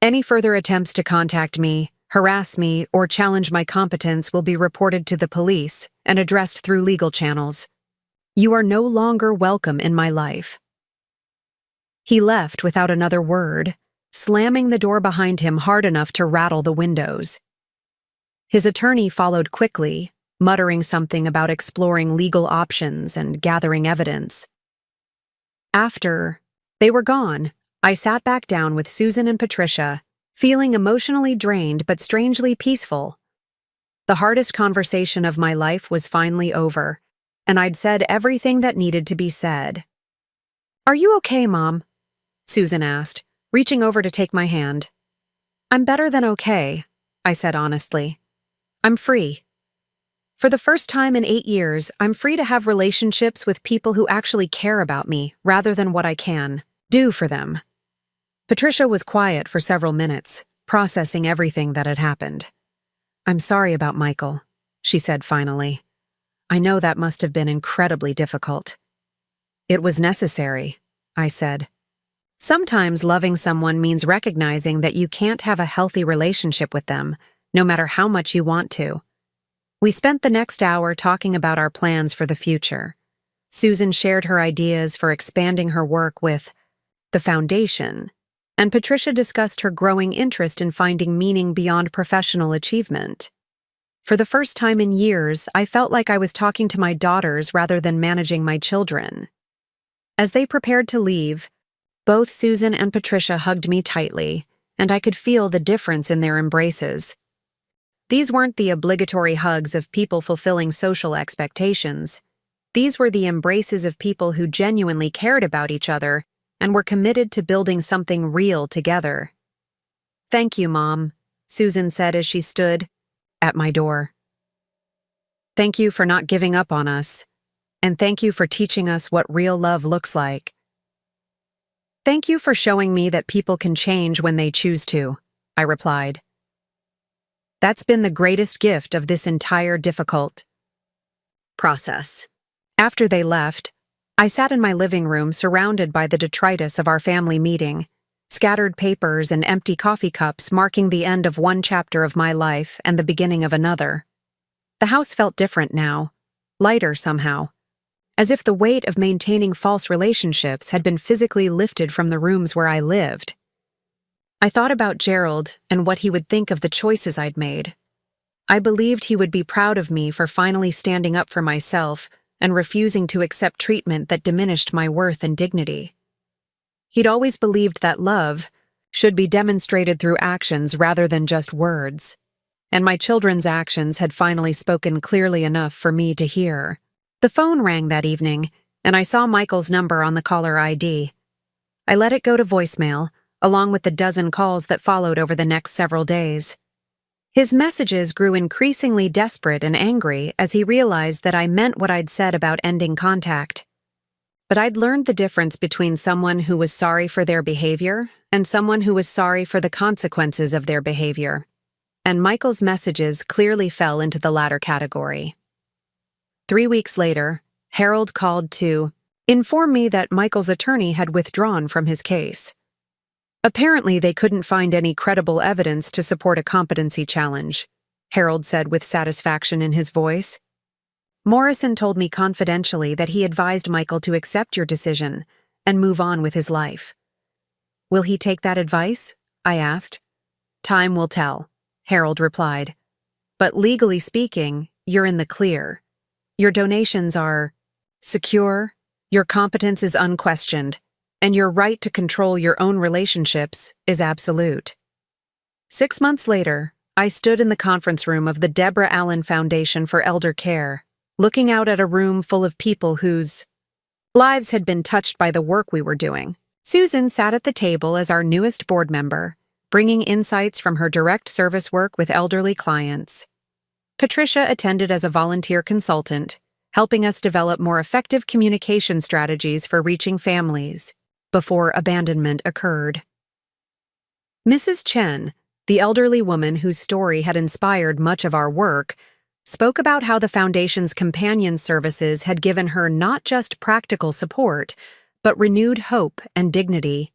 Any further attempts to contact me, harass me, or challenge my competence will be reported to the police and addressed through legal channels. You are no longer welcome in my life. He left without another word, slamming the door behind him hard enough to rattle the windows. His attorney followed quickly, muttering something about exploring legal options and gathering evidence. After they were gone, I sat back down with Susan and Patricia, feeling emotionally drained but strangely peaceful. The hardest conversation of my life was finally over, and I'd said everything that needed to be said. Are you okay, Mom? Susan asked, reaching over to take my hand. I'm better than okay, I said honestly. I'm free. For the first time in 8 years, I'm free to have relationships with people who actually care about me rather than what I can do for them. Patricia was quiet for several minutes, processing everything that had happened. I'm sorry about Michael, she said finally. I know that must have been incredibly difficult. It was necessary, I said. Sometimes loving someone means recognizing that you can't have a healthy relationship with them, no matter how much you want to. We spent the next hour talking about our plans for the future. Susan shared her ideas for expanding her work with the foundation, and Patricia discussed her growing interest in finding meaning beyond professional achievement. For the first time in years, I felt like I was talking to my daughters rather than managing my children. As they prepared to leave, both Susan and Patricia hugged me tightly, and I could feel the difference in their embraces. These weren't the obligatory hugs of people fulfilling social expectations. These were the embraces of people who genuinely cared about each other and were committed to building something real together. "Thank you, Mom," Susan said as she stood at my door. "Thank you for not giving up on us, and thank you for teaching us what real love looks like." "Thank you for showing me that people can change when they choose to," I replied. That's been the greatest gift of this entire difficult process. After they left, I sat in my living room surrounded by the detritus of our family meeting, scattered papers and empty coffee cups marking the end of one chapter of my life and the beginning of another. The house felt different now, lighter somehow, as if the weight of maintaining false relationships had been physically lifted from the rooms where I lived. I thought about Gerald and what he would think of the choices I'd made. I believed he would be proud of me for finally standing up for myself and refusing to accept treatment that diminished my worth and dignity. He'd always believed that love should be demonstrated through actions rather than just words, and my children's actions had finally spoken clearly enough for me to hear. The phone rang that evening, and I saw Michael's number on the caller ID. I let it go to voicemail, along with the dozen calls that followed over the next several days. His messages grew increasingly desperate and angry as he realized that I meant what I'd said about ending contact. But I'd learned the difference between someone who was sorry for their behavior and someone who was sorry for the consequences of their behavior. And Michael's messages clearly fell into the latter category. 3 weeks later, Harold called to inform me that Michael's attorney had withdrawn from his case. Apparently, they couldn't find any credible evidence to support a competency challenge, Harold said with satisfaction in his voice. Morrison told me confidentially that he advised Michael to accept your decision and move on with his life. Will he take that advice? I asked. Time will tell, Harold replied. But legally speaking, you're in the clear. Your donations are secure, your competence is unquestioned, and your right to control your own relationships is absolute. 6 months later, I stood in the conference room of the Deborah Allen Foundation for Elder Care, looking out at a room full of people whose lives had been touched by the work we were doing. Susan sat at the table as our newest board member, bringing insights from her direct service work with elderly clients. Patricia attended as a volunteer consultant, helping us develop more effective communication strategies for reaching families before abandonment occurred. Mrs. Chen, the elderly woman whose story had inspired much of our work, spoke about how the Foundation's companion services had given her not just practical support, but renewed hope and dignity.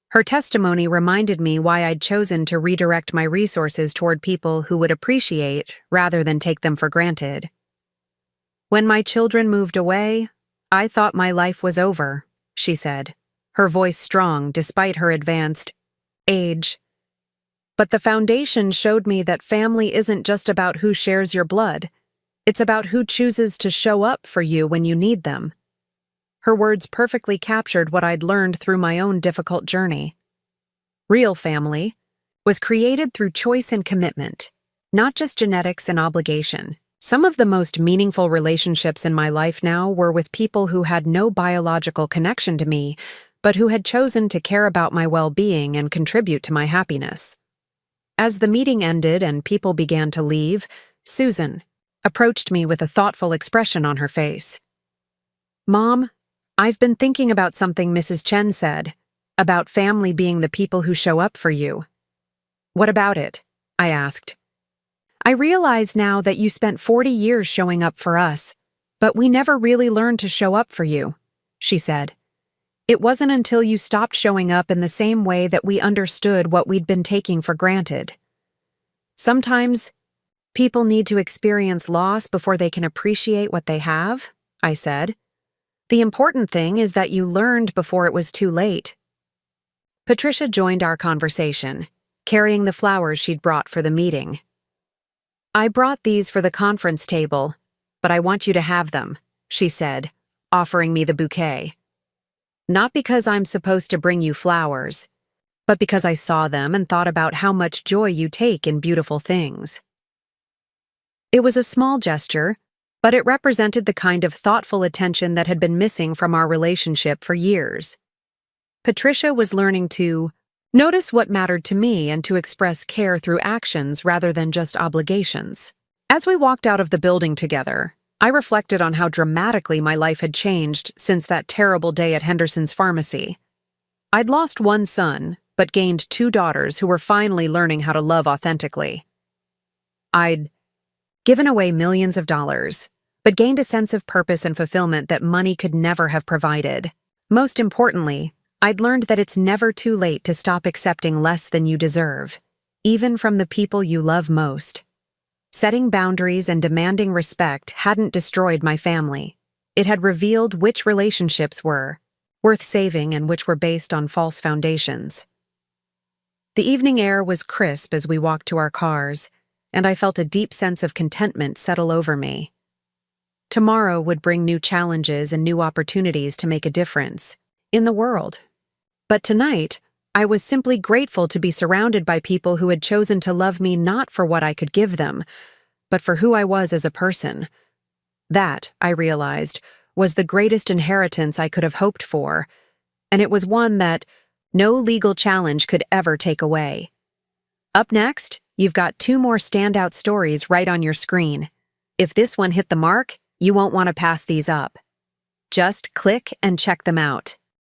Her testimony reminded me why I'd chosen to redirect my resources toward people who would appreciate rather than take them for granted. When my children moved away, I thought my life was over, she said, her voice strong despite her advanced age. But the Foundation showed me that family isn't just about who shares your blood. It's about who chooses to show up for you when you need them. Her words perfectly captured what I'd learned through my own difficult journey. Real family was created through choice and commitment, not just genetics and obligation. Some of the most meaningful relationships in my life now were with people who had no biological connection to me, but who had chosen to care about my well-being and contribute to my happiness. As the meeting ended and people began to leave, Susan approached me with a thoughtful expression on her face. Mom, I've been thinking about something Mrs. Chen said, about family being the people who show up for you. What about it? I asked. I realize now that you spent 40 years showing up for us, but we never really learned to show up for you, she said. It wasn't until you stopped showing up in the same way that we understood what we'd been taking for granted. Sometimes, people need to experience loss before they can appreciate what they have, I said. The important thing is that you learned before it was too late. Patricia joined our conversation, carrying the flowers she'd brought for the meeting. I brought these for the conference table, but I want you to have them, she said, offering me the bouquet. Not because I'm supposed to bring you flowers, but because I saw them and thought about how much joy you take in beautiful things. It was a small gesture, but it represented the kind of thoughtful attention that had been missing from our relationship for years. Patricia was learning to notice what mattered to me and to express care through actions rather than just obligations. As we walked out of the building together, I reflected on how dramatically my life had changed since that terrible day at Henderson's pharmacy. I'd lost one son, but gained 2 daughters who were finally learning how to love authentically. I'd given away millions of dollars, but gained a sense of purpose and fulfillment that money could never have provided. Most importantly, I'd learned that it's never too late to stop accepting less than you deserve, even from the people you love most. Setting boundaries and demanding respect hadn't destroyed my family. It had revealed which relationships were worth saving and which were based on false foundations. The evening air was crisp as we walked to our cars, and I felt a deep sense of contentment settle over me. Tomorrow would bring new challenges and new opportunities to make a difference in the world. But tonight, I was simply grateful to be surrounded by people who had chosen to love me not for what I could give them, but for who I was as a person. That, I realized, was the greatest inheritance I could have hoped for, and it was one that no legal challenge could ever take away. Up next, you've got 2 more standout stories right on your screen. If this one hit the mark, you won't want to pass these up. Just click and check them out.